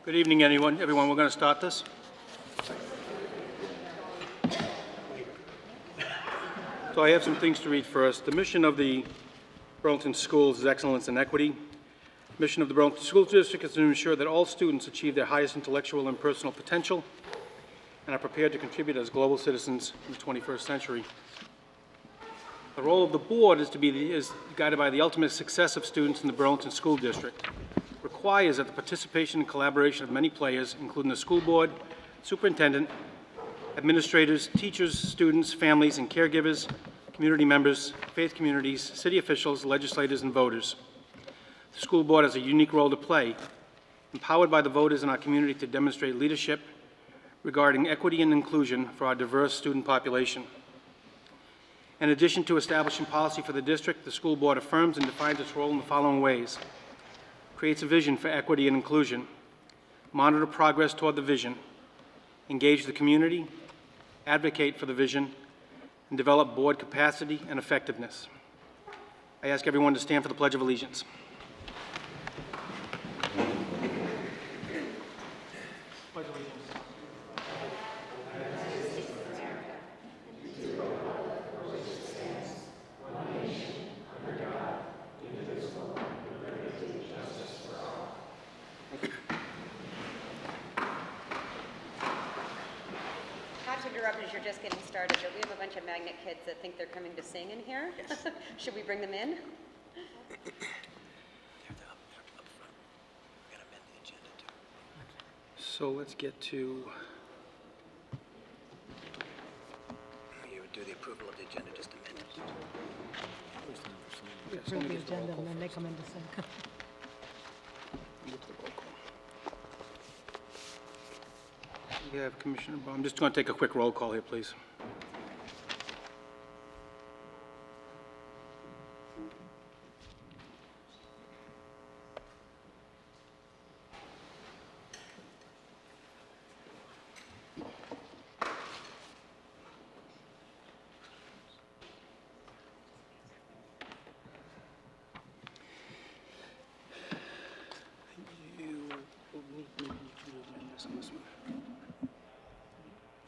Good evening, everyone. We're going to start this. So I have some things to read first. The mission of the Burlington Schools is excellence and equity. The mission of the Burlington School District is to ensure that all students achieve their highest intellectual and personal potential and are prepared to contribute as global citizens in the 21st century. The role of the board is guided by the ultimate success of students in the Burlington School District. Requires that the participation and collaboration of many players, including the school board, superintendent, administrators, teachers, students, families, and caregivers, community members, faith communities, city officials, legislators, and voters. The school board has a unique role to play, empowered by the voters in our community to demonstrate leadership regarding equity and inclusion for our diverse student population. In addition to establishing policy for the district, the school board affirms and defines its role in the following ways: creates a vision for equity and inclusion, monitor progress toward the vision, engage the community, advocate for the vision, and develop board capacity and effectiveness. I ask everyone to stand for the Pledge of Allegiance. Pledge of Allegiance. As you're just getting started, but we have a bunch of magnet kids that think they're coming to sing in here. Yes. Should we bring them in? So let's get to... You would do the approval of the agenda, just a minute. Approve the agenda and then they come in to sing. We have Commissioner Baum. I'm just going to take a quick roll call here, please.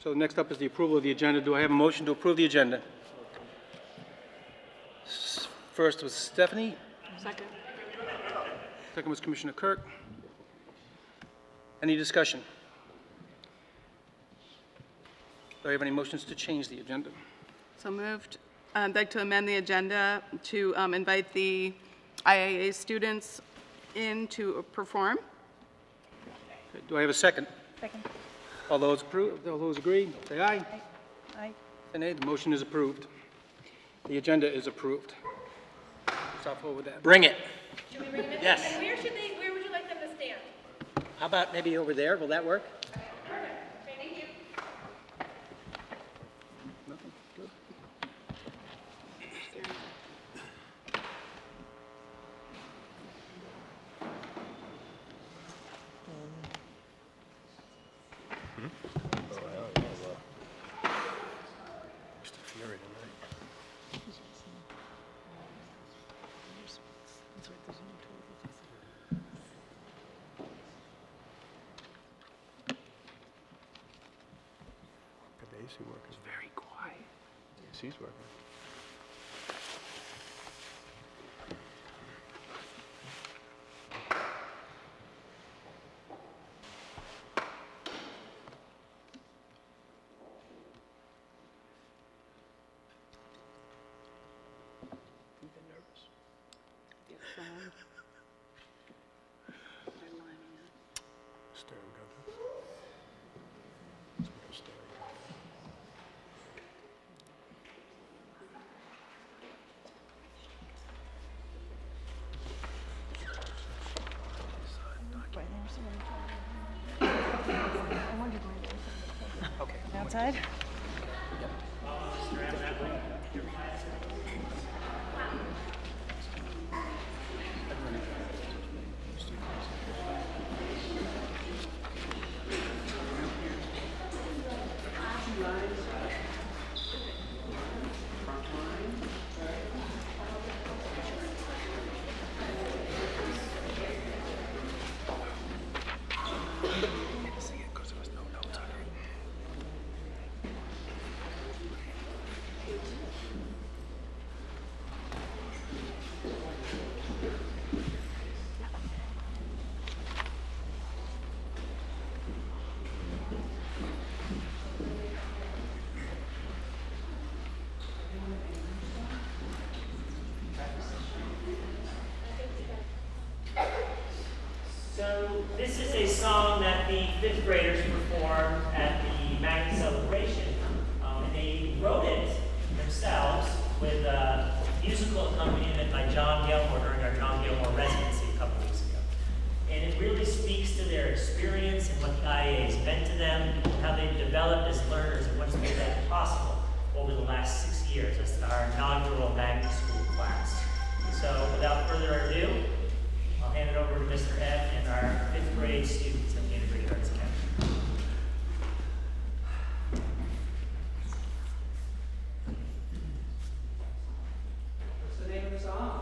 So next up is the approval of the agenda. Do I have a motion to approve the agenda? First was Stephanie. Second. Second was Commissioner Kirk. Any discussion? Do I have any motions to change the agenda? So moved. I'd like to amend the agenda to invite the IAA students in to perform. Okay, do I have a second? Second. All those agree, say aye. Aye. Say nay. The motion is approved. The agenda is approved. Stop forward with that. Bring it. Should we bring them in? Yes. And where would you like them to stand? How about maybe over there? Will that work? Perfect. Thank you. Nothing? Good. It's very quiet. Yes, he's working. You've been nervous. Staring gun. It's like a staring gun. I wondered why. Okay. Outside? So this is a song that the fifth graders performed at the Magnet Celebration. And they wrote it themselves with a musical accompaniment by John Gilmore during our John Gilmore residency a couple weeks ago. And it really speaks to their experience and what the IAA has meant to them, how they've developed as learners and what's made that possible over the last 6 years as our inaugural Magnet School class. So without further ado, I'll hand it over to Mr. F. and our fifth grade students at the Integrated Arts Academy. What's the name of the song?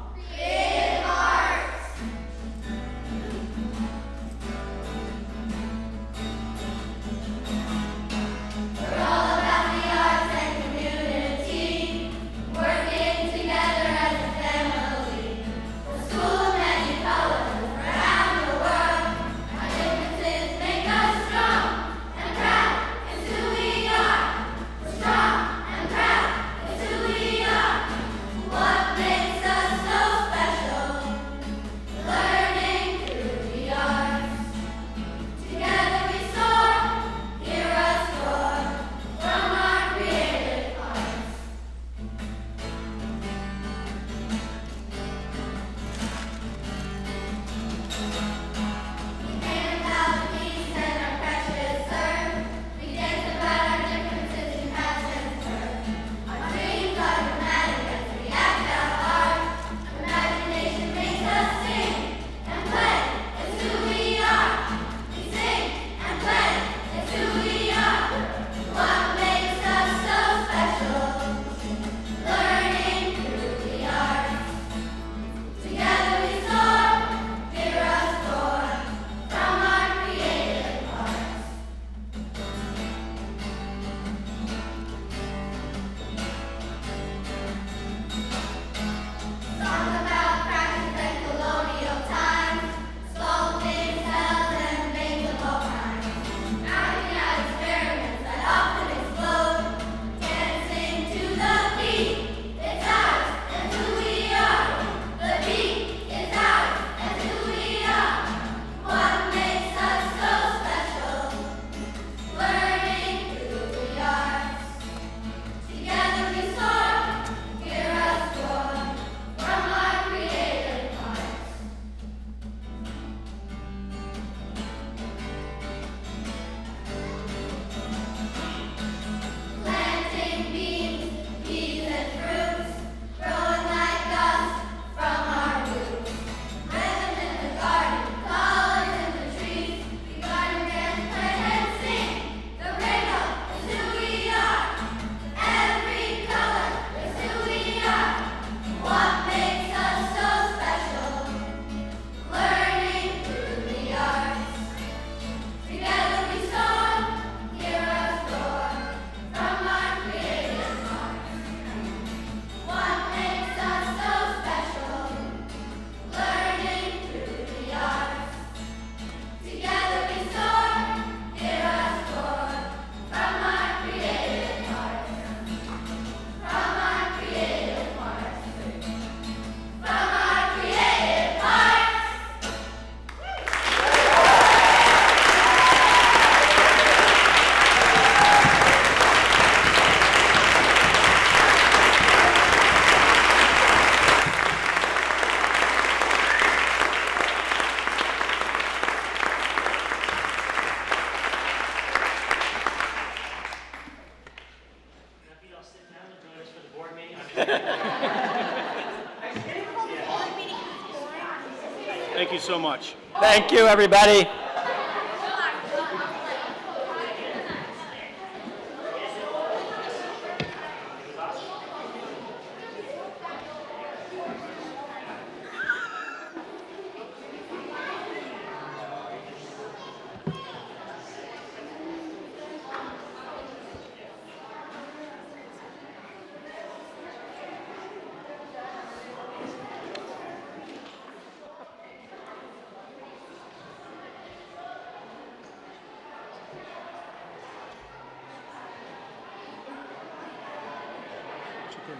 Thank you so much. Thank you, everybody.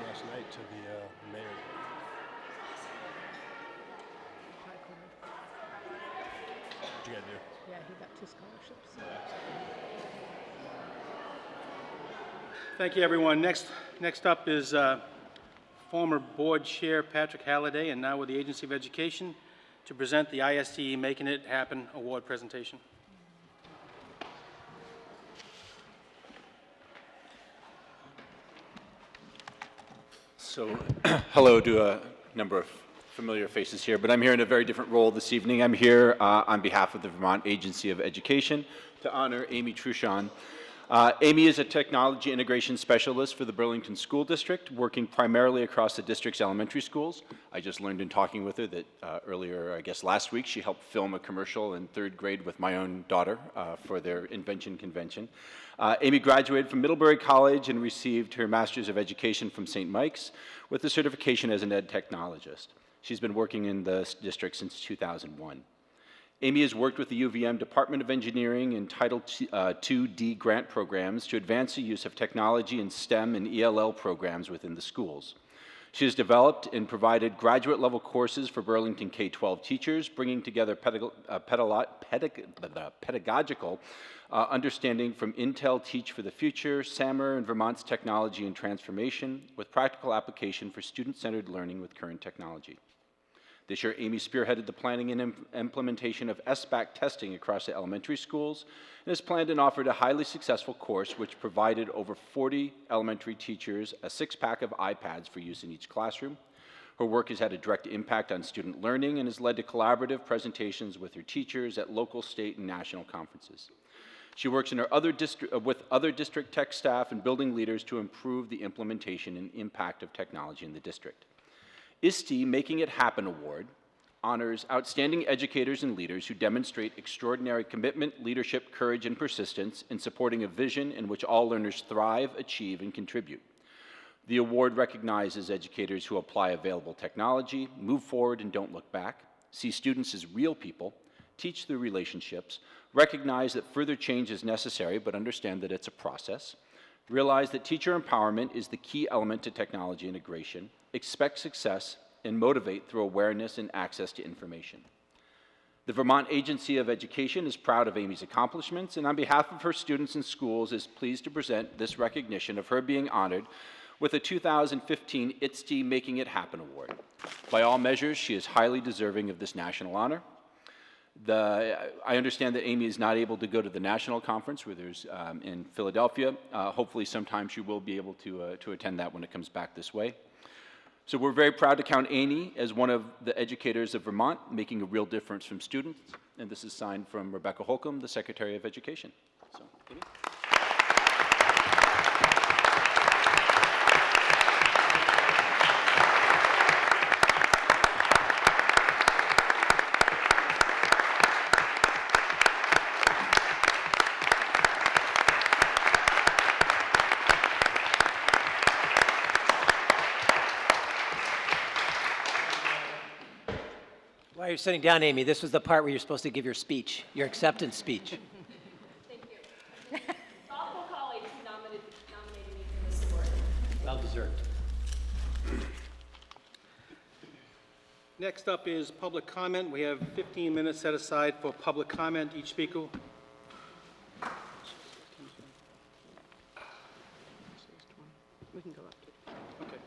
Last night to the mayor. you gotta do. Yeah, he got 2 scholarships. So. Thank you, everyone. Next up is former board chair Patrick Halliday, and now with the Agency of Education, to present the ISTE Making It Happen Award presentation. So, hello to a number of familiar faces here, but I'm here in a very different role this evening. I'm here on behalf of the Vermont Agency of Education to honor Amy Truchon. Amy is a technology integration specialist for the Burlington School District, working primarily across the district's elementary schools. I just learned in talking with her that earlier, I guess last week, she helped film a commercial in 3rd grade with my own daughter for their invention convention. Amy graduated from Middlebury College and received her Master's of Education from St. Mike's with a certification as an ed technologist. She's been working in the district since 2001. Amy has worked with the UVM Department of Engineering and Title II-D grant programs to advance the use of technology in STEM and ELL programs within the schools. She has developed and provided graduate-level courses for Burlington K-12 teachers, bringing together pedagogical understanding from Intel Teach for the Future, SAMR, and Vermont's Technology and Transformation, with practical application for student-centered learning with current technology. This year, Amy spearheaded the planning and implementation of SBAC testing across the elementary schools and has planned and offered a highly successful course which provided over 40 elementary teachers a 6-pack of iPads for use in each classroom. Her work has had a direct impact on student learning and has led to collaborative presentations with her teachers at local, state, and national conferences. She works in with other district tech staff and building leaders to improve the implementation and impact of technology in the district. ISTE Making It Happen Award honors outstanding educators and leaders who demonstrate extraordinary commitment, leadership, courage, and persistence in supporting a vision in which all learners thrive, achieve, and contribute. The award recognizes educators who apply available technology, move forward and don't look back, see students as real people, teach through relationships, recognize that further change is necessary but understand that it's a process, realize that teacher empowerment is the key element to technology integration, expect success, and motivate through awareness and access to information. The Vermont Agency of Education is proud of Amy's accomplishments, and on behalf of her students and schools is pleased to present this recognition of her being honored with the 2015 ISTE Making It Happen Award. By all measures, she is highly deserving of this national honor. I understand that Amy is not able to go to the national conference in Philadelphia. Hopefully sometime she will be able to attend that when it comes back this way. So we're very proud to count Amy as one of the educators of Vermont, making a real difference from students. And this is signed from Rebecca Holcomb, the Secretary of Education. So, Amy. While you're sitting down, Amy, this was the part where you're supposed to give your speech, your acceptance speech. Thank you. Thoughtful colleagues nominated me for this award. Well deserved. Next up is public comment. We have 15 minutes set aside for public comment. Each speaker. We can go up to. Okay.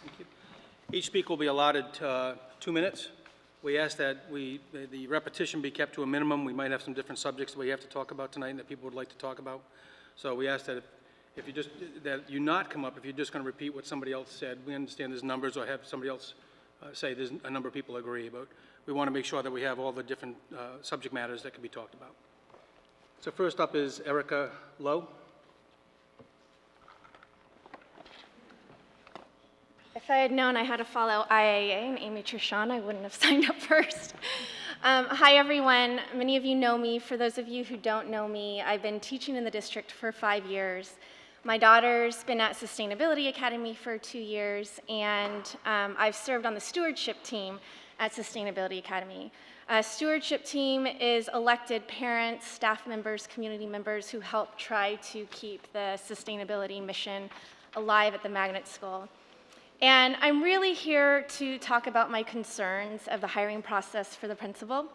Thank you. Each speaker will be allotted 2 minutes. We ask that the repetition be kept to a minimum. We might have some different subjects that we have to talk about tonight and that people would like to talk about. So we ask that if you not come up, if you're just going to repeat what somebody else said. We understand there's numbers, or have somebody else say there's a number of people agree, but we want to make sure that we have all the different subject matters that can be talked about. So first up is Erica Lowe. If I had known I had to follow IAA and Amy Truchon, I wouldn't have signed up first. Hi, everyone. Many of you know me. For those of you who don't know me, I've been teaching in the district for 5 years. My daughter's been at Sustainability Academy for 2 years, and I've served on the stewardship team at Sustainability Academy. Stewardship team is elected parents, staff members, community members who help try to keep the sustainability mission alive at the magnet school. And I'm really here to talk about my concerns of the hiring process for the principal.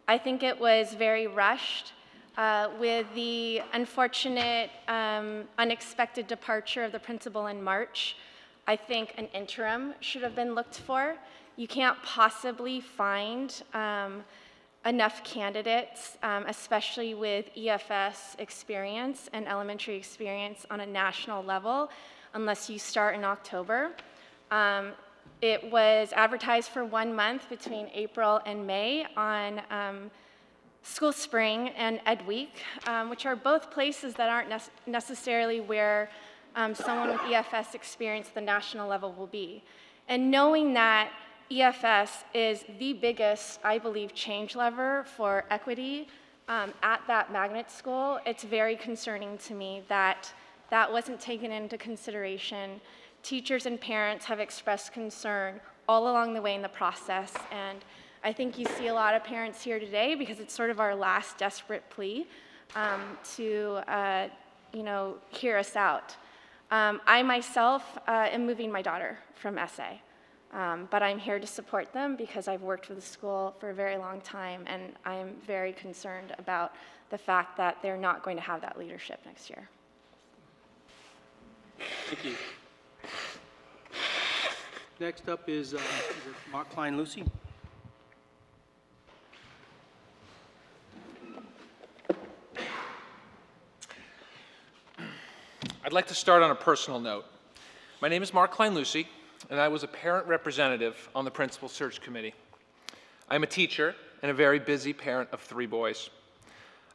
I think it was very rushed with the unfortunate, unexpected departure of the principal in March. I think an interim should have been looked for. You can't possibly find enough candidates, especially with EFS experience and elementary experience on a national level, unless you start in October. It was advertised for 1 month between April and May on School Spring and Ed Week, which are both places that aren't necessarily where someone with EFS experience at the national level will be. And knowing that EFS is the biggest, I believe, change lever for equity at that magnet school, it's very concerning to me that that wasn't taken into consideration. Teachers and parents have expressed concern all along the way in the process, and I think you see a lot of parents here today because it's sort of our last desperate plea to hear us out. I myself am moving my daughter from SA, but I'm here to support them because I've worked with the school for a very long time, and I'm very concerned about the fact that they're not going to have that leadership next year. Thank you. Next up is Mark Klein-Lucy. I'd like to start on a personal note. My name is Mark Klein-Lucy, and I was a parent representative on the Principal Search Committee. I'm a teacher and a very busy parent of 3 boys.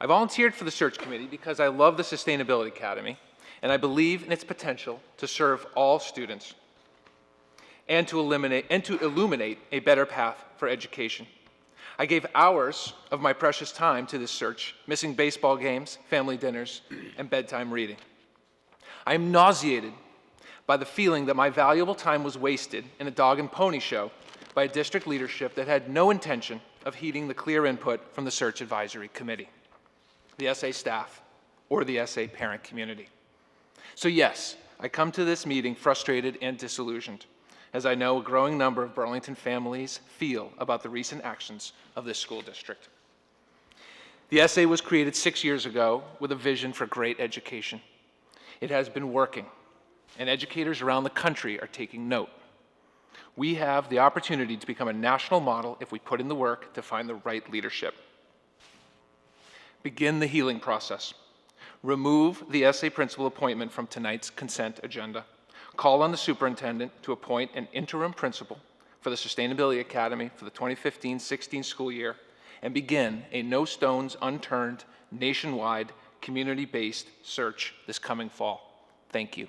I volunteered for the Search Committee because I love the Sustainability Academy, and I believe in its potential to serve all students and to illuminate a better path for education. I gave hours of my precious time to this search, missing baseball games, family dinners, and bedtime reading. I am nauseated by the feeling that my valuable time was wasted in a dog and pony show by a district leadership that had no intention of heeding the clear input from the Search Advisory Committee, the SA staff, or the SA parent community. So yes, I come to this meeting frustrated and disillusioned, as I know a growing number of Burlington families feel about the recent actions of this school district. The SA was created 6 years ago with a vision for great education. It has been working, and educators around the country are taking note. We have the opportunity to become a national model if we put in the work to find the right leadership. Begin the healing process. Remove the SA principal appointment from tonight's consent agenda. Call on the superintendent to appoint an interim principal for the Sustainability Academy for the 2015-16 school year and begin a no stones unturned, nationwide, community-based search this coming fall. Thank you.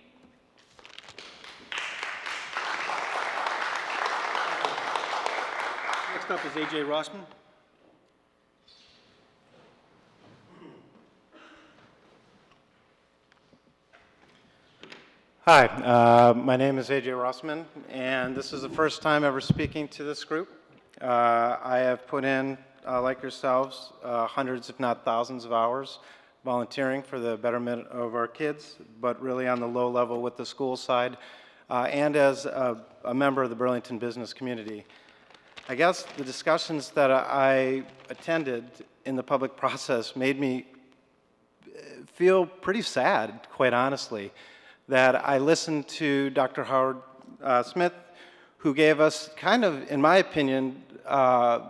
Next up is A.J. Rossman. Hi, my name is A.J. Rossman, and this is the first time ever speaking to this group. I have put in, like yourselves, hundreds if not thousands of hours volunteering for the betterment of our kids, but really on the low level with the school side, and as a member of the Burlington business community. I guess the discussions that I attended in the public process made me feel pretty sad, quite honestly, that I listened to Dr. Howard Smith, who gave us kind of, in my opinion, a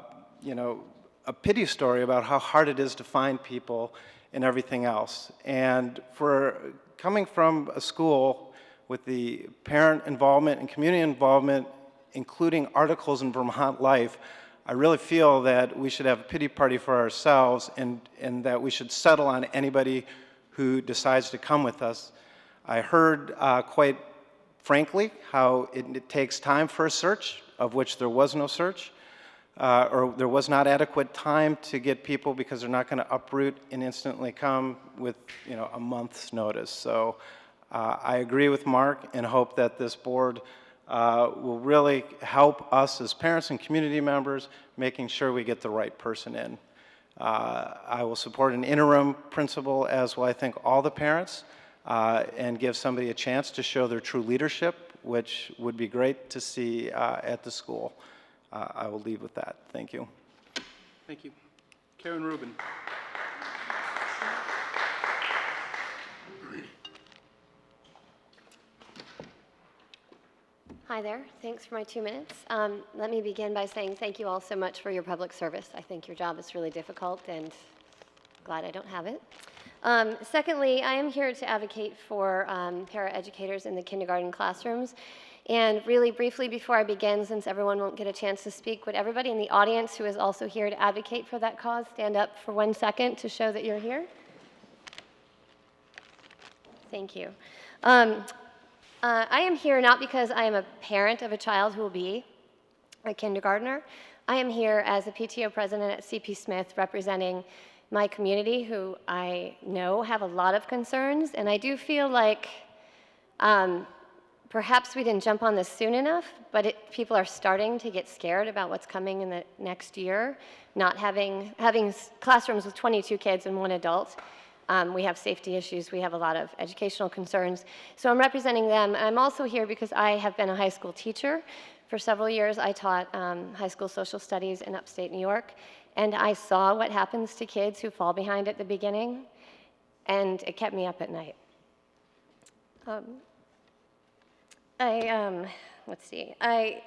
pity story about how hard it is to find people and everything else. And for coming from a school with the parent involvement and community involvement, including articles in Vermont Life, I really feel that we should have a pity party for ourselves and that we should settle on anybody who decides to come with us. I heard, quite frankly, how it takes time for a search, of which there was no search, or there was not adequate time to get people because they're not going to uproot and instantly come with, a month's notice. So I agree with Mark and hope that this board will really help us as parents and community members, making sure we get the right person in. I will support an interim principal, as will I think all the parents, and give somebody a chance to show their true leadership which would be great to see at the school. I will leave with that. Thank you. Thank you. Karen Rubin. Hi there. Thanks for my 2 minutes. Let me begin by saying thank you all so much for your public service. I think your job is really difficult, and glad I don't have it. Secondly, I am here to advocate for paraeducators in the kindergarten classrooms. And really briefly before I begin, since everyone won't get a chance to speak, would everybody in the audience who is also here to advocate for that cause stand up for 1 second to show that you're here? Thank you. I am here not because I am a parent of a child who will be a kindergartner. I am here as a PTO president at CP Smith representing my community who I know have a lot of concerns, and I do feel like perhaps we didn't jump on this soon enough, but people are starting to get scared about what's coming in the next year, not having classrooms with 22 kids and 1 adult. We have safety issues. We have a lot of educational concerns. So I'm representing them. I'm also here because I have been a high school teacher. For several years, I taught high school social studies in upstate New York, and I saw what happens to kids who fall behind at the beginning, and it kept me up at night. Let's see. I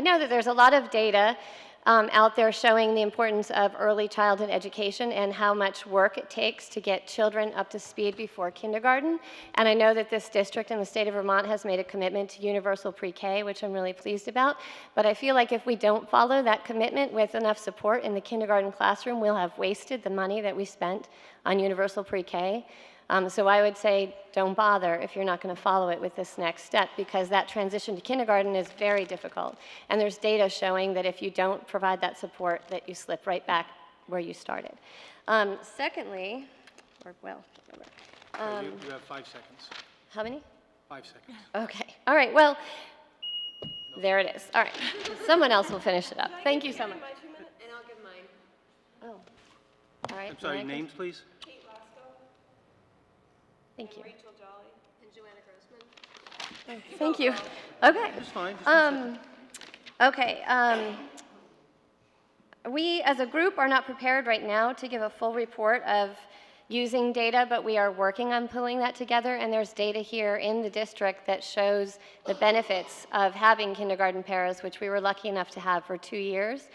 know that there's a lot of data out there showing the importance of early childhood education and how much work it takes to get children up to speed before kindergarten. And I know that this district in the state of Vermont has made a commitment to universal pre-K, which I'm really pleased about. But I feel like if we don't follow that commitment with enough support in the kindergarten classroom, we'll have wasted the money that we spent on universal pre-K. So I would say don't bother if you're not going to follow it with this next step, because that transition to kindergarten is very difficult. And there's data showing that if you don't provide that support, that you slip right back where you started. Secondly, you have 5 seconds. How many? 5 seconds. Okay. All right. Well, there it is. All right. Someone else will finish it up. Thank you so much. My 2 minutes, and I'll give mine. Oh. All right. I'm sorry, names, please? Thank you. Rachel Jolly and Joanna Grossman. Thank you. Okay. Just fine. Okay. We, as a group, are not prepared right now to give a full report of using data, but we are working on pulling that together, and there's data here in the district that shows the benefits of having kindergarten paras, which we were lucky enough to have for 2 years.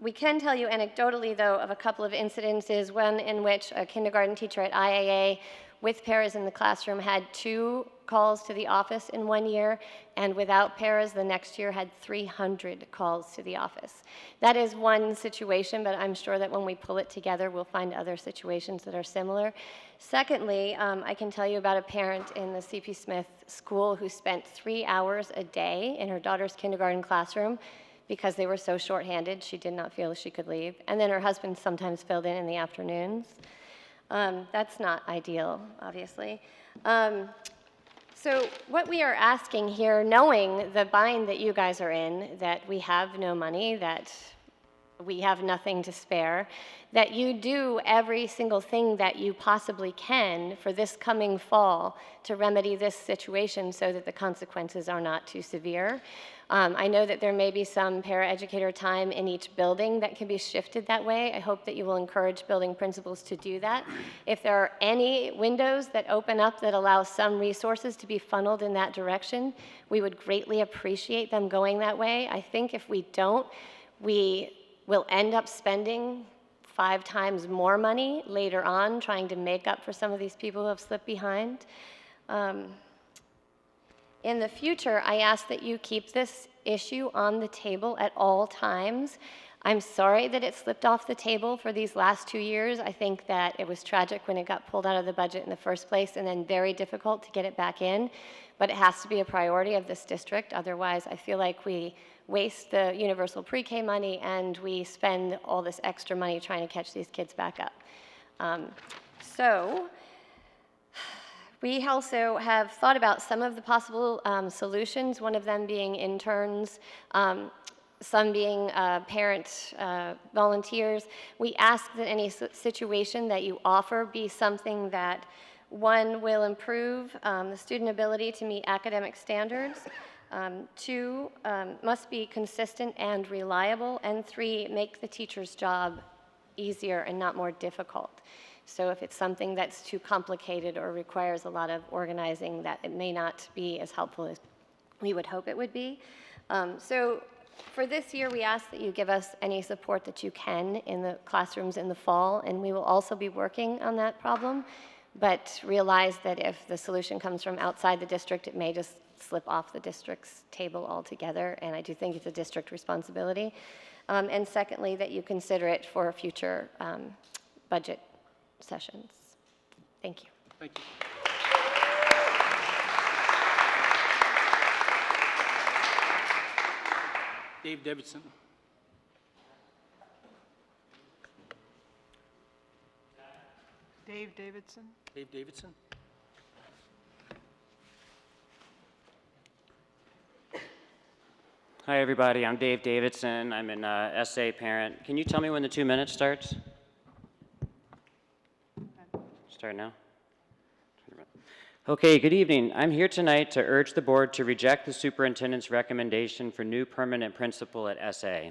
We can tell you anecdotally, though, of a couple of incidences, one in which a kindergarten teacher at IAA with paras in the classroom had 2 calls to the office in 1 year, and without paras the next year had 300 calls to the office. That is one situation, but I'm sure that when we pull it together, we'll find other situations that are similar. Secondly, I can tell you about a parent in the CP Smith school who spent 3 hours a day in her daughter's kindergarten classroom because they were so shorthanded, she did not feel she could leave. And then her husband sometimes filled in the afternoons. That's not ideal, obviously. So what we are asking here, knowing the bind that you guys are in, that we have no money, that we have nothing to spare, that you do every single thing that you possibly can for this coming fall to remedy this situation so that the consequences are not too severe. I know that there may be some paraeducator time in each building that can be shifted that way. I hope that you will encourage building principals to do that. If there are any windows that open up that allow some resources to be funneled in that direction, we would greatly appreciate them going that way. I think if we don't, we will end up spending 5 times more money later on trying to make up for some of these people who have slipped behind. In the future, I ask that you keep this issue on the table at all times. I'm sorry that it slipped off the table for these last 2 years. I think that it was tragic when it got pulled out of the budget in the first place and then very difficult to get it back in. But it has to be a priority of this district. Otherwise, I feel like we waste the universal pre-K money and we spend all this extra money trying to catch these kids back up. We also have thought about some of the possible solutions, one of them being interns, some being parent volunteers. We ask that any situation that you offer be something that One will improve the student ability to meet academic standards. Two, must be consistent and reliable. And three, make the teacher's job easier and not more difficult. So if it's something that's too complicated or requires a lot of organizing, that it may not be as helpful as we would hope it would be. So for this year, we ask that you give us any support that you can in the classrooms in the fall, and we will also be working on that problem, but realize that if the solution comes from outside the district, it may just slip off the district's table altogether, and I do think it's a district responsibility. And secondly, that you consider it for future budget sessions. Thank you. Thank you. Dave Davidson. Dave Davidson. Dave Davidson. Hi, everybody. I'm Dave Davidson. I'm an SA parent. Can you tell me when the 2 minutes starts? Start now? Okay, good evening. I'm here tonight to urge the board to reject the superintendent's recommendation for new permanent principal at SA.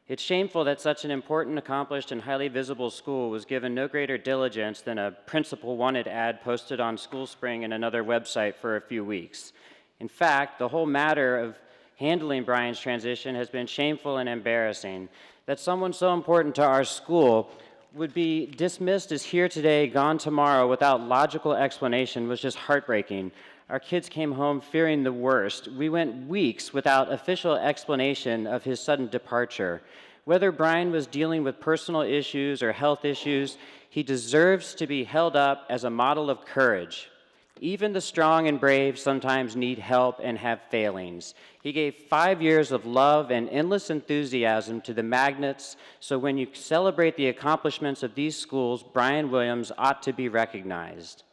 It's shameful that such an important, accomplished, and highly visible school was given no greater diligence than a principal wanted ad posted on SchoolSpring and another website for a few weeks. In fact, the whole matter of handling Brian's transition has been shameful and embarrassing. That someone so important to our school would be dismissed as here today, gone tomorrow without logical explanation was just heartbreaking. Our kids came home fearing the worst. We went weeks without official explanation of his sudden departure. Whether Brian was dealing with personal issues or health issues, he deserves to be held up as a model of courage. Even the strong and brave sometimes need help and have failings. He gave 5 years of love and endless enthusiasm to the Magnets, so when you celebrate the accomplishments of these schools, Brian Williams ought to be recognized.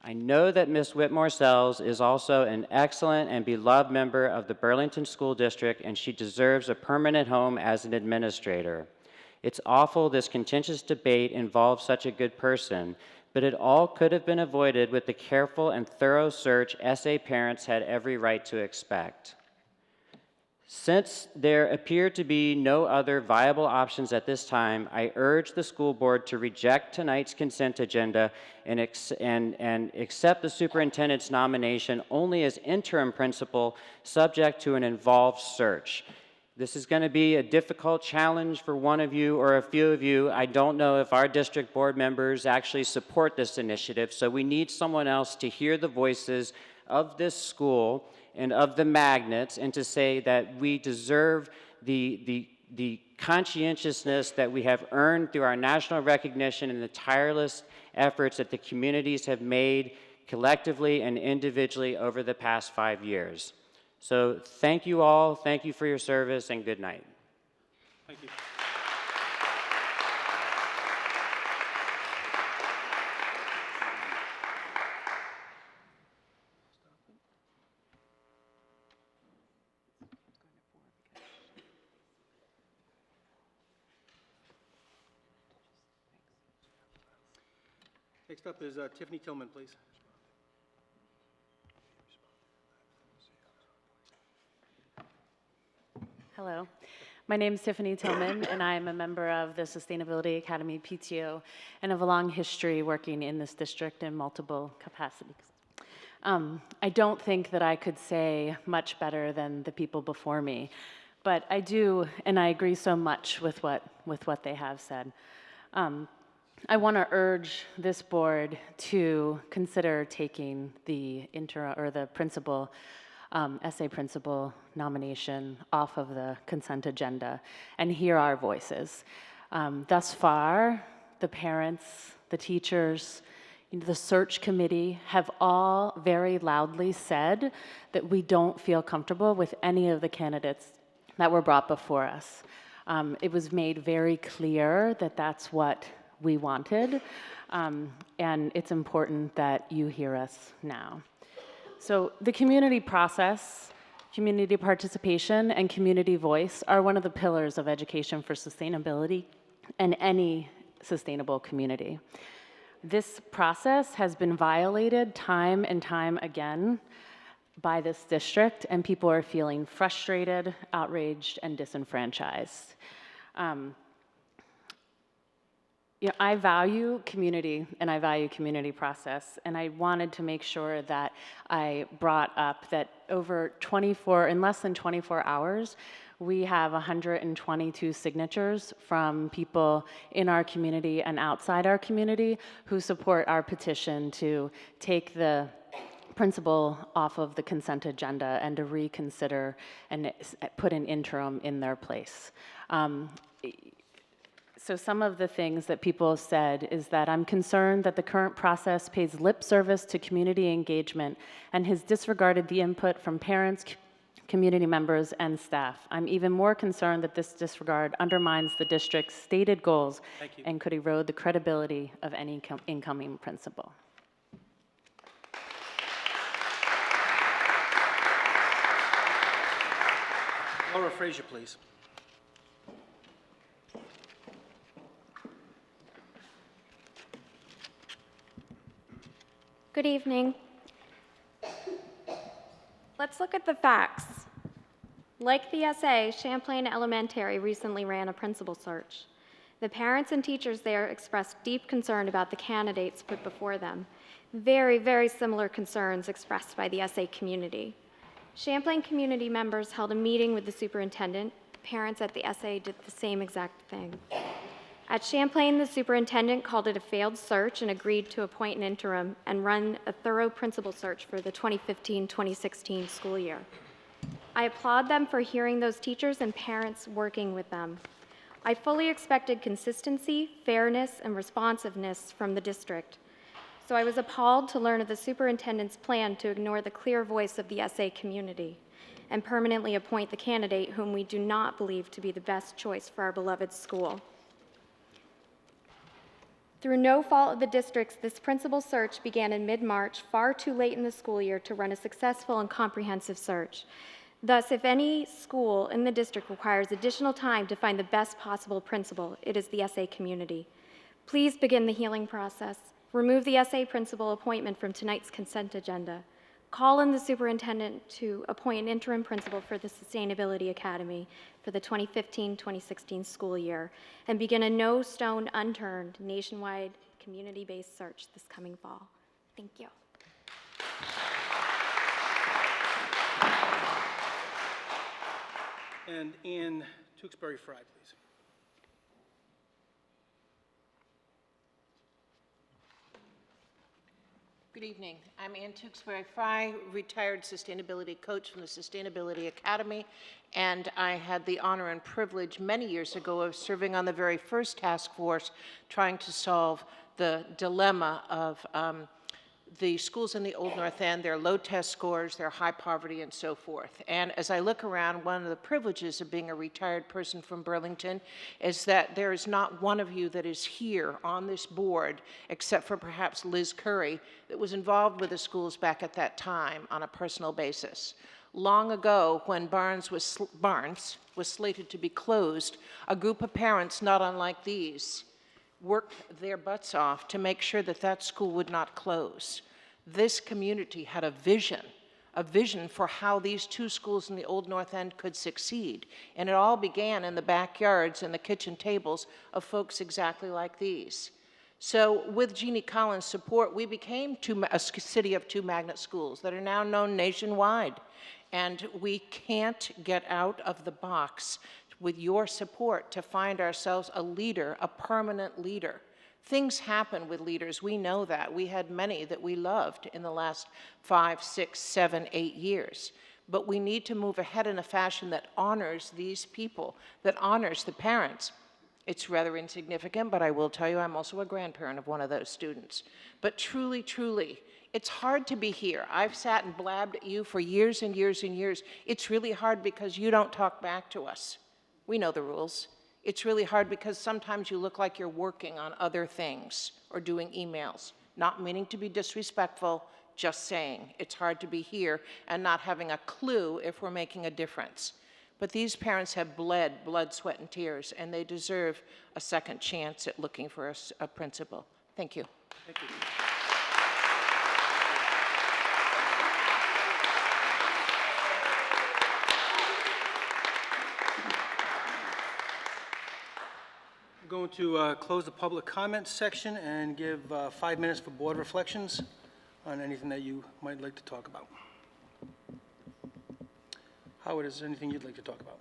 I know that Ms. Whitmore-Sells is also an excellent and beloved member of the Burlington School District, and she deserves a permanent home as an administrator. It's awful this contentious debate involves such a good person, but it all could have been avoided with the careful and thorough search SA parents had every right to expect. Since there appear to be no other viable options at this time, I urge the school board to reject tonight's consent agenda and accept the superintendent's nomination only as interim principal, subject to an involved search. This is going to be a difficult challenge for one of you or a few of you. I don't know if our district board members actually support this initiative, so we need someone else to hear the voices of this school and of the Magnets and to say that we deserve the conscientiousness that we have earned through our national recognition and the tireless efforts that the communities have made collectively and individually over the past 5 years. So thank you all, thank you for your service, and good night. Thank you. Next up is Tiffany Tillman, please. Hello, my name is Tiffany Tillman, and I am a member of the Sustainability Academy PTO and have a long history working in this district in multiple capacities. I don't think that I could say much better than the people before me, but I do, and I agree so much with what they have said. I want to urge this board to consider taking the principal SA principal nomination off of the consent agenda and hear our voices. Thus far, the parents, the teachers, the search committee have all very loudly said that we don't feel comfortable with any of the candidates that were brought before us. It was made very clear that that's what we wanted, and it's important that you hear us now. So the community process, community participation, and community voice are one of the pillars of education for sustainability and any sustainable community. This process has been violated time and time again by this district, and people are feeling frustrated, outraged, and disenfranchised. I value community and I value community process, and I wanted to make sure that I brought up that in less than 24 hours, we have 122 signatures from people in our community and outside our community who support our petition to take the principal off of the consent agenda and to reconsider and put an interim in their place. So some of the things that people said is that I'm concerned that the current process pays lip service to community engagement and has disregarded the input from parents, community members, and staff. I'm even more concerned that this disregard undermines the district's stated goals and could erode the credibility of any incoming principal. Laura Frazier, please. Good evening. Let's look at the facts. Like the SA, Champlain Elementary recently ran a principal search. The parents and teachers there expressed deep concern about the candidates put before them. Very, very similar concerns expressed by the SA community. Champlain community members held a meeting with the superintendent. Parents at the SA did the same exact thing. At Champlain, the superintendent called it a failed search and agreed to appoint an interim and run a thorough principal search for the 2015-2016 school year. I applaud them for hearing those teachers and parents working with them. I fully expected consistency, fairness, and responsiveness from the district. So I was appalled to learn of the superintendent's plan to ignore the clear voice of the SA community and permanently appoint the candidate whom we do not believe to be the best choice for our beloved school. Through no fault of the district's, this principal search began in mid-March, far too late in the school year to run a successful and comprehensive search. Thus, if any school in the district requires additional time to find the best possible principal, it is the SA community. Please begin the healing process. Remove the SA principal appointment from tonight's consent agenda. Call in the superintendent to appoint an interim principal for the Sustainability Academy for the 2015-2016 school year, and begin a no stone unturned nationwide community-based search this coming fall. Thank you. And Ann Tewksbury-Fry, please. Good evening. I'm Ann Tewksbury-Fry, retired sustainability coach from the Sustainability Academy, and I had the honor and privilege many years ago of serving on the very first task force trying to solve the dilemma of the schools in the Old North End, their low test scores, their high poverty, and so forth. And as I look around, one of the privileges of being a retired person from Burlington is that there is not one of you that is here on this board, except for perhaps Liz Curry, that was involved with the schools back at that time on a personal basis. Long ago, when Barnes was slated to be closed, a group of parents, not unlike these, worked their butts off to make sure that that school would not close. This community had a vision for how these two schools in the Old North End could succeed. And it all began in the backyards and the kitchen tables of folks exactly like these. So with Jeannie Collins' support, we became a city of two magnet schools that are now known nationwide. And we can't get out of the box with your support to find ourselves a leader, a permanent leader. Things happen with leaders. We know that. We had many that we loved in the last 5, 6, 7, 8 years. But we need to move ahead in a fashion that honors these people, that honors the parents. It's rather insignificant, but I will tell you I'm also a grandparent of one of those students. But truly, truly, it's hard to be here. I've sat and blabbed at you for years and years and years. It's really hard because you don't talk back to us. We know the rules. It's really hard because sometimes you look like you're working on other things or doing emails, not meaning to be disrespectful, just saying. It's hard to be here and not having a clue if we're making a difference. But these parents have bled blood, sweat, and tears, and they deserve a second chance at looking for a principal. Thank you. Thank you. We're going to close the public comment section and give 5 minutes for board reflections on anything that you might like to talk about. Howard, is there anything you'd like to talk about?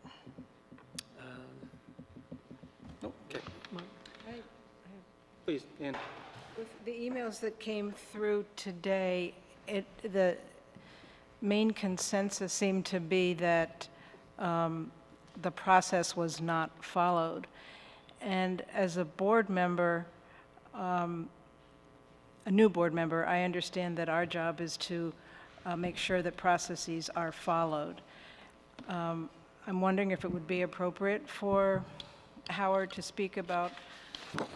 No? Okay. Please, Ann. With the emails that came through today, the main consensus seemed to be that the process was not followed. And as a board member, a new board member, I understand that our job is to make sure that processes are followed. I'm wondering if it would be appropriate for Howard to speak about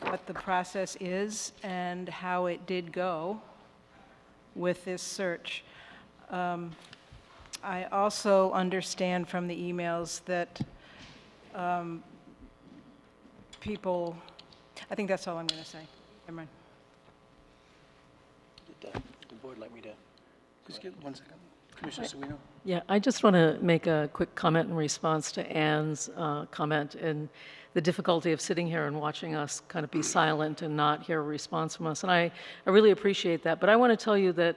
what the process is and how it did go with this search. I also understand from the emails that people, I think that's all I'm going to say. Never mind. Did the board like me to just get 1 second? Commissioner Serino? Yeah, I just want to make a quick comment in response to Ann's comment and the difficulty of sitting here and watching us kind of be silent and not hear a response from us. And I really appreciate that. But I want to tell you that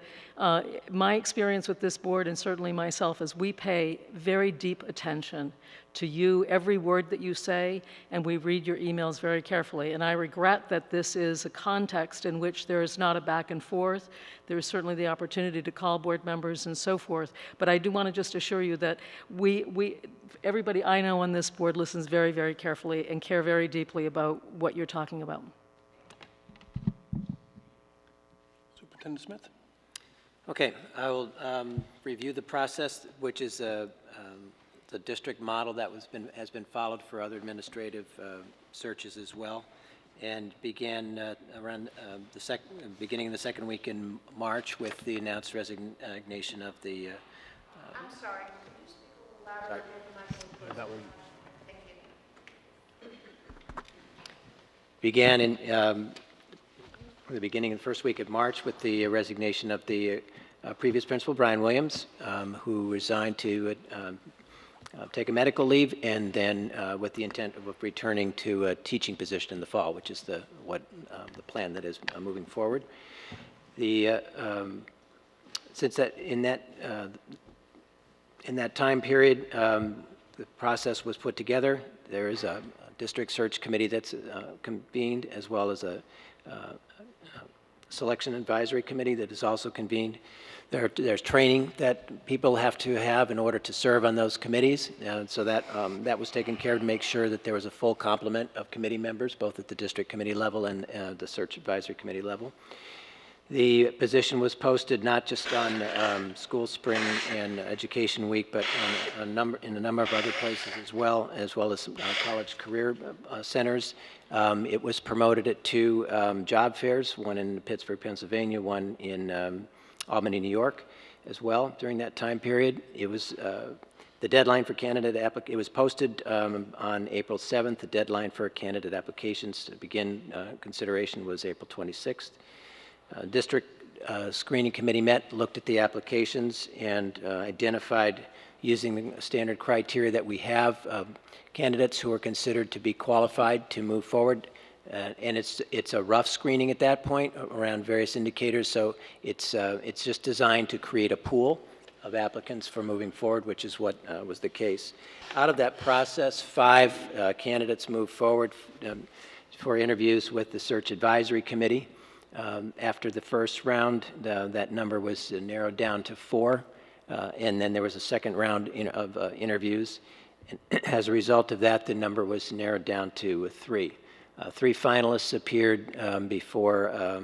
my experience with this board, and certainly myself, is we pay very deep attention to you, every word that you say, and we read your emails very carefully. And I regret that this is a context in which there is not a back and forth. There is certainly the opportunity to call board members and so forth. But I do want to just assure you that everybody I know on this board listens very, very carefully and care very deeply about what you're talking about. Superintendent Smith? Okay, I will review the process, which is the district model that has been followed for other administrative searches as well, and began around beginning the second week in March with the announced resignation of the. I'm sorry, could you speak a little louder? That one. Began in the beginning of the first week of March with the resignation of the previous principal, Brian Williams, who resigned to take a medical leave, and then with the intent of returning to a teaching position in the fall, which is the plan that is moving forward. Since that in that time period, the process was put together. There is a district search committee that's convened, as well as a selection advisory committee that is also convened. There's training that people have to have in order to serve on those committees, and so that was taken care of to make sure that there was a full complement of committee members, both at the district committee level and the search advisory committee level. The position was posted not just on School Spring and Education Week, but in a number of other places as well as college career centers. It was promoted at 2 job fairs, one in Pittsburgh, Pennsylvania, one in Albany, New York, as well during that time period. It was the deadline for candidate it was posted on April 7th. The deadline for candidate applications to begin consideration was April 26th. District screening committee met, looked at the applications, and identified, using the standard criteria that we have, candidates who are considered to be qualified to move forward. And it's a rough screening at that point around various indicators, so it's just designed to create a pool of applicants for moving forward, which is what was the case. Out of that process, 5 candidates moved forward for interviews with the Search Advisory Committee. After the first round, that number was narrowed down to 4, and then there was a second round of interviews. And as a result of that, the number was narrowed down to 3. 3 finalists appeared before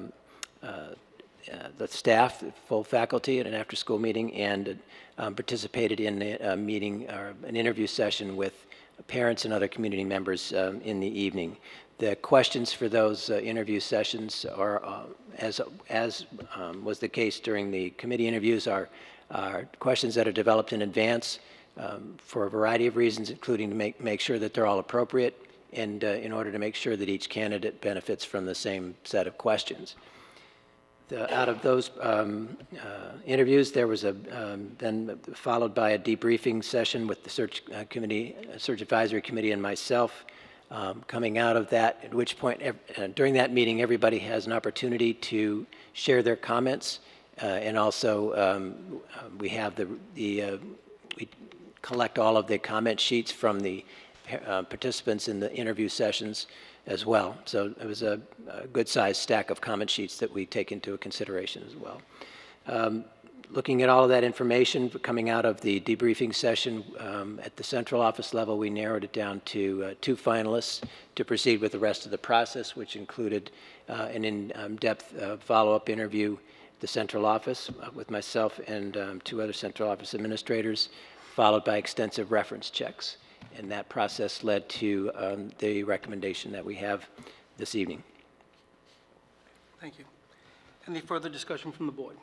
the staff, full faculty, at an after-school meeting, and participated in a meeting or an interview session with parents and other community members in the evening. The questions for those interview sessions are, as was the case during the committee interviews, are questions that are developed in advance for a variety of reasons, including to make sure that they're all appropriate, and in order to make sure that each candidate benefits from the same set of questions. Out of those interviews, there was then followed by a debriefing session with the search committee, search advisory committee, and myself. Coming out of that, at which point during that meeting, everybody has an opportunity to share their comments, and also we have we collect all of the comment sheets from the participants in the interview sessions as well. So it was a good-sized stack of comment sheets that we take into consideration as well. Looking at all of that information coming out of the debriefing session at the central office level, we narrowed it down to 2 finalists to proceed with the rest of the process, which included an in-depth follow-up interview at the central office with myself and 2 other central office administrators, followed by extensive reference checks. And that process led to the recommendation that we have this evening. Thank you. Any further discussion from the board?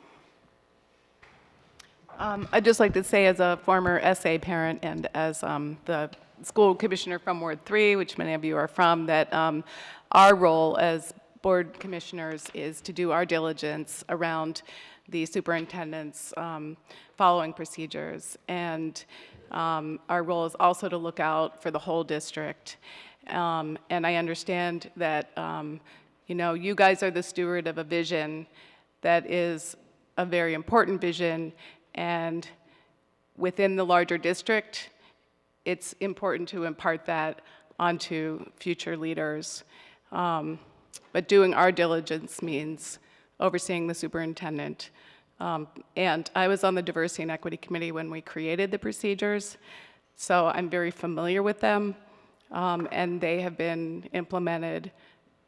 I'd just like to say, as a former SA parent and as the school commissioner from Ward 3, which many of you are from, that our role as board commissioners is to do our diligence around the superintendent's following procedures. And our role is also to look out for the whole district. And I understand that, you guys are the steward of a vision that is a very important vision. And within the larger district, it's important to impart that onto future leaders. But doing our diligence means overseeing the superintendent. And I was on the Diversity and Equity Committee when we created the procedures, so I'm very familiar with them, and they have been implemented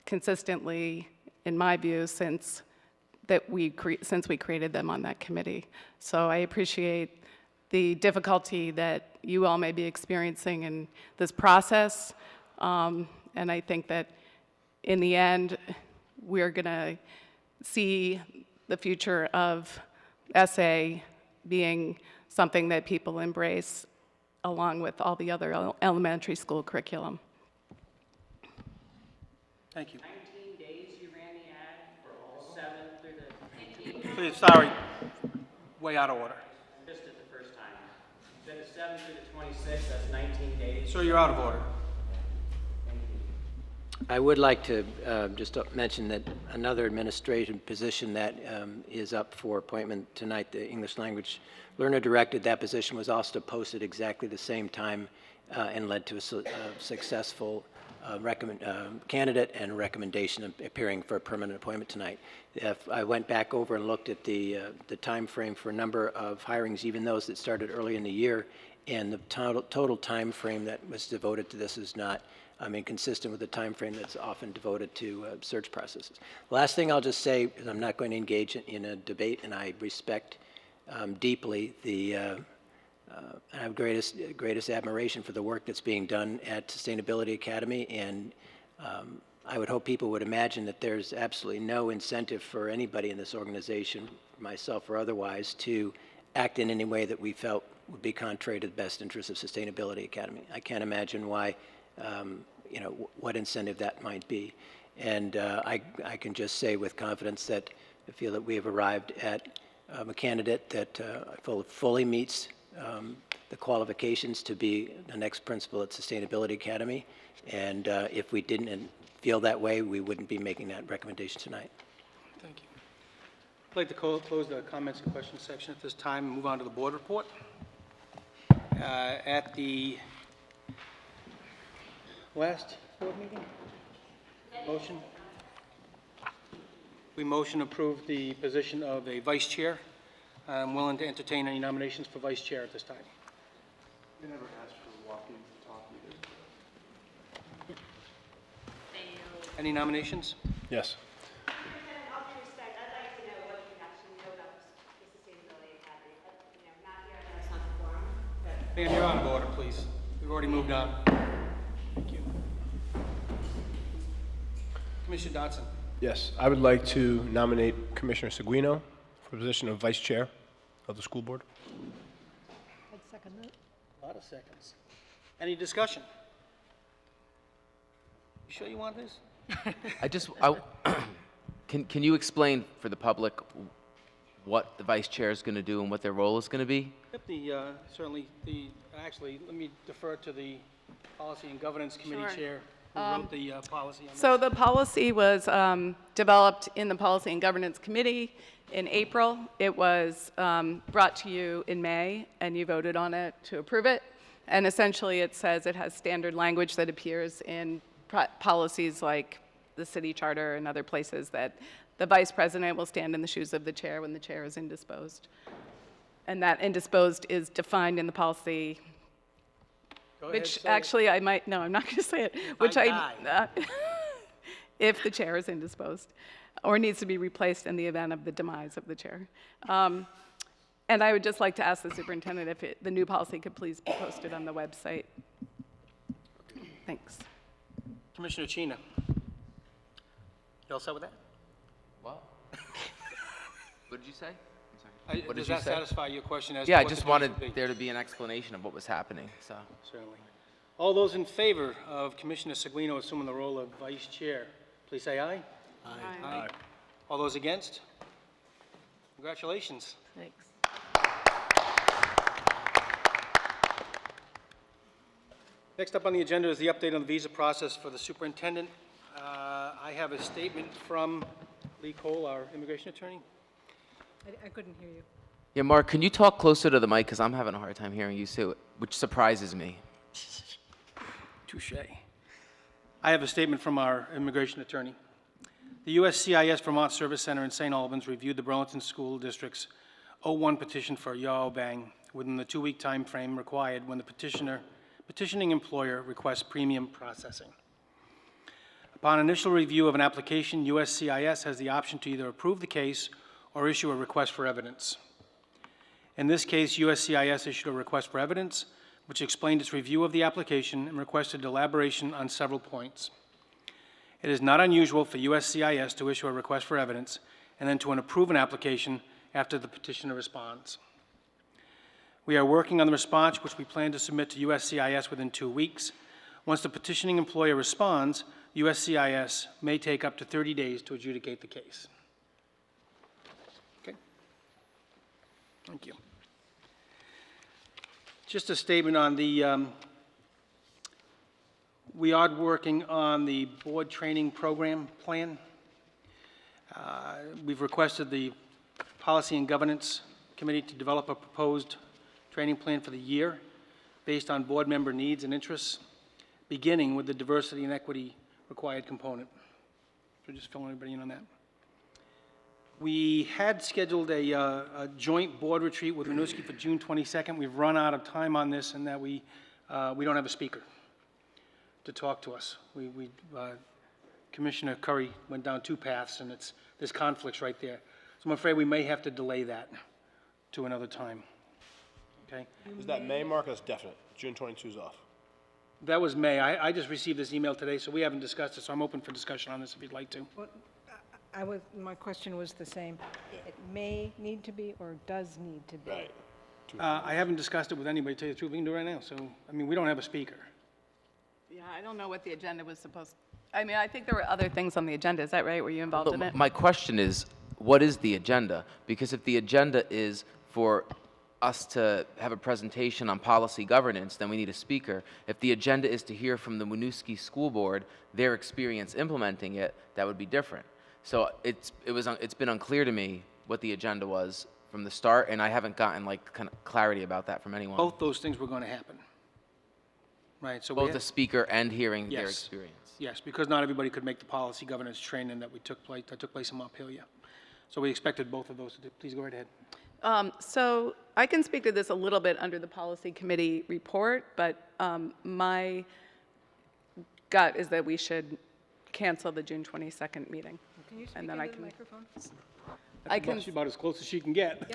consistently, in my view, since we created them on that committee. So I appreciate the difficulty that you all may be experiencing in this process, and I think that in the end, we're going to see the future of SA being something that people embrace along with all the other elementary school curriculum. Thank you. 19 days you ran the ad for all 7 through the... Please, sorry, way out of order. Missed it the first time. You said the 7th through the 26th, that's 19 days. Sir, you're out of order. I would like to just mention that another administrative position that is up for appointment tonight, the English Language Learner Directed, that position was also posted exactly the same time and led to a successful candidate and recommendation of appearing for a permanent appointment tonight. If I went back over and looked at the time frame for a number of hirings, even those that started early in the year, and the total time frame that was devoted to this is not inconsistent with the time frame that's often devoted to search processes. Last thing I'll just say is I'm not going to engage in a debate, and I respect deeply I have greatest admiration for the work that's being done at Sustainability Academy, and I would hope people would imagine that there's absolutely no incentive for anybody in this organization, myself or otherwise, to act in any way that we felt would be contrary to the best interests of Sustainability Academy. I can't imagine why, what incentive that might be. And I can just say with confidence that I feel that we have arrived at a candidate that fully meets the qualifications to be the next principal at Sustainability Academy. And if we didn't feel that way, we wouldn't be making that recommendation tonight. Thank you. I'd like to close the comments and questions section at this time and move on to the board report. At the last board meeting, we motion approve the position of a vice chair. I'm willing to entertain any nominations for vice chair at this time. They never asked for walking talk either. Any nominations? Yes. Ma'am, you're out of order, please. We've already moved on. Thank you. Commissioner Dotson. Yes, I would like to nominate Commissioner Seguino for the position of vice chair of the school board. I'd second that. A lot of seconds. Any discussion? You sure you want this? Can you explain for the public what the vice chair is going to do and what their role is going to be? Yep, actually, let me defer to the Policy and Governance Committee Sure. Chair, who wrote the policy on this. So the policy was developed in the Policy and Governance Committee in April. It was brought to you in May, and you voted on it to approve it. And essentially, it says it has standard language that appears in policies like the city charter and other places, that the vice president will stand in the shoes of the chair when the chair is indisposed. And that indisposed is defined in the policy, Go ahead, which say it. actually I might, no, I'm not going to say it, if the chair is indisposed or needs to be replaced in the event of the demise of the chair. And I would just like to ask the superintendent if the new policy could please be posted on the website. Thanks. Commissioner Chena. You all set with that? What? What did you say? I'm sorry. What Does did you that say? satisfy your question as to Yeah, I what the just duties wanted would be? there to be an explanation of what was happening, so. Certainly. All those in favor of Commissioner Seguino assuming the role of Vice Chair, please say aye. Aye. All those against? Congratulations. Thanks. Next up on the agenda is the update on the visa process for the superintendent. I have a statement from Lee Cole, our immigration attorney. I couldn't hear you. Yeah, Mark, can you talk closer to the mic, because I'm having a hard time hearing you too, which surprises me. Touche. I have a statement from our immigration attorney. The USCIS Vermont Service Center in St. Albans reviewed the Burlington School District's 01 petition for Yao Bang within the 2-week time frame required when the petitioning employer requests premium processing. Upon initial review of an application, USCIS has the option to either approve the case or issue a request for evidence. In this case, USCIS issued a request for evidence, which explained its review of the application and requested elaboration on several points. It is not unusual for USCIS to issue a request for evidence and then to approve an application after the petitioner responds. We are working on the response, which we plan to submit to USCIS within 2 weeks. Once the petitioning employer responds, USCIS may take up to 30 days to adjudicate the case. Okay? Thank you. Just a statement on the, we are working on the board training program plan. We've requested the Policy and Governance Committee to develop a proposed training plan for the year based on board member needs and interests, beginning with the diversity and equity required component. So just filling everybody in on that. We had scheduled a joint board retreat with Winooski for June 22nd. We've run out of time on this in that we don't have a speaker to talk to us. Commissioner Curry went down 2 paths, and there's conflicts right there. So I'm afraid we may have to delay that to another time. Okay? Is that May, Mark? That's definite. June 22 is off. That was May. I just received this email today, so we haven't discussed it, so I'm open for discussion on this if you'd like to. Well, my question was the same. It may need to be or does need to be. Right. I haven't discussed it with anybody, to tell you the truth. We can do it right now. So, I mean, we don't have a speaker. Yeah, I don't know what the agenda was supposed, I mean, I think there were other things on the agenda. Is that right? Were you involved in it? My question is, what is the agenda? Because if the agenda is for us to have a presentation on policy governance, then we need a speaker. If the agenda is to hear from the Winooski School Board, their experience implementing it, that would be different. So it's been unclear to me what the agenda was from the start, and I haven't gotten like kind of clarity about that from anyone. Both those things were going to happen. Right, so Both the speaker and hearing their Yes. experience. Yes, because not everybody could make the policy governance training that took place in Montpelier. So we expected both of those to do. Please go right ahead. So I can speak to this a little bit under the policy committee report, but my gut is that we should cancel the June 22nd meeting. Can you speak And then into I the microphone? That's about as close as she can get.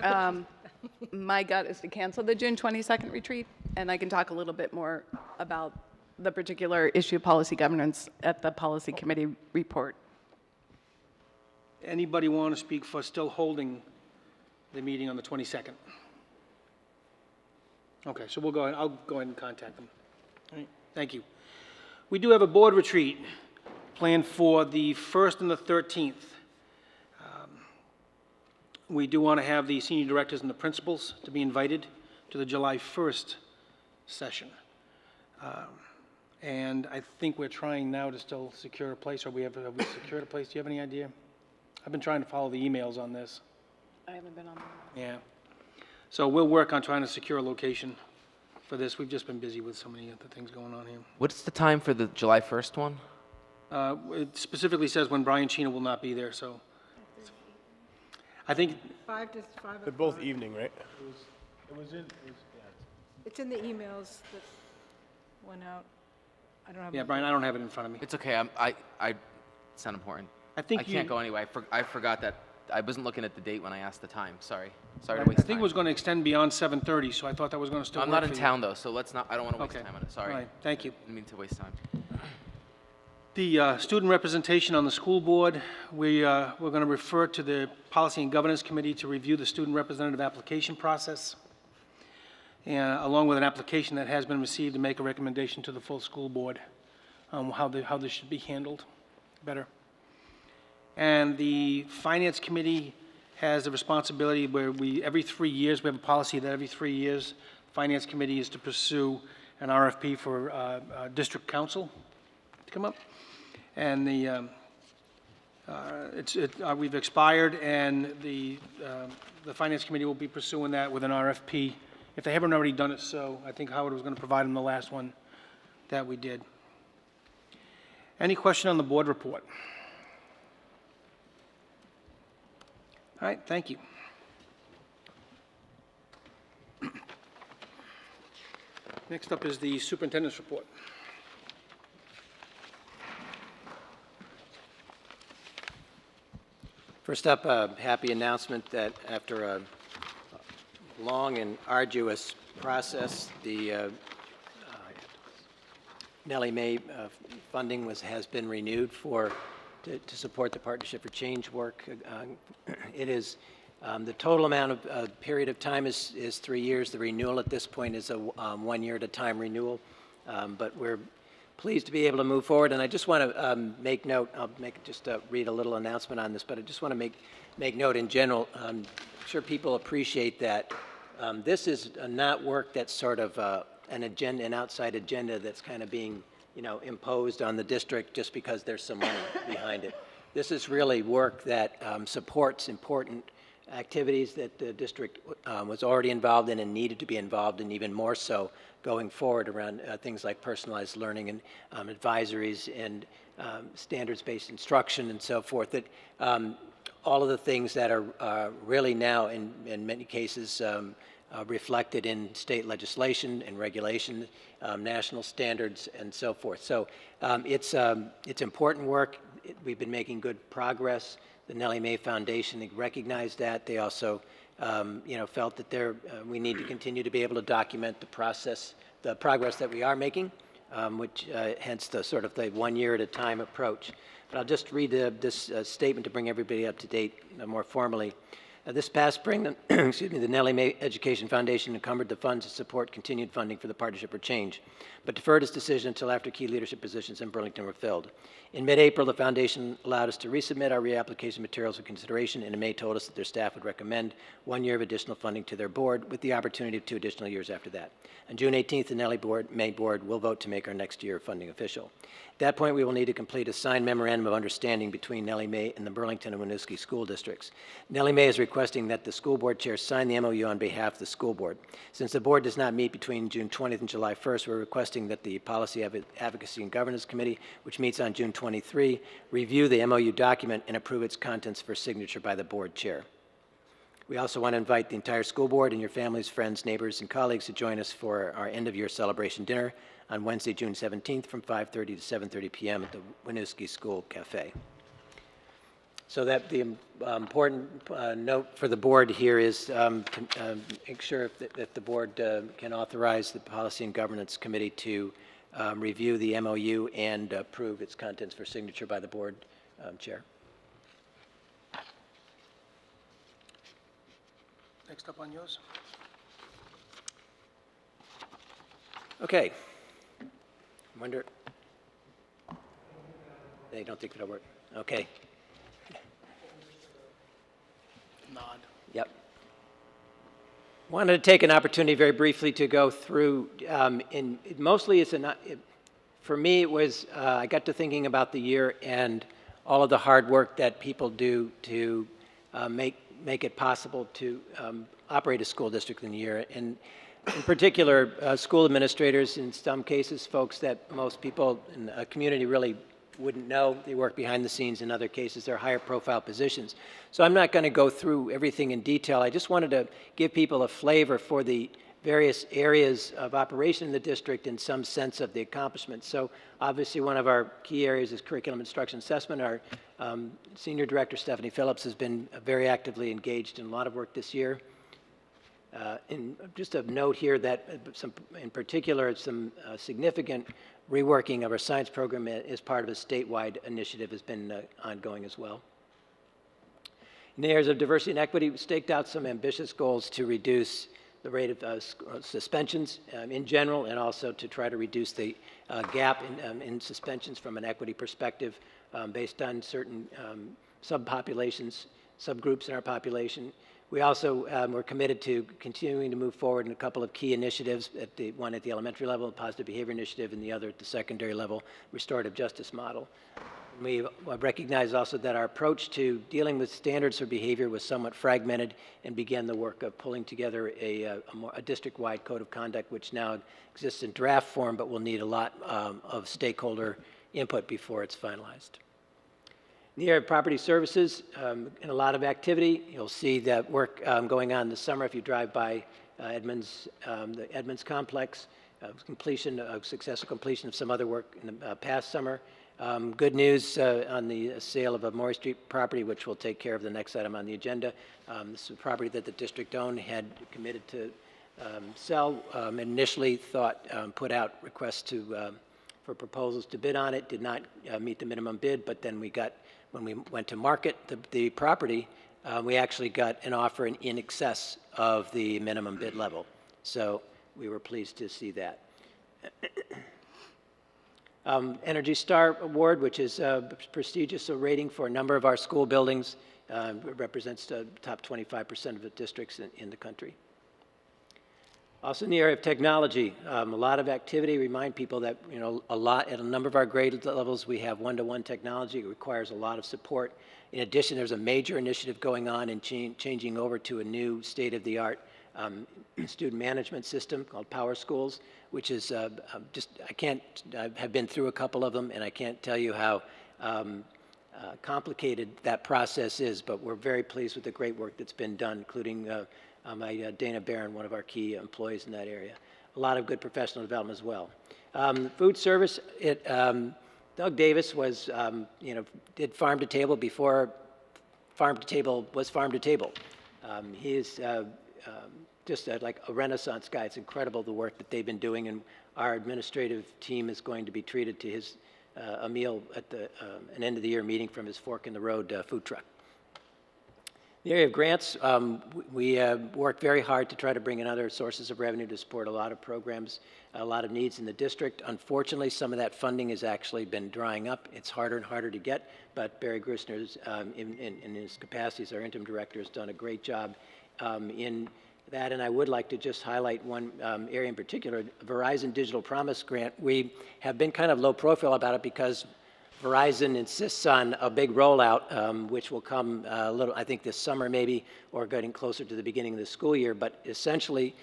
My gut is to cancel the June 22nd retreat, and I can talk a little bit more about the particular issue of policy governance at the policy committee report. Anybody want to speak for still holding the meeting on the 22nd? Okay, so we'll go ahead. I'll go ahead and contact them. All right, thank you. We do have a board retreat planned for the 1st and the 13th. We do want to have the senior directors and the principals to be invited to the July 1st session. And I think we're trying now to still secure a place, or have we secured a place? Do you have any idea? I've been trying to follow the emails on this. I haven't been on that. Yeah. So we'll work on trying to secure a location for this. We've just been busy with so many other things going on here. What's the time for the July 1st one? It specifically says when Brian Chena will not be there, so. I think, 5 to 5 They're both evening, right? It's in the emails that went out. I don't have. yeah, Brian, I don't have it in front of me. It's okay. It's not important. I think I can't you- go anyway. I forgot that. I wasn't looking at the date when I asked the time. Sorry. Sorry I to waste think time. it was going to extend beyond 7:30, so I thought that was going to still work I'm not for in you. town though, so let's not. I don't want to waste Okay. time on it. Sorry. All right, thank you. Didn't mean to waste time. The student representation on the school board, we're going to refer to the Policy and Governance Committee to review the student representative application process, and along with an application that has been received, to make a recommendation to the full school board on how this should be handled better. And the Finance Committee has the responsibility where every 3 years, we have a policy that every 3 years, the Finance Committee is to pursue an RFP for district council to come up. And we've expired, and the Finance Committee will be pursuing that with an RFP. If they haven't already done it, so I think Howard was going to provide them the last one that we did. Any question on the board report? All right, thank you. Next up is the superintendent's report. First up, a happy announcement that after a long and arduous process, the Nellie Mae funding has been renewed to support the Partnership for Change work. It is, the total amount of period of time is 3 years. The renewal at this point is a 1 year at a time renewal, but we're pleased to be able to move forward. And I just want to make note, I'll read a little announcement on this, but I just want to make note in general. I'm sure people appreciate that this is not work that's sort of an agenda, an outside agenda that's kind of being, imposed on the district just because there's some money behind it. This is really work that supports important activities that the district was already involved in and needed to be involved in even more so going forward around things like personalized learning and advisories and standards-based instruction and so forth. That all of the things that are really now in many cases reflected in state legislation and regulation, national standards, and so forth. So it's important work. We've been making good progress. The Nellie Mae Foundation recognized that. They also, felt that we need to continue to be able to document the progress that we are making, which hence the sort of the 1 year at a time approach. But I'll just read this statement to bring everybody up to date more formally. This past spring, the Nellie Mae Education Foundation encumbered the funds to support continued funding for the Partnership for Change, but deferred its decision until after key leadership positions in Burlington were filled. In mid-April, the foundation allowed us to resubmit our reapplication materials for consideration, and in May told us that their staff would recommend 1 year of additional funding to their board with the opportunity of 2 additional years after that. On June 18th, the Nellie Mae board will vote to make our next year of funding official. At that point, we will need to complete a signed memorandum of understanding between Nellie Mae and the Burlington and Winooski school districts. Nellie Mae is requesting that the school board chair sign the MOU on behalf of the school board. Since the board does not meet between June 20th and July 1st, we're requesting that the Policy Advocacy and Governance Committee, which meets on June 23, review the MOU document and approve its contents for signature by the board chair. We also want to invite the entire school board and your families, friends, neighbors, and colleagues to join us for our end-of-year celebration dinner on Wednesday, June 17th from 5:30 to 7:30 p.m. at the Winooski School Cafe. So that the important note for the board here is to make sure that the board can authorize the Policy and Governance Committee to review the MOU and approve its contents for signature by the board chair. Next up on yours. Okay. Wonder. They don't think it'll work. Okay. Nod. Yep. Wanted to take an opportunity very briefly to go through, mostly it's for me it was, I got to thinking about the year and all of the hard work that people do to make it possible to operate a school district in the year. And in particular, school administrators, in some cases, folks that most people in the community really wouldn't know. They work behind the scenes. In other cases, they're higher profile positions. So I'm not going to go through everything in detail. I just wanted to give people a flavor for the various areas of operation in the district and some sense of the accomplishments. So obviously one of our key areas is curriculum instruction assessment. Our Senior Director, Stephanie Phillips, has been very actively engaged in a lot of work this year. And just a note here that in particular, some significant reworking of our science program as part of a statewide initiative has been ongoing as well. In the areas of diversity and equity, we staked out some ambitious goals to reduce the rate of suspensions in general, and also to try to reduce the gap in suspensions from an equity perspective based on certain subpopulations, subgroups in our population. We also were committed to continuing to move forward in a couple of key initiatives, one at the elementary level, the positive behavior initiative, and the other at the secondary level, restorative justice model. We recognize also that our approach to dealing with standards for behavior was somewhat fragmented, and began the work of pulling together a district-wide code of conduct, which now exists in draft form, but will need a lot of stakeholder input before it's finalized. In the area of property services, and a lot of activity. You'll see that work going on this summer if you drive by the Edmonds complex, successful completion of some other work in the past summer. Good news on the sale of a Maury Street property, which we'll take care of the next item on the agenda. This is a property that the district owned, had committed to sell, initially put out requests for proposals to bid on it, did not meet the minimum bid, but then when we went to market the property, we actually got an offer in excess of the minimum bid level. So we were pleased to see that. Energy Star Award, which is a prestigious rating for a number of our school buildings, represents the top 25% of the districts in the country. Also in the area of technology, a lot of activity. Remind people that at a number of our grade levels we have one-to-one technology. It requires a lot of support. In addition, there's a major initiative going on in changing over to a new state-of-the-art student management system called Power Schools, which is I've been through a couple of them, and I can't tell you how complicated that process is, but we're very pleased with the great work that's been done, including Dana Barron, one of our key employees in that area. A lot of good professional development as well. Food service, Doug Davis was, did farm to table before farm to table was farm to table. He is just like a renaissance guy. It's incredible the work that they've been doing, and our administrative team is going to be treated to a meal at an end of the year meeting from his Fork in the Road food truck. In the area of grants, we worked very hard to try to bring in other sources of revenue to support a lot of programs, a lot of needs in the district. Unfortunately, some of that funding has actually been drying up. It's harder and harder to get, but Barry Grissner, in his capacity as our interim director, has done a great job in that. And I would like to just highlight one area in particular, Verizon Digital Promise Grant. We have been kind of low profile about it because Verizon insists on a big rollout, which will come I think this summer maybe, or getting closer to the beginning of the school year, but essentially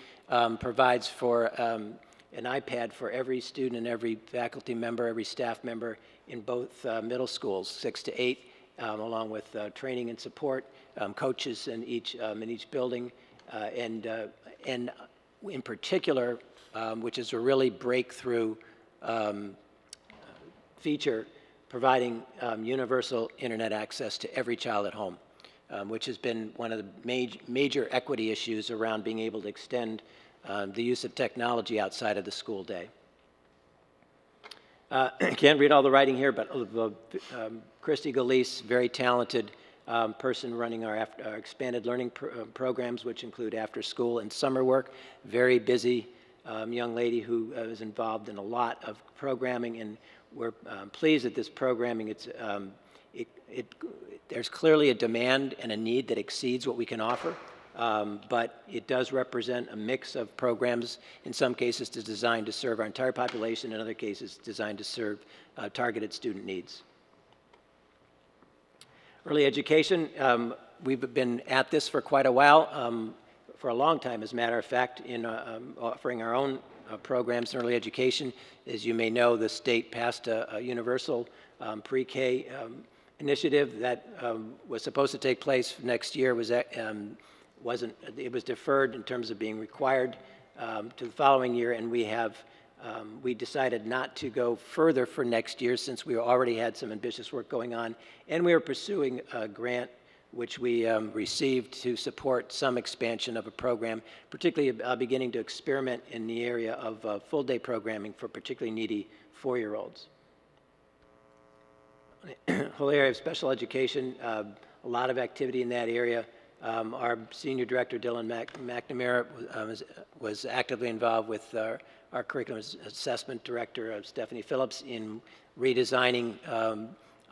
provides for an iPad for every student and every faculty member, every staff member in both middle schools, 6 to 8, along with training and support, coaches in each building, and in particular, which is a really breakthrough feature, providing universal internet access to every child at home, which has been one of the major equity issues around being able to extend the use of technology outside of the school day. I can't read all the writing here, but Christy Galise, very talented person running our expanded learning programs, which include after school and summer work, very busy young lady who is involved in a lot of programming, and we're pleased that this programming, there's clearly a demand and a need that exceeds what we can offer, but it does represent a mix of programs, in some cases designed to serve our entire population, in other cases designed to serve targeted student needs. Early education, we've been at this for quite a while, for a long time, as a matter of fact, in offering our own programs in early education. As you may know, the state passed a universal pre-K initiative that was supposed to take place next year. It was deferred in terms of being required to the following year, and we decided not to go further for next year since we already had some ambitious work going on, and we were pursuing a grant which we received to support some expansion of a program, particularly beginning to experiment in the area of full-day programming for particularly needy 4-year-olds. Whole area of special education, a lot of activity in that area. Our senior director, Dylan McNamara, was actively involved with our curriculum assessment director, Stephanie Phillips, in redesigning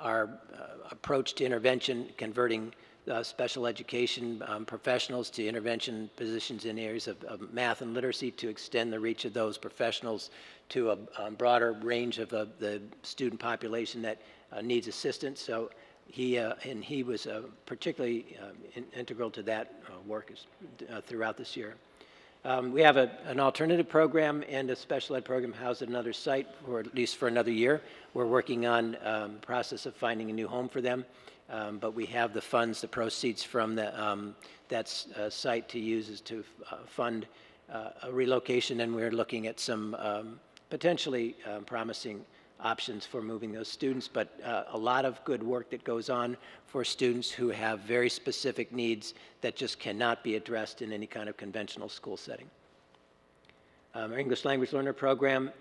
our approach to intervention, converting special education professionals to intervention positions in areas of math and literacy to extend the reach of those professionals to a broader range of the student population that needs assistance. So he was particularly integral to that work throughout this year. We have an alternative program and a special ed program housed at another site, or at least for another year. We're working on the process of finding a new home for them, but we have the funds, the proceeds from that site to use is to fund a relocation, and we're looking at some potentially promising options for moving those students, but a lot of good work that goes on for students who have very specific needs that just cannot be addressed in any kind of conventional school setting. Our English language learner program,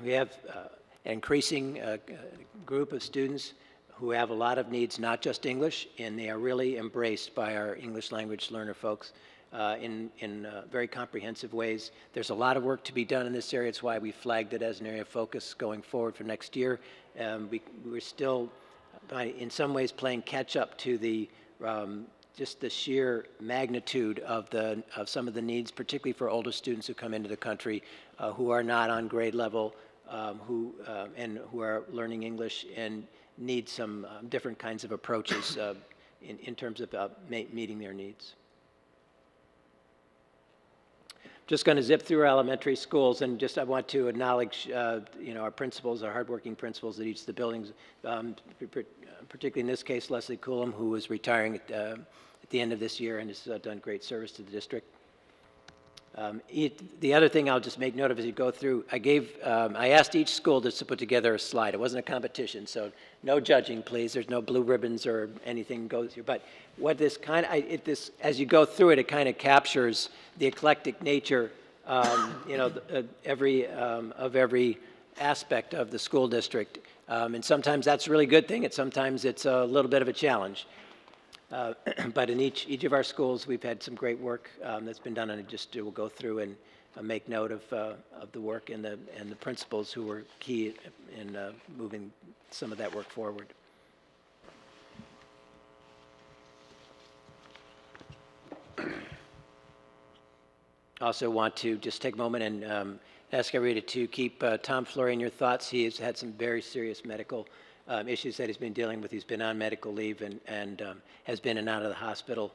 we have an increasing group of students who have a lot of needs, not just English, and they are really embraced by our English language learner folks in very comprehensive ways. There's a lot of work to be done in this area. It's why we flagged it as an area of focus going forward for next year. We're still, in some ways, playing catch up to the just the sheer magnitude of some of the needs, particularly for older students who come into the country who are not on grade level, who are learning English and need some different kinds of approaches in terms of meeting their needs. Just going to zip through our elementary schools, and I want to acknowledge our principals, our hardworking principals at each of the buildings, particularly in this case Leslie Coulomb, who is retiring at the end of this year and has done great service to the district. The other thing I'll just make note of as you go through, I asked each school to put together a slide. It wasn't a competition, so no judging, please. There's no blue ribbons or anything goes here. But what this as you go through it, it kind of captures the eclectic nature, of every aspect of the school district. And sometimes that's a really good thing, and sometimes it's a little bit of a challenge. But in each of our schools, we've had some great work that's been done, and we'll go through and make note of the work and the principals who were key in moving some of that work forward. Also want to just take a moment and ask everybody to keep Tom Fleury in your thoughts. He has had some very serious medical issues that he's been dealing with. He's been on medical leave and has been in and out of the hospital.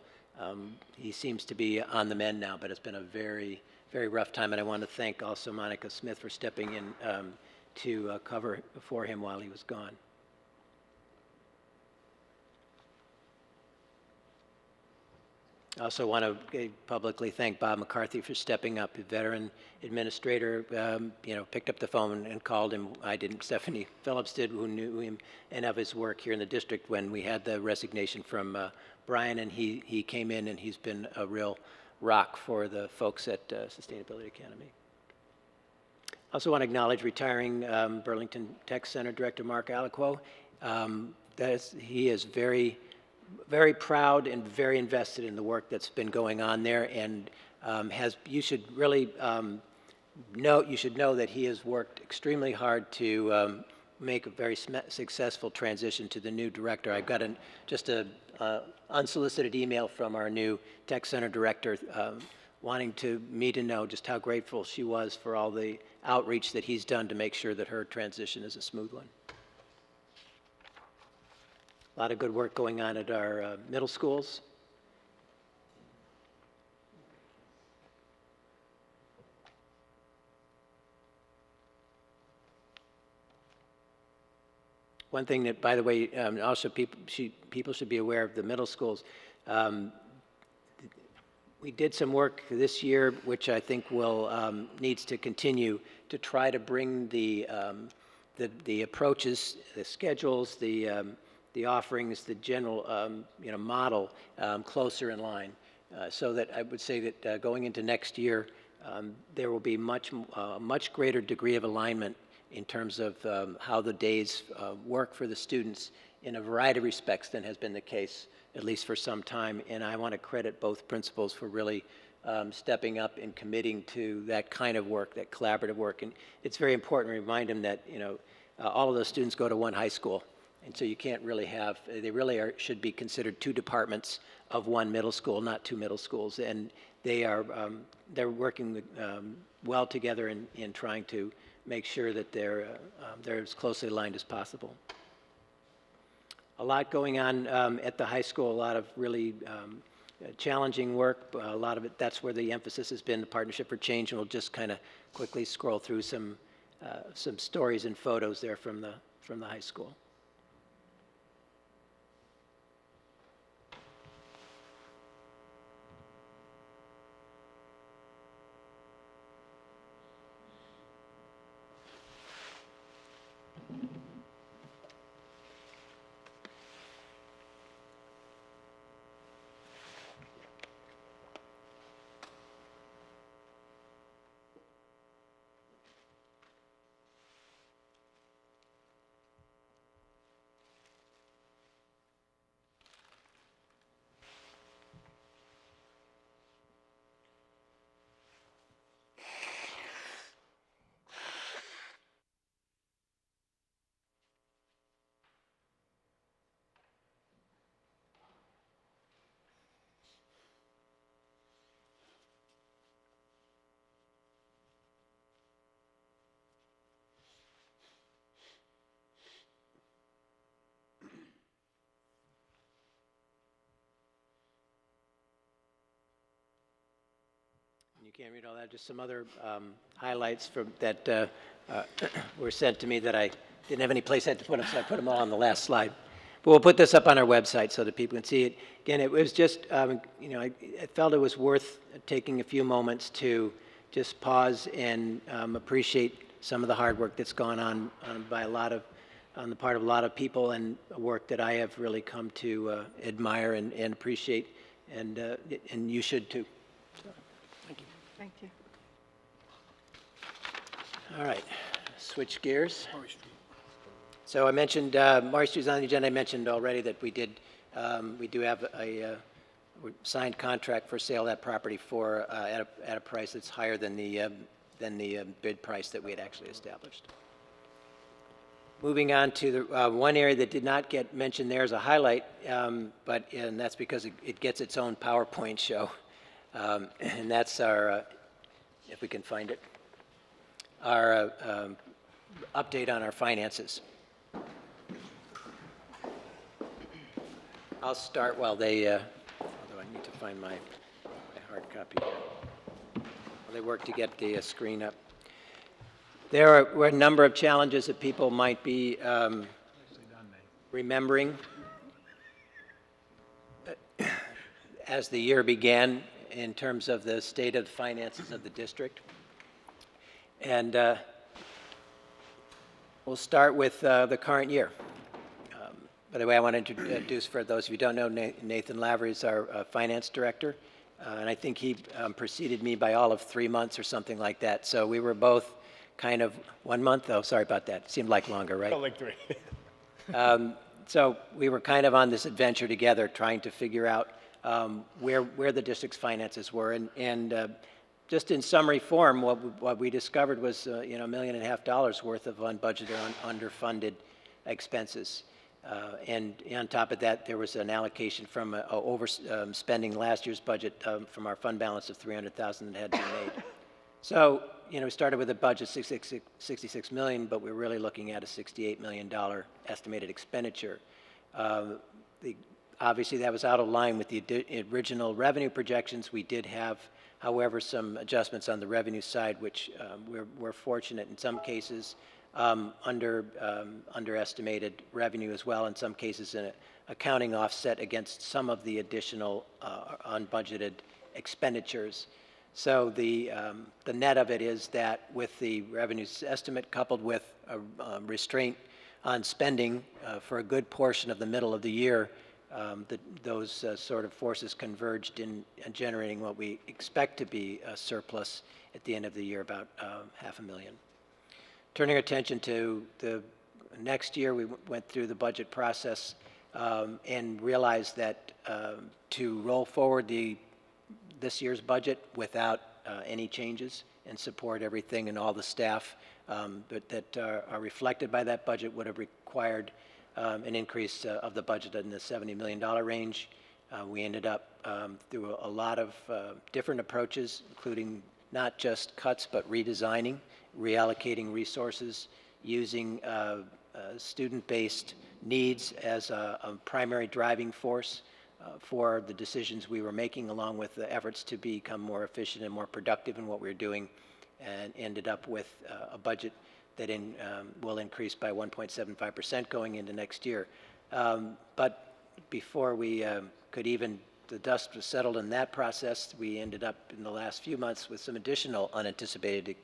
He seems to be on the mend now, but it's been a very, very rough time. And I want to thank also Monica Smith for stepping in to cover for him while he was gone. I also want to publicly thank Bob McCarthy for stepping up. A veteran administrator, picked up the phone and called him. I didn't. Stephanie Phillips did, who knew him and of his work here in the district when we had the resignation from Brian, and he came in, and he's been a real rock for the folks at Sustainability Academy. I also want to acknowledge retiring Burlington Tech Center Director Mark Aliquo. He is very proud and very invested in the work that's been going on there, and you should really you should know that he has worked extremely hard to make a very successful transition to the new director. I've got just a unsolicited email from our new tech center director wanting me to know just how grateful she was for all the outreach that he's done to make sure that her transition is a smooth one. A lot of good work going on at our middle schools. One thing that, by the way, also people should be aware of the middle schools. We did some work this year, which I think will needs to continue to try to bring the approaches, the schedules, the offerings, the general model closer in line, so that I would say that going into next year, there will be much greater degree of alignment in terms of how the days work for the students in a variety of respects than has been the case, at least for some time. And I want to credit both principals for really stepping up and committing to that kind of work, that collaborative work. And it's very important to remind them that, all of those students go to one high school. And so you can't really have, they really should be considered two departments of one middle school, not two middle schools. And they're working well together in trying to make sure that they're as closely aligned as possible. A lot going on at the high school, a lot of really challenging work. A lot of it, that's where the emphasis has been, the Partnership for Change, and we'll just kind of quickly scroll through some stories and photos there from the high school. You can't read all that, just some other highlights that were sent to me that I didn't have any place to put them, so I put them all on the last slide. But we'll put this up on our website so that people can see it. Again, it was just, I felt it was worth taking a few moments to just pause and appreciate some of the hard work that's gone on by on the part of a lot of people, and work that I have really come to admire and appreciate, and you should too. So, thank you. Thank you. All right, switch gears. So I mentioned Maury Street's on the agenda. I mentioned already that we do have a signed contract for sale of that property for at a price that's higher than the bid price that we had actually established. Moving on to the one area that did not get mentioned there as a highlight, and that's because it gets its own PowerPoint show, and that's our, if we can find it, our update on our finances. I'll start while they, although I need to find my hard copy here. While they work to get the screen up. There were a number of challenges that people might be remembering as the year began in terms of the state of the finances of the district. And we'll start with the current year. By the way, I want to introduce, for those of you who don't know, Nathan Lavery is our finance director, and I think he preceded me by all of 3 months or something like that. So we were both kind of 1 month. Oh, sorry about that. Seemed like longer, right? Felt like 3. So we were kind of on this adventure together, trying to figure out where the district's finances were. And just in summary form, what we discovered was $1.5 million worth of unbudgeted, underfunded expenses. And on top of that, there was an allocation from overspending last year's budget from our fund balance of $300,000 that had to be made. So, we started with a budget of $66 million, but we're really looking at a $68 million estimated expenditure. Obviously, that was out of line with the original revenue projections. We did have, however, some adjustments on the revenue side, which we're fortunate in some cases underestimated revenue as well. In some cases, an accounting offset against some of the additional unbudgeted expenditures. So the net of it is that with the revenue estimate coupled with a restraint on spending for a good portion of the middle of the year, those sort of forces converged in generating what we expect to be a surplus at the end of the year, about $500,000. Turning our attention to the next year, we went through the budget process and realized that to roll forward this year's budget without any changes and support everything and all the staff that are reflected by that budget would have required an increase of the budget in the $70 million range. We ended up through a lot of different approaches, including not just cuts, but redesigning, reallocating resources, using student-based needs as a primary driving force for the decisions we were making, along with the efforts to become more efficient and more productive in what we were doing, and ended up with a budget that will increase by 1.75% going into next year. But before we could even, the dust was settled in that process, we ended up in the last few months with some additional unanticipated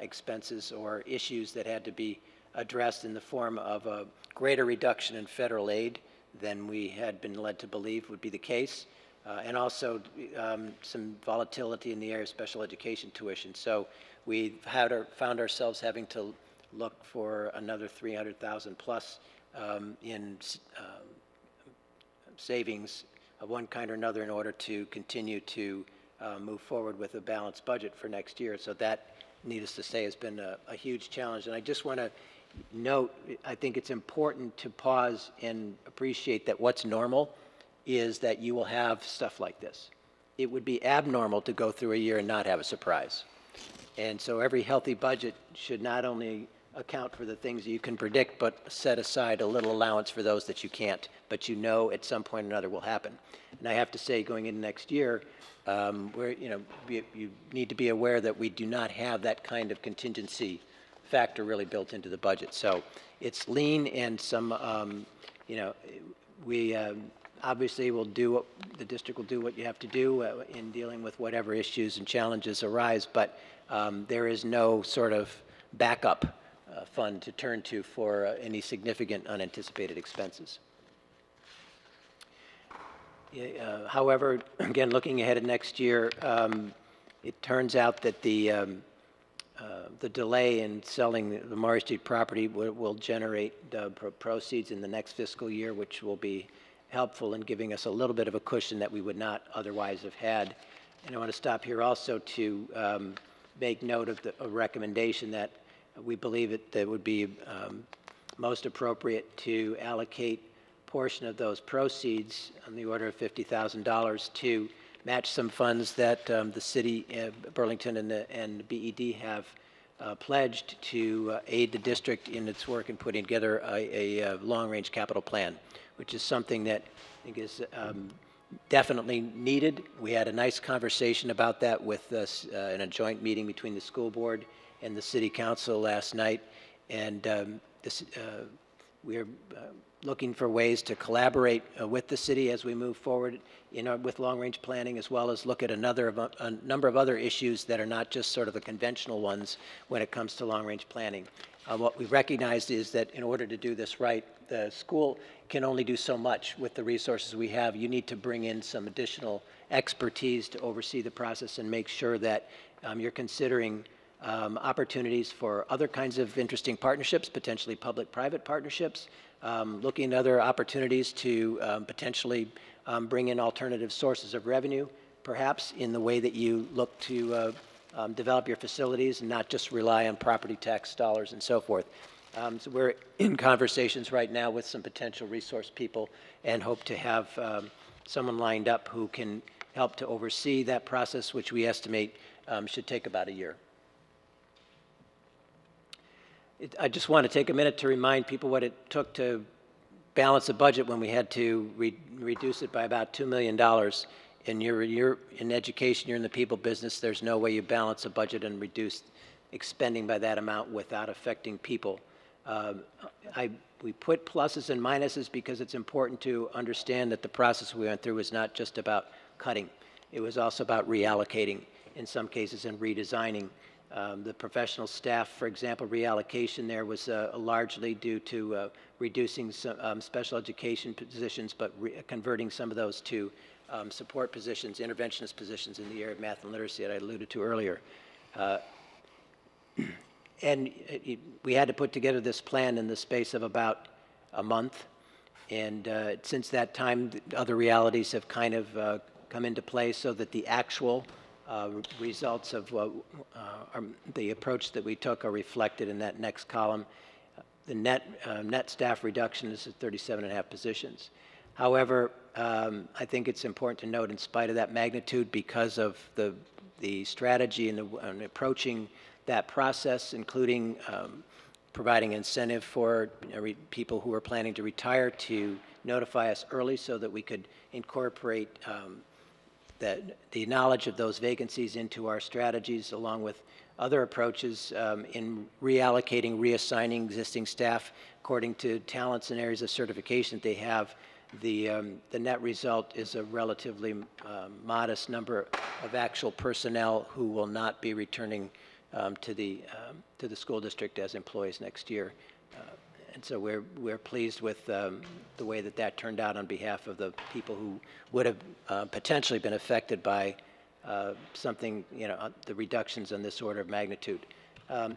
expenses or issues that had to be addressed in the form of a greater reduction in federal aid than we had been led to believe would be the case, and also some volatility in the area of special education tuition. So we found ourselves having to look for another $300,000 plus in savings of one kind or another in order to continue to move forward with a balanced budget for next year. So that, needless to say, has been a huge challenge. And I just want to note, I think it's important to pause and appreciate that what's normal is that you will have stuff like this. It would be abnormal to go through a year and not have a surprise. And so every healthy budget should not only account for the things that you can predict, but set aside a little allowance for those that you can't, but at some point or another will happen. And I have to say, going into next year, you need to be aware that we do not have that kind of contingency factor really built into the budget. So it's lean, and some, we obviously the district will do what you have to do in dealing with whatever issues and challenges arise, but there is no sort of backup fund to turn to for any significant unanticipated expenses. However, again, looking ahead at next year, it turns out that the delay in selling the Maury Street property will generate proceeds in the next fiscal year, which will be helpful in giving us a little bit of a cushion that we would not otherwise have had. And I want to stop here also to make note of a recommendation that we believe that would be most appropriate to allocate a portion of those proceeds on the order of $50,000 to match some funds that the city, Burlington, and the BED have pledged to aid the district in its work in putting together a long-range capital plan, which is something that I think is definitely needed. We had a nice conversation about that with us in a joint meeting between the school board and the city council last night, and we're looking for ways to collaborate with the city as we move forward with long-range planning, as well as look at a number of other issues that are not just sort of the conventional ones when it comes to long-range planning. What we recognized is that in order to do this right, the school can only do so much with the resources we have. You need to bring in some additional expertise to oversee the process and make sure that you're considering opportunities for other kinds of interesting partnerships, potentially public-private partnerships, looking at other opportunities to potentially bring in alternative sources of revenue, perhaps in the way that you look to develop your facilities and not just rely on property tax dollars and so forth. So we're in conversations right now with some potential resource people and hope to have someone lined up who can help to oversee that process, which we estimate should take about a year. I just want to take a minute to remind people what it took to balance a budget when we had to reduce it by about $2 million. And you're in education, you're in the people business, there's no way you balance a budget and reduce expending by that amount without affecting people. We put pluses and minuses because it's important to understand that the process we went through was not just about cutting. It was also about reallocating in some cases and redesigning. The professional staff, for example, reallocation there was largely due to reducing some special education positions, but converting some of those to support positions, interventionist positions in the area of math and literacy that I alluded to earlier. And we had to put together this plan in the space of about a month. And since that time, other realities have kind of come into play so that the actual results of the approach that we took are reflected in that next column. The net staff reduction is at 37.5 positions. However, I think it's important to note, in spite of that magnitude, because of the strategy and approaching that process, including providing incentive for people who are planning to retire to notify us early so that we could incorporate the knowledge of those vacancies into our strategies, along with other approaches in reallocating, reassigning existing staff according to talents and areas of certification that they have. The net result is a relatively modest number of actual personnel who will not be returning to the school district as employees next year. And so we're pleased with the way that turned out on behalf of the people who would have potentially been affected by something, the reductions in this order of magnitude.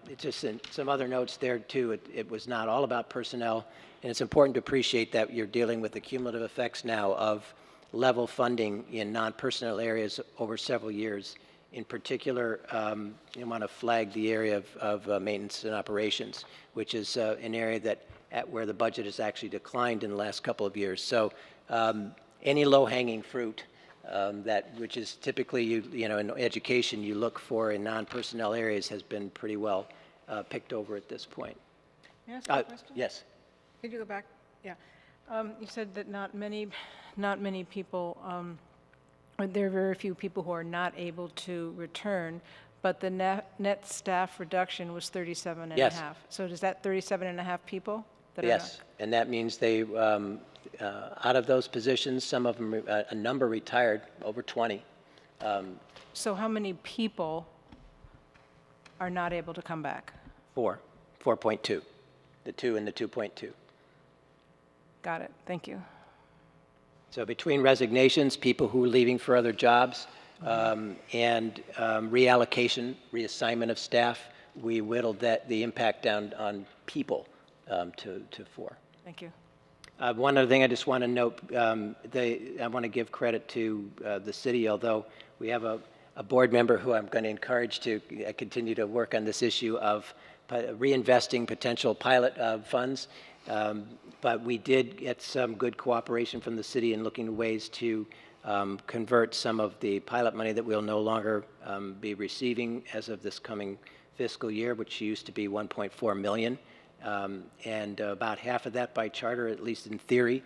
It's just some other notes there too. It was not all about personnel, and it's important to appreciate that you're dealing with the cumulative effects now of level funding in non-personnel areas over several years. In particular, I want to flag the area of maintenance and operations, which is an area where the budget has actually declined in the last couple of years. So any low-hanging fruit which is typically, in education you look for in non-personnel areas has been pretty well picked over at this point. May I ask a question? Yes. Could you go back? Yeah. You said that not many people, there are very few people who are not able to return, but the net staff reduction was 37.5. Yes. So is that 37.5 people? Yes, and that means they, out of those positions, some of them, a number retired, over 20. So how many people are not able to come back? 4.2, the 2 and the 2.2. Got it, thank you. So between resignations, people who are leaving for other jobs, and reallocation, reassignment of staff, we whittled the impact down on people to 4. Thank you. One other thing I just want to note, I want to give credit to the city, although we have a board member who I'm going to encourage to continue to work on this issue of reinvesting potential pilot funds. But we did get some good cooperation from the city in looking at ways to convert some of the pilot money that we'll no longer be receiving as of this coming fiscal year, which used to be $1.4 million. And about half of that by charter, at least in theory,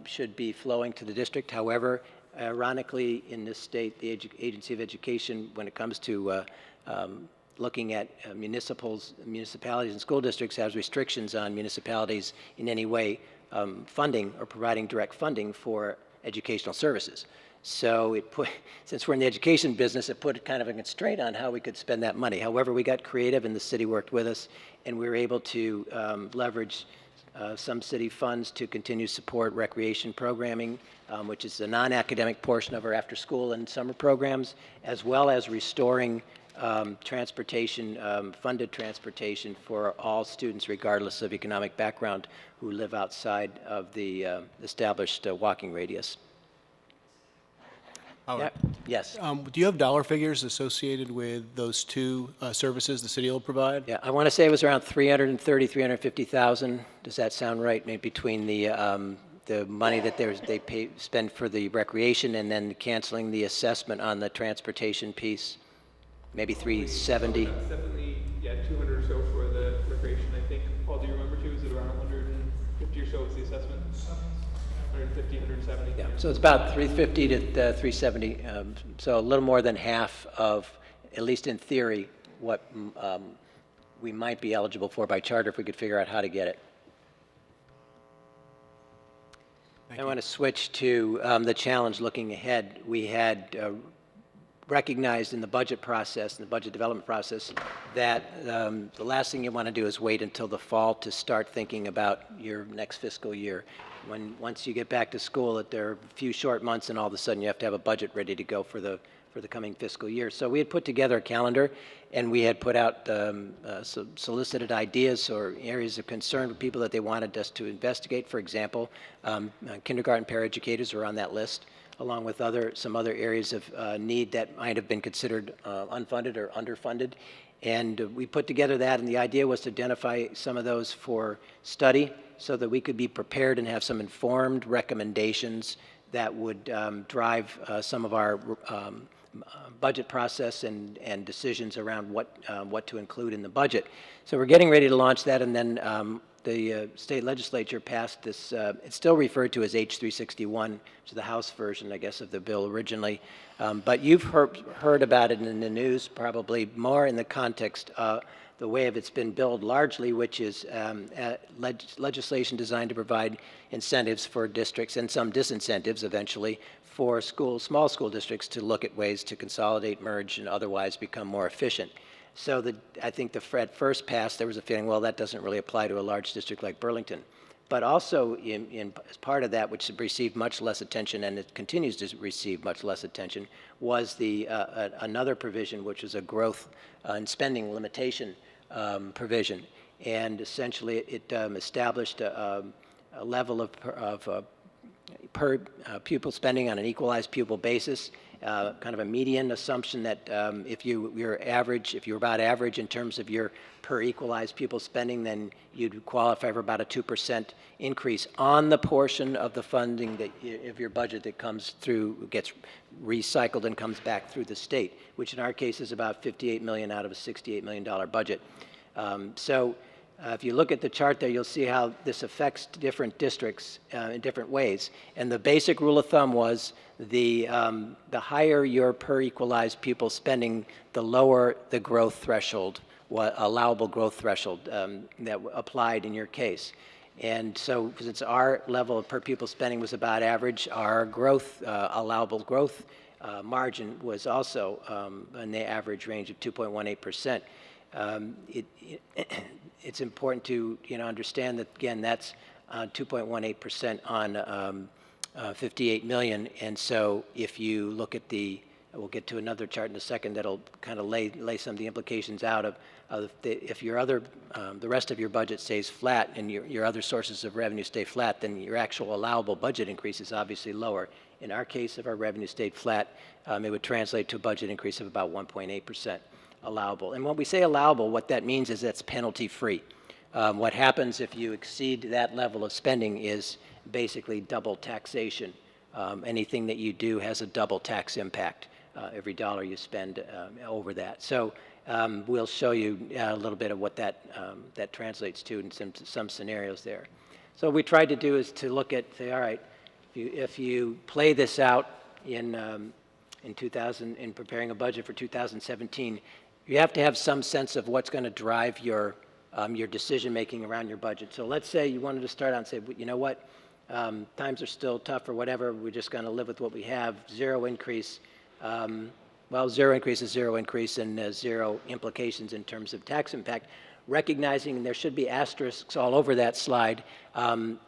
should be flowing to the district. However, ironically, in this state, the Agency of Education, when it comes to looking at municipalities and school districts, has restrictions on municipalities in any way funding or providing direct funding for educational services. So since we're in the education business, it put kind of a constraint on how we could spend that money. However, we got creative and the city worked with us, and we were able to leverage some city funds to continue to support recreation programming, which is the non-academic portion of our after-school and summer programs, as well as restoring transportation, funded transportation for all students regardless of economic background who live outside of the established walking radius. Howard, Yes. do you have dollar figures associated with those two services the city will provide? Yeah, I want to say it was around 330, 350,000. Does that sound right? Maybe between the money that they spend for the recreation and then canceling the assessment on the transportation piece, maybe 370. That's definitely, yeah, 200 or so for the recreation, I think. Paul, do you remember too? Is it around 150 or so was the assessment? 150, 170? Yeah, so it's about 350 to 370, so a little more than half of, at least in theory, what we might be eligible for by charter if we could figure out how to get it. I want to switch to the challenge looking ahead. We had recognized in the budget process, in the budget development process, that the last thing you want to do is wait until the fall to start thinking about your next fiscal year. Once you get back to school, that there are a few short months, and all of a sudden you have to have a budget ready to go for the coming fiscal year. So we had put together a calendar, and we had put out solicited ideas or areas of concern with people that they wanted us to investigate. For example, kindergarten paraeducators are on that list, along with some other areas of need that might have been considered unfunded or underfunded. And we put together that, and the idea was to identify some of those for study so that we could be prepared and have some informed recommendations that would drive some of our budget process and decisions around what to include in the budget. So we're getting ready to launch that, and then the state legislature passed this, it's still referred to as H361, which is the House version, I guess, of the bill originally. But you've heard about it in the news, probably more in the context of the way it's been billed largely, which is legislation designed to provide incentives for districts and some disincentives eventually for small school districts to look at ways to consolidate, merge, and otherwise become more efficient. So I think at first pass, there was a feeling, well, that doesn't really apply to a large district like Burlington. But also, as part of that, which received much less attention, and it continues to receive much less attention, was another provision, which was a growth and spending limitation provision. And essentially, it established a level of per pupil spending on an equalized pupil basis, kind of a median assumption that if you're about average in terms of your per equalized pupil spending, then you'd qualify for about a 2% increase on the portion of the funding of your budget that comes through, gets recycled and comes back through the state, which in our case is about $58 million out of a $68 million budget. If you look at the chart there, you'll see how this affects different districts in different ways. And the basic rule of thumb was the higher your per equalized pupil spending, the lower the growth threshold, allowable growth threshold that applied in your case. And so since our level of per pupil spending was about average, our growth, allowable growth margin was also in the average range of 2.18%. It's important to understand that, again, that's 2.18% on 58 million. And so if you look at we'll get to another chart in a second that'll kind of lay some of the implications out of if the rest of your budget stays flat and your other sources of revenue stay flat, then your actual allowable budget increase is obviously lower. In our case, if our revenue stayed flat, it would translate to a budget increase of about 1.8%. allowable. And when we say allowable, what that means is that's penalty-free. What happens if you exceed that level of spending is basically double taxation. Anything that you do has a double tax impact, every dollar you spend over that. So we'll show you a little bit of what that translates to in some scenarios there. So what we tried to do is to look at, say, all right, if you play this out in preparing a budget for 2017, you have to have some sense of what's going to drive your decision-making around your budget. So let's say you wanted to start out and say, you know what, times are still tough or whatever, we're just going to live with what we have, zero increase. Well, zero increase is zero increase and zero implications in terms of tax impact. recognizing there should be asterisks all over that slide, and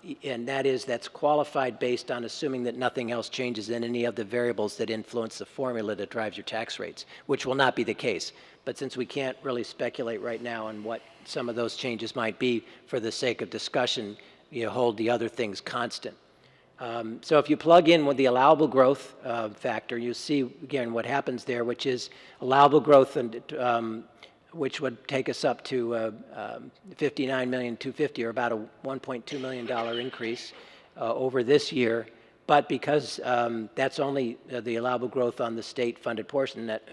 that's qualified based on assuming that nothing else changes in any of the variables that influence the formula that drives your tax rates, which will not be the case. But since we can't really speculate right now on what some of those changes might be, for the sake of discussion, you hold the other things constant. So if you plug in with the allowable growth factor, you see again what happens there, which is allowable growth, and which would take us up to $59,250,000, or about a $1.2 million increase over this year. But because that's only the allowable growth on the state-funded portion, that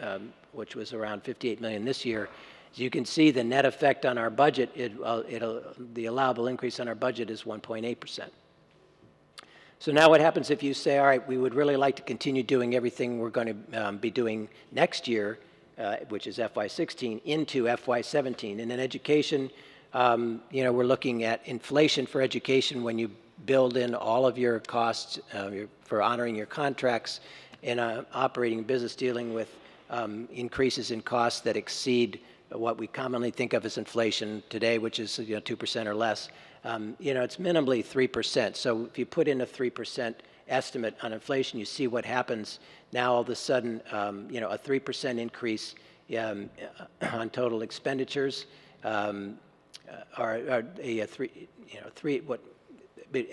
which was around $58 million this year, as you can see, the net effect on our budget, the allowable increase on our budget is 1.8%. So now what happens if you say, all right, we would really like to continue doing everything we're going to be doing next year, which is FY16, into FY17. And in education, we're looking at inflation for education when you build in all of your costs for honoring your contracts in operating business, dealing with increases in costs that exceed what we commonly think of as inflation today, which is 2% or less. It's minimally 3%. So if you put in a 3% estimate on inflation, you see what happens. Now all of a sudden, a 3% increase on total expenditures, it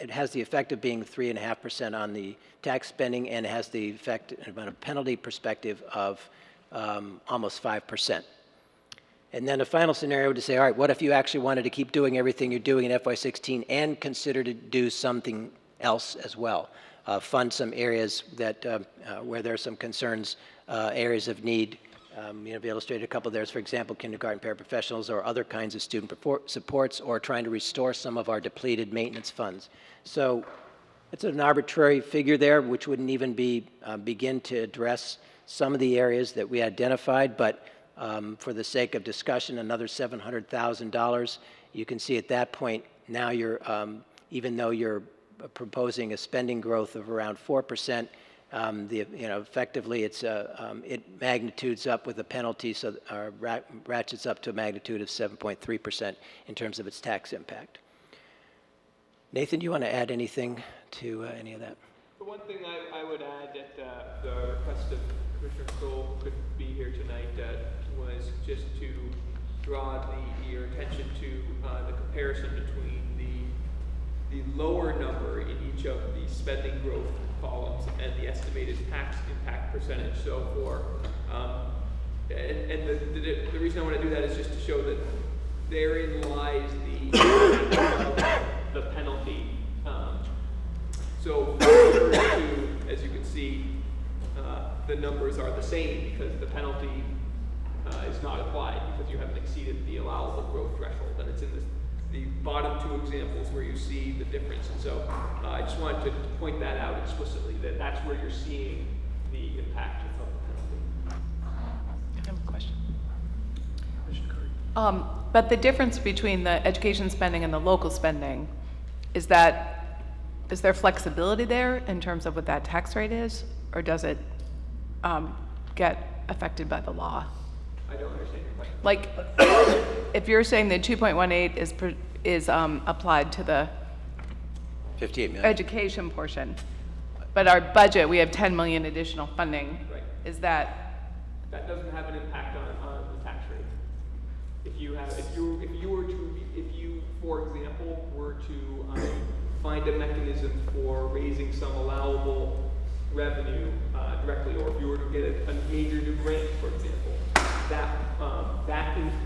has the effect of being 3.5% on the tax spending, and it has the effect, from a penalty perspective, of almost 5%. And then a final scenario to say, all right, what if you actually wanted to keep doing everything you're doing in FY16 and consider to do something else as well? Fund some areas that where there are some concerns, areas of need. We illustrated a couple there, for example, kindergarten paraprofessionals or other kinds of student supports, or trying to restore some of our depleted maintenance funds. So it's an arbitrary figure there, which wouldn't even begin to address some of the areas that we identified, but for the sake of discussion, another $700,000. You can see at that point, now you're, even though you're proposing a spending growth of around 4%, effectively it magnitudes up with a penalty, so ratchets up to a magnitude of 7.3% in terms of its tax impact. Nathan, do you want to add anything to any of that? The one thing I would add at the request of Commissioner Stoll, who couldn't be here tonight, was just to draw your attention to the comparison between the lower number in each of the spending growth columns and the estimated tax impact percentage. So for, the reason I want to do that is just to show that therein lies the penalty. So for the first two, as you can see, the numbers are the same because the penalty is not applied because you haven't exceeded the allowable growth threshold. And it's in the bottom two examples where you see the difference. And so I just wanted to point that out explicitly, that that's where you're seeing the impact of the penalty. I have a question. But the difference between the education spending and the local spending, is there flexibility there in terms of what that tax rate is, or does it get affected by the law? I don't understand your question. Like, if you're saying that 2.18 is applied to the 58 million education portion, but our budget, we have 10 million additional funding. Right. Is that doesn't have an impact on the tax rate. If you, for example, were to find a mechanism for raising some allowable revenue directly, or if you were to get a major new grant, for example,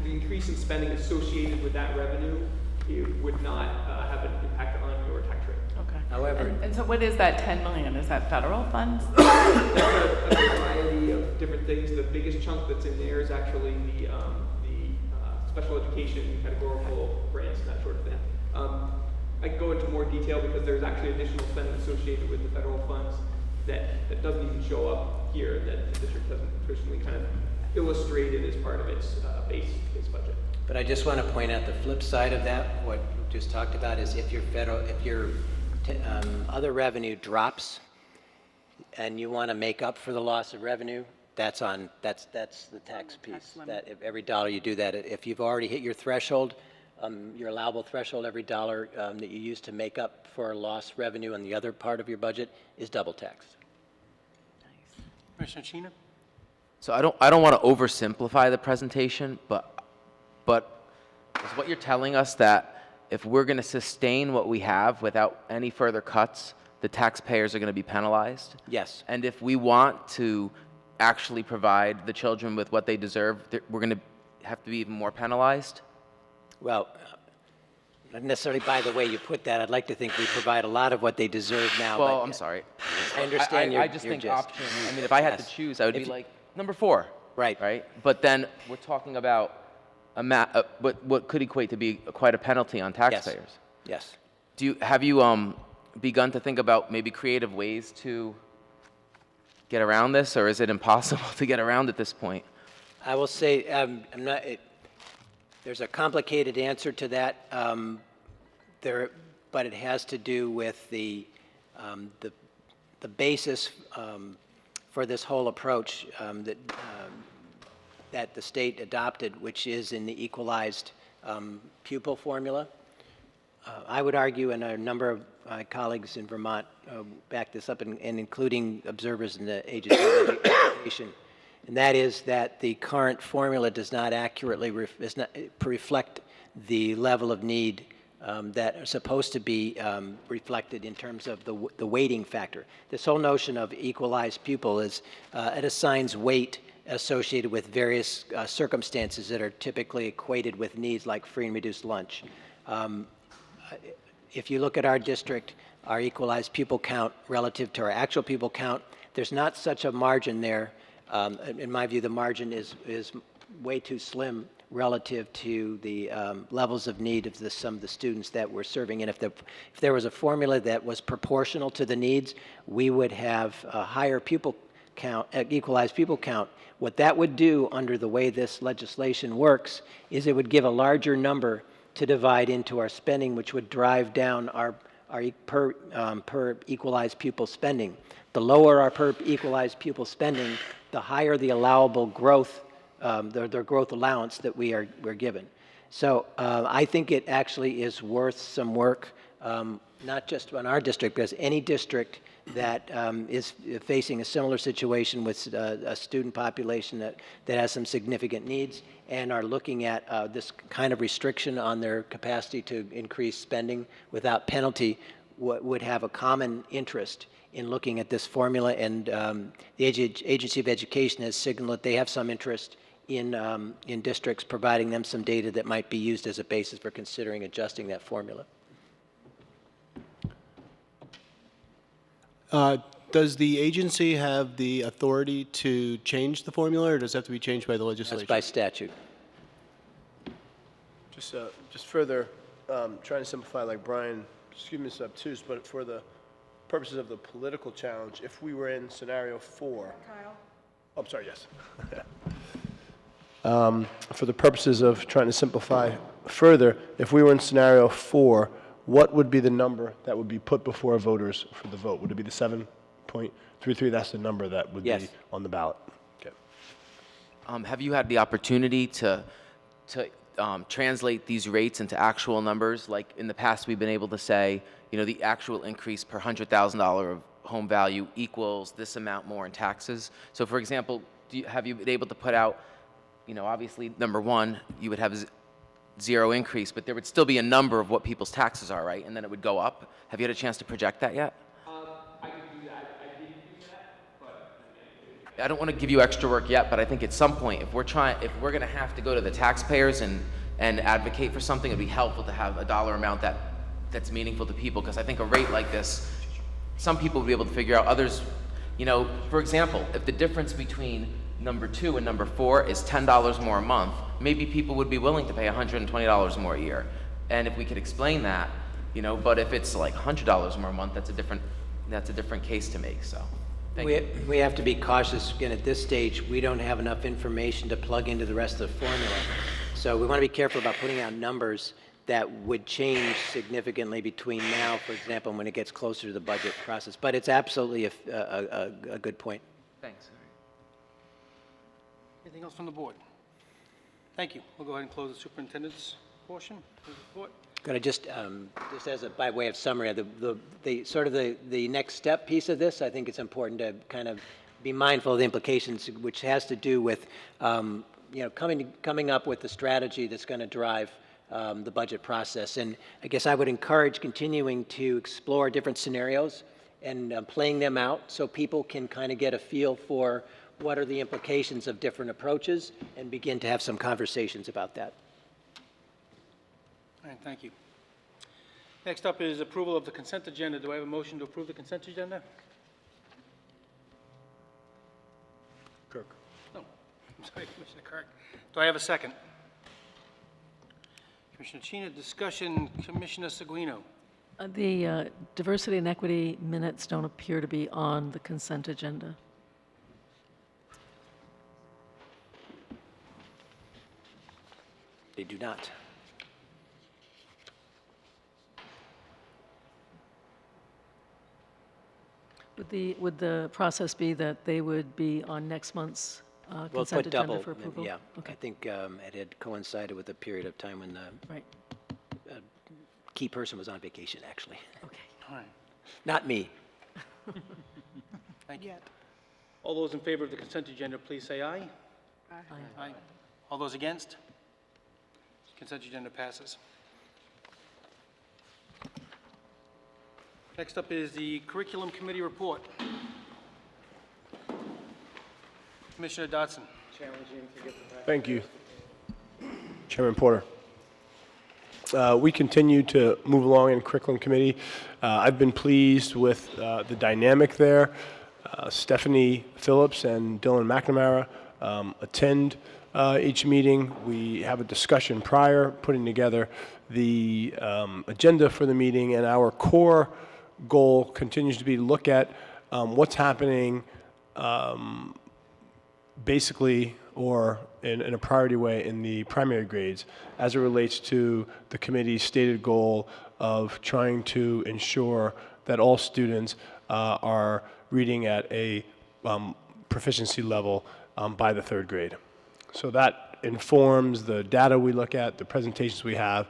the increase in spending associated with that revenue, it would not have an impact on your tax rate. okay? However, And so what is that 10 million? Is that federal funds? That's a variety of different things. The biggest chunk that's in there is actually the special education categorical grants and that sort of thing. I can go into more detail because there's actually additional spending associated with the federal funds that doesn't even show up here, that the district hasn't traditionally kind of illustrated as part of its base budget. but I just want to point out the flip side of that. What we just talked about is if your other revenue drops and you want to make up for the loss of revenue, That's the tax piece. That if every dollar you do that, if you've already hit your threshold, your allowable threshold, every dollar that you use to make up for lost revenue on the other part of your budget is double taxed. Commissioner Sheena? So I don't want to oversimplify the presentation, but is what you're telling us that if we're going to sustain what we have without any further cuts, the taxpayers are going to be penalized? Yes. And if we want to actually provide the children with what they deserve, we're going to have to be even more penalized? Well, not necessarily by the way you put that. I'd like to think we provide a lot of what they deserve now. Well, but I'm sorry. I understand I just your think gist. option, I mean, if I had to choose, I would be like, number 4. Right. Right? But then we're talking about what could equate to be quite a penalty on taxpayers. Yes. Have you begun to think about maybe creative ways to get around this, or is it impossible to get around at this point? I will say, there's a complicated answer to that, but it has to do with the basis for this whole approach that the state adopted, which is in the equalized pupil formula. I would argue, and a number of my colleagues in Vermont back this up, and including observers in the Agency of Education, and that is that the current formula does not accurately reflect the level of need that are supposed to be reflected in terms of the weighting factor. This whole notion of equalized pupil is it assigns weight associated with various circumstances that are typically equated with needs like free and reduced lunch. If you look at our district, our equalized pupil count relative to our actual pupil count, there's not such a margin there. In my view, the margin is way too slim relative to the levels of need of some of the students that we're serving. And if there was a formula that was proportional to the needs, we would have a higher pupil count, equalized pupil count. What that would do under the way this legislation works is it would give a larger number to divide into our spending, which would drive down our per equalized pupil spending. The lower our per equalized pupil spending, the higher the allowable growth, their growth allowance that we're given. So I think it actually is worth some work, not just on our district, because any district that is facing a similar situation with a student population that has some significant needs and are looking at this kind of restriction on their capacity to increase spending without penalty would have a common interest in looking at this formula. And the Agency of Education has signaled that they have some interest in districts providing them some data that might be used as a basis for considering adjusting that formula. Does the agency have the authority to change the formula, or does it have to be changed by the legislature? That's by statute. Just further, trying to simplify, like Brian, excuse me, it's obtuse, but for the purposes of the political challenge, if we were in scenario 4. Kyle? Oh, I'm sorry, yes. For the purposes of trying to simplify further, if we were in scenario 4, what would be the number that would be put before voters for the vote? Would it be the 7.33? That's the number that would be on the ballot. Okay. Have you had the opportunity to translate these rates into actual numbers? Like in the past, we've been able to say, you know, the actual increase per $100,000 of home value equals this amount more in taxes. So, for example, have you been able to put out, you know, obviously, number one, you would have zero increase, but there would still be a number of what people's taxes are, right? And then it would go up. Have you had a chance to project that yet? I could do that. I didn't do that, but I don't want to give you extra work yet, but I think at some point, if we're going to have to go to the taxpayers and advocate for something, it'd be helpful to have a dollar amount that's meaningful to people, because I think a rate like this, some people will be able to figure out, others, you know, for example, if the difference between number 2 and number 4 is $10 more a month, maybe people would be willing to pay $120 more a year. And if we could explain that, you know, but if it's like $100 more a month, that's a different case to make. So we have to be cautious. Again, at this stage, we don't have enough information to plug into the rest of the formula. So we want to be careful about putting out numbers that would change significantly between now, for example, when it gets closer to the budget process. But it's absolutely a good point. Thanks. Anything else from the board? Thank you. We'll go ahead and close the superintendent's portion of the report. Could I just as a, by way of summary, the sort of the next step piece of this, I think it's important to kind of be mindful of the implications, which has to do with, coming up with the strategy that's going to drive the budget process. And I guess I would encourage continuing to explore different scenarios and playing them out so people can kind of get a feel for what are the implications of different approaches and begin to have some conversations about that. All right, thank you. Next up is approval of the consent agenda. Do I have a motion to approve the consent agenda? Kirk. No, I'm sorry, Commissioner Kirk. Do I have a second? Commissioner Chena, discussion, Commissioner Seguino. The diversity and equity minutes don't appear to be on the consent agenda. They do not. Would the process be that they would be on next month's consent agenda for approval? Yeah. Okay. I think it had coincided with a period of time when the Right. key person was on vacation, actually. Okay. All right. Not me. Thank you. All those in favor of the consent agenda, please say aye. Aye. Aye. All those against? Consent agenda passes. Next up is the Curriculum Committee report. Commissioner Dotson. Thank you, Chairman Porter. We continue to move along in Curriculum Committee. I've been pleased with the dynamic there. Stephanie Phillips and Dylan McNamara attend each meeting. We have a discussion prior, putting together the agenda for the meeting, and our core goal continues to be to look at what's happening basically or in a priority way in the primary grades as it relates to the committee's stated goal of trying to ensure that all students are reading at a proficiency level by the third grade. So that informs the data we look at, the presentations we have,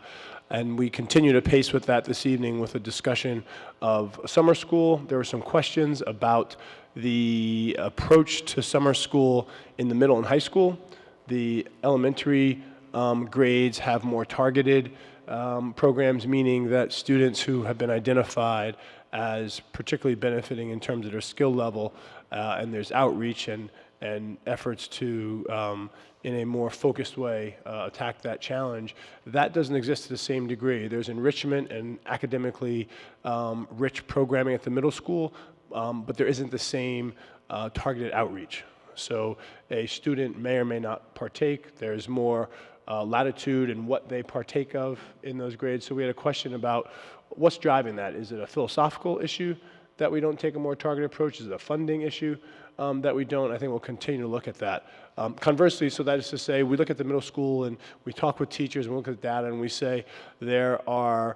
and we continue to pace with that this evening with a discussion of summer school. There were some questions about the approach to summer school in the middle and high school. The elementary grades have more targeted programs, meaning that students who have been identified as particularly benefiting in terms of their skill level, and there's outreach and efforts to, in a more focused way, attack that challenge. That doesn't exist to the same degree. There's enrichment and academically rich programming at the middle school, but there isn't the same targeted outreach. So a student may or may not partake. There's more latitude in what they partake of in those grades. So we had a question about what's driving that. Is it a philosophical issue that we don't take a more targeted approach? Is it a funding issue that we don't? I think we'll continue to look at that. Conversely, so that is to say, we look at the middle school and we talk with teachers and we look at the data and we say there are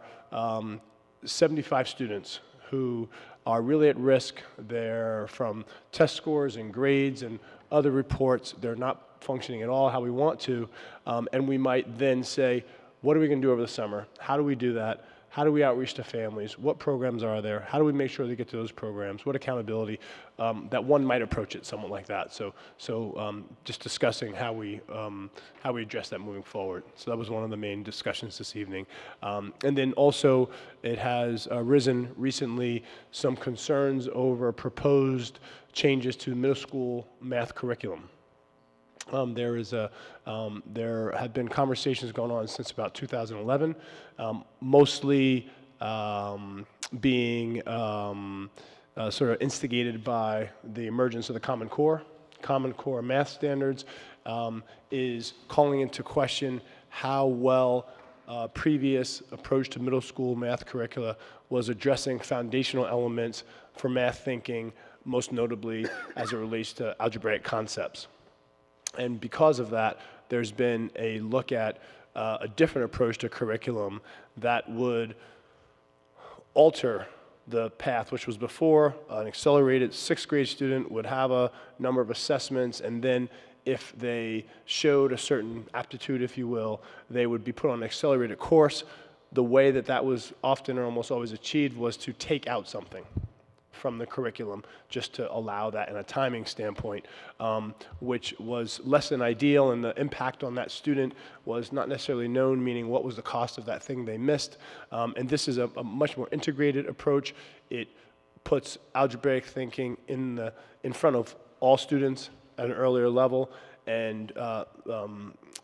75 students who are really at risk. They're from test scores and grades and other reports. They're not functioning at all how we want to. And we might then say, what are we going to do over the summer? How do we do that? How do we outreach to families? What programs are there? How do we make sure they get to those programs? What accountability? That one might approach it somewhat like that. So just discussing how we address that moving forward. So that was one of the main discussions this evening. And then also it has arisen recently some concerns over proposed changes to middle school math curriculum. There had been conversations going on since about 2011, mostly being sort of instigated by the emergence of the Common Core. Common Core math standards is calling into question how well previous approach to middle school math curricula was addressing foundational elements for math thinking, most notably as it relates to algebraic concepts. And because of that, there's been a look at a different approach to curriculum that would alter the path, which was before an accelerated sixth grade student would have a number of assessments, and then if they showed a certain aptitude, if you will, they would be put on an accelerated course. The way that that was often or almost always achieved was to take out something from the curriculum just to allow that in a timing standpoint, which was less than ideal, and the impact on that student was not necessarily known, meaning what was the cost of that thing they missed. And this is a much more integrated approach. It puts algebraic thinking in front of all students at an earlier level, and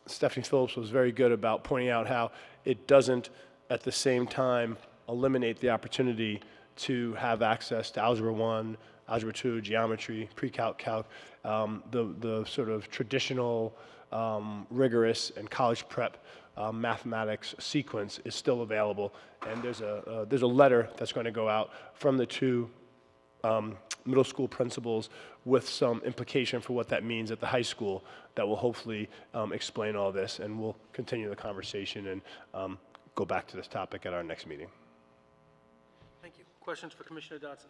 Stephanie Phillips was very good about pointing out how it doesn't at the same time eliminate the opportunity to have access to Algebra 1, Algebra 2, geometry, pre-calc, calc, the sort of traditional, rigorous, and college prep mathematics sequence is still available. And there's a letter that's going to go out from the two middle school principals with some implication for what that means at the high school that will hopefully explain all this, and we'll continue the conversation and go back to this topic at our next meeting. Thank you. Questions for Commissioner Dotson?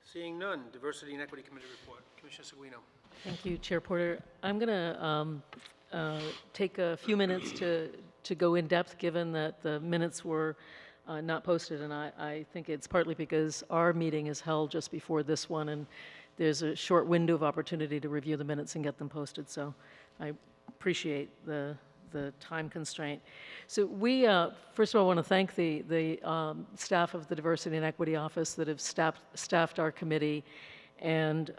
Seeing none, Diversity and Equity Committee report. Commissioner Seguino. Thank you, Chair Porter. I'm going to take a few minutes to go in depth, given that the minutes were not posted, and I think it's partly because our meeting is held just before this one, and there's a short window of opportunity to review the minutes and get them posted, so I appreciate the time constraint. So we, first of all, want to thank the staff of the Diversity and Equity Office that have staffed our committee, and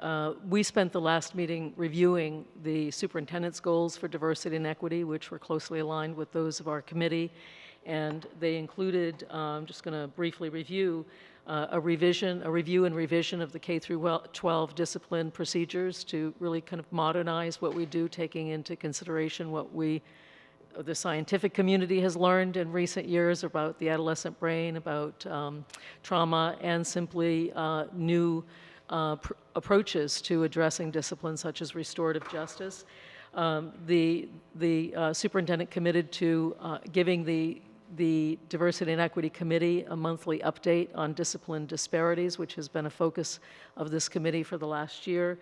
we spent the last meeting reviewing the superintendent's goals for diversity and equity, which were closely aligned with those of our committee. And they included, I'm just going to briefly review, a review and revision of the K through 12 discipline procedures to really kind of modernize what we do, taking into consideration what the scientific community has learned in recent years about the adolescent brain, about trauma, and simply new approaches to addressing disciplines such as restorative justice. The superintendent committed to giving the Diversity and Equity Committee a monthly update on discipline disparities, which has been a focus of this committee for the last year,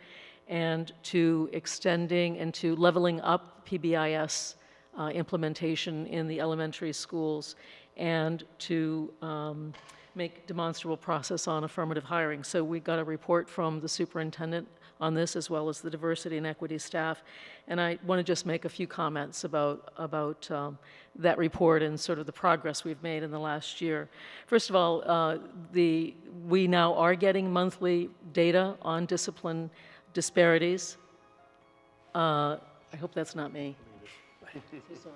and to extending and to leveling up PBIS implementation in the elementary schools, and to make demonstrable process on affirmative hiring. So we got a report from the superintendent on this, as well as the diversity and equity staff. And I want to just make a few comments about that report and sort of the progress we've made in the last year. First of all, we now are getting monthly data on discipline disparities. I hope that's not me. So sorry.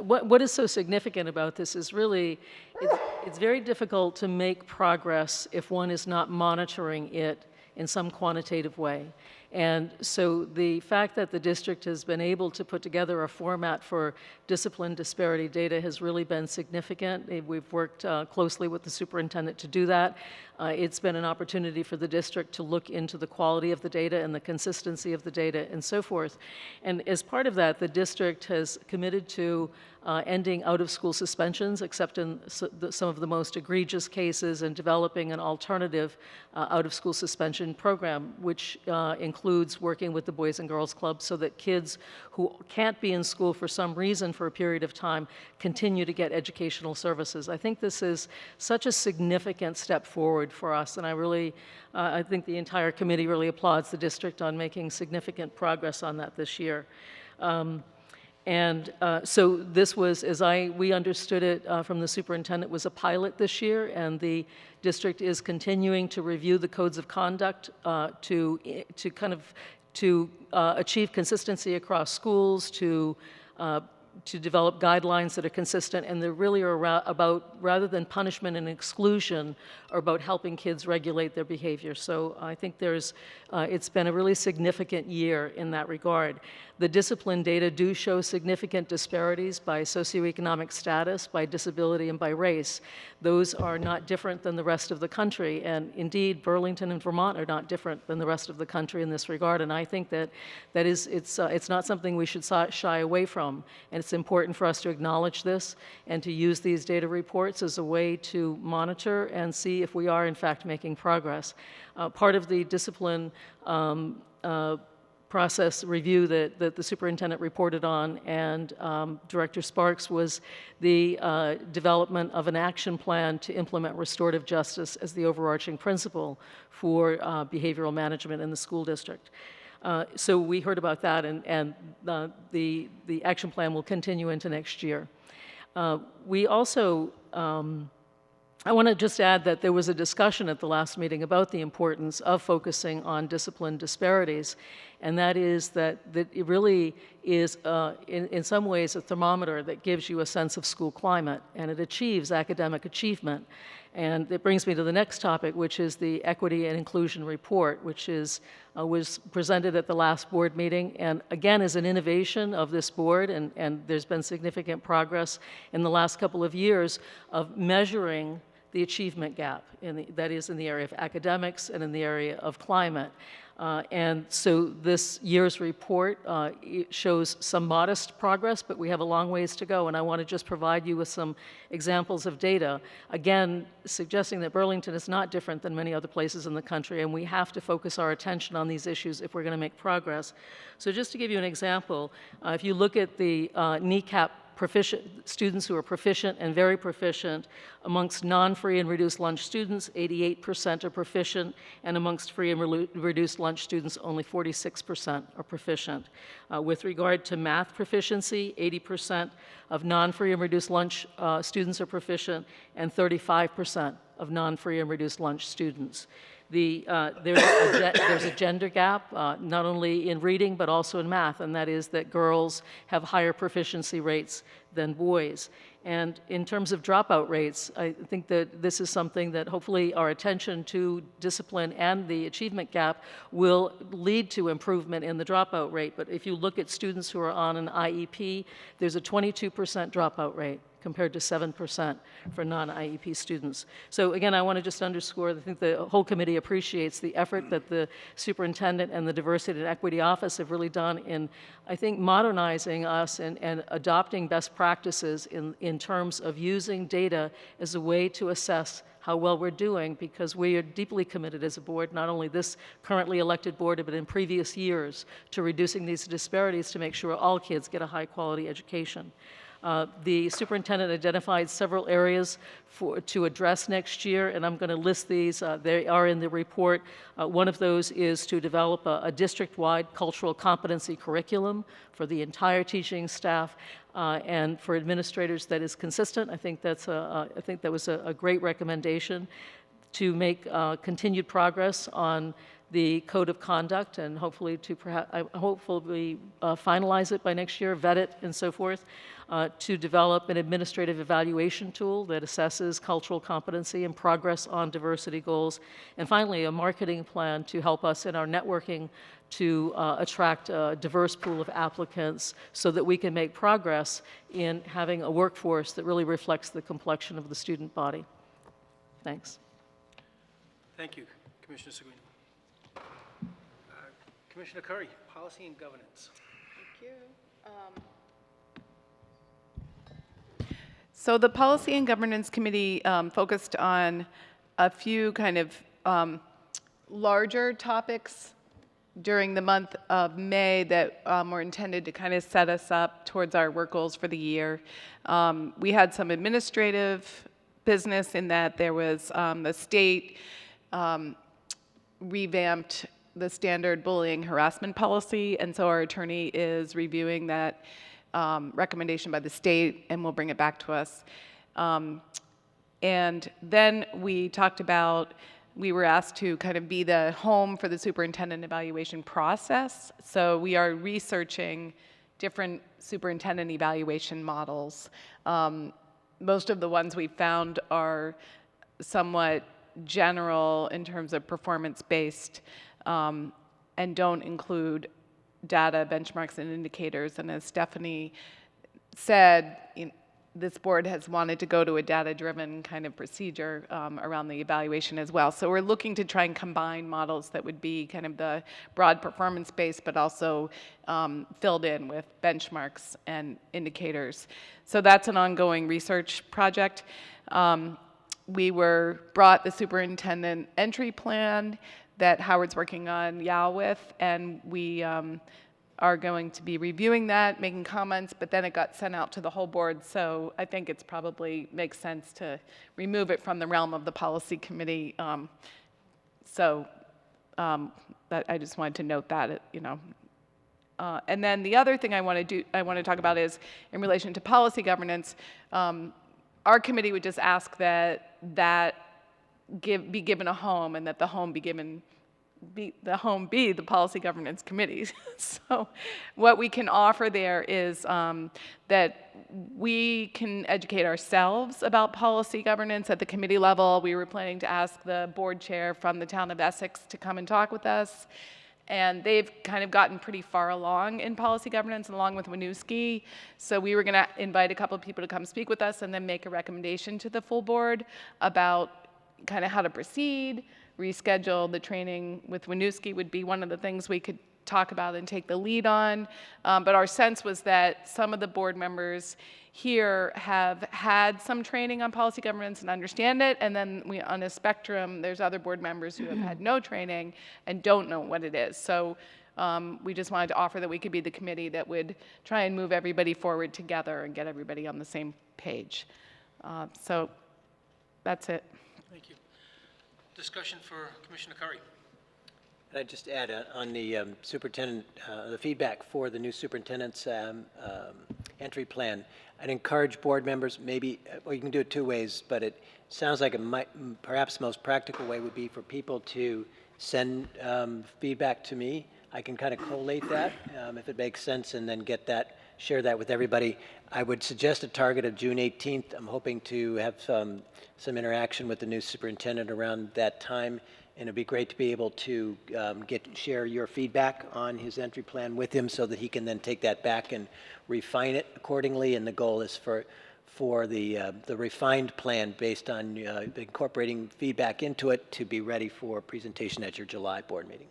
What is so significant about this is really, it's very difficult to make progress if one is not monitoring it in some quantitative way. And so the fact that the district has been able to put together a format for discipline disparity data has really been significant. We've worked closely with the superintendent to do that. It's been an opportunity for the district to look into the quality of the data and the consistency of the data and so forth. And as part of that, the district has committed to ending out-of-school suspensions, except in some of the most egregious cases, and developing an alternative out-of-school suspension program, which includes working with the Boys and Girls Club so that kids who can't be in school for some reason for a period of time continue to get educational services. I think this is such a significant step forward for us, and I think the entire committee really applauds the district on making significant progress on that this year. So this was, we understood it from the superintendent, was a pilot this year, and the district is continuing to review the codes of conduct to achieve consistency across schools, to develop guidelines that are consistent, and they really are about, rather than punishment and exclusion, are about helping kids regulate their behavior. So I think it's been a really significant year in that regard. The discipline data do show significant disparities by socioeconomic status, by disability, and by race. Those are not different than the rest of the country, and indeed, Burlington and Vermont are not different than the rest of the country in this regard, and I think it's not something we should shy away from, and it's it's important for us to acknowledge this and to use these data reports as a way to monitor and see if we are in fact making progress. Part of the discipline process review that the superintendent reported on and Director Sparks was the development of an action plan to implement restorative justice as the overarching principle for behavioral management in the school district. So we heard about that, and the action plan will continue into next year. We also I want to just add that there was a discussion at the last meeting about the importance of focusing on discipline disparities, and that is that it really is, in some ways, a thermometer that gives you a sense of school climate, and it achieves academic achievement. And it brings me to the next topic, which is the Equity and Inclusion Report, which was presented at the last board meeting, and again is an innovation of this board, and there's been significant progress in the last couple of years of measuring the achievement gap, that is in the area of academics and in the area of climate. And so this year's report it shows some modest progress, but we have a long ways to go, and I want to just provide you with some examples of data, again, suggesting that Burlington is not different than many other places in the country, and we have to focus our attention on these issues if we're going to make progress. So just to give you an example, if you look at the NECAP students who are proficient and very proficient, amongst non-free and reduced lunch students, 88% are proficient, and amongst free and reduced lunch students, only 46% are proficient. With regard to math proficiency, 80% of non-free and reduced lunch students are proficient, and 35% of non-free and reduced lunch students. There's a gender gap, not only in reading but also in math, and that is that girls have higher proficiency rates than boys. And in terms of dropout rates, I think that this is something that hopefully our attention to discipline and the achievement gap will lead to improvement in the dropout rate. But if you look at students who are on an IEP, there's a 22% dropout rate compared to 7% for non-IEP students. So again, I want to just underscore, I think the whole committee appreciates the effort that the superintendent and the Diversity and Equity Office have really done in, I think, modernizing us and adopting best practices in terms of using data as a way to assess how well we're doing, because we are deeply committed as a board, not only this currently elected board, but in previous years, to reducing these disparities to make sure all kids get a high-quality education. The superintendent identified several areas to address next year, and I'm going to list these. They are in the report. One of those is to develop a district-wide cultural competency curriculum for the entire teaching staff and for administrators that is consistent. I think that was a great recommendation. To make continued progress on the code of conduct and hopefully finalize it by next year, vet it, and so forth. To develop an administrative evaluation tool that assesses cultural competency and progress on diversity goals. And finally, a marketing plan to help us in our networking to attract a diverse pool of applicants so that we can make progress in having a workforce that really reflects the complexion of the student body. Thanks. Thank you, Commissioner Seguin. Commissioner Curry, Policy and Governance. Thank you. So the Policy and Governance Committee focused on a few kind of larger topics during the month of May that were intended to kind of set us up towards our work goals for the year. We had some administrative business in that there was the state revamped the standard bullying harassment policy, and so our attorney is reviewing that recommendation by the state, and will bring it back to us. And then we talked about, we were asked to kind of be the home for the superintendent evaluation process. So we are researching different superintendent evaluation models. Most of the ones we found are somewhat general in terms of performance-based and don't include data, benchmarks, and indicators. And as Stephanie said, this board has wanted to go to a data-driven kind of procedure around the evaluation as well. So we're looking to try and combine models that would be kind of the broad performance-based, but also filled in with benchmarks and indicators. So that's an ongoing research project. We were brought the superintendent entry plan that Howard's working on YAL with, and we are going to be reviewing that, making comments, but then it got sent out to the whole board, so I think it's probably makes sense to remove it from the realm of the policy committee. That I just wanted to note that, you know. And then the other thing I want to talk about is in relation to policy governance. Our committee would just ask that be given a home, and that the home be the policy governance committee. So what we can offer there is that we can educate ourselves about policy governance at the committee level. We were planning to ask the board chair from the town of Essex to come and talk with us. And they've kind of gotten pretty far along in policy governance, along with Winooski. So we were going to invite a couple of people to come speak with us and then make a recommendation to the full board about kind of how to proceed. Reschedule the training with Winooski would be one of the things we could talk about and take the lead on. But our sense was that some of the board members here have had some training on policy governance and understand it, and then on a spectrum, there's other board members who have had no training and don't know what it is. So we just wanted to offer that we could be the committee that would try and move everybody forward together and get everybody on the same page. So that's it. Thank you. Discussion for Commissioner Curry. I'd just add on the superintendent, the feedback for the new superintendent's entry plan. I'd encourage board members, maybe, well, you can do it two ways, but it sounds like perhaps the most practical way would be for people to send feedback to me. I can kind of collate that if it makes sense, and then share that with everybody. I would suggest a target of June 18th. I'm hoping to have some interaction with the new superintendent around that time, and it'd be great to be able to share your feedback on his entry plan with him, so that he can then take that back and refine it accordingly. And the goal is for the refined plan, based on incorporating feedback into it, to be ready for presentation at your July board meeting.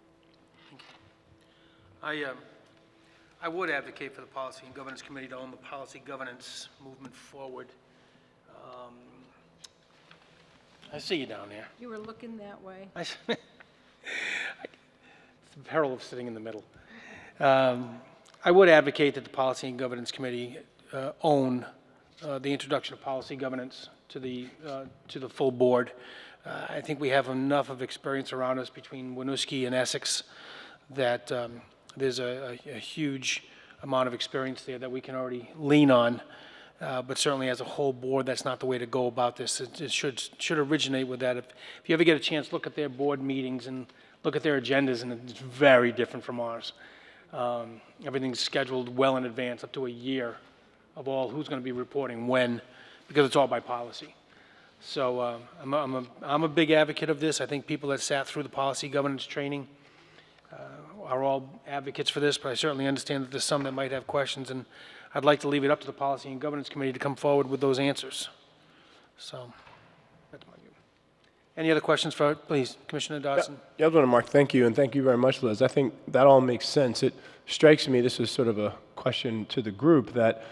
I would advocate for the Policy and Governance Committee to own the policy governance movement forward. I see you down there. You were looking that way. It's the peril of sitting in the middle. I would advocate that the Policy and Governance Committee own the introduction of policy governance to the full board. I think we have enough of experience around us between Winooski and Essex that there's a huge amount of experience there that we can already lean on. But certainly as a whole board, that's not the way to go about this. It should originate with that. If you ever get a chance, look at their board meetings and look at their agendas, and it's very different from ours. Everything's scheduled well in advance, up to a year of who's going to be reporting when, because it's all by policy. So I'm a big advocate of this. I think people that sat through the policy governance training are all advocates for this, but I certainly understand that there's some that might have questions, and I'd like to leave it up to the Policy and Governance Committee to come forward with those answers. So that's my view. Any other questions please, Commissioner Dodson? Yeah, I was going to Mark, thank you, and thank you very much, Liz. I think that all makes sense. It strikes me, this is sort of a question to the group, that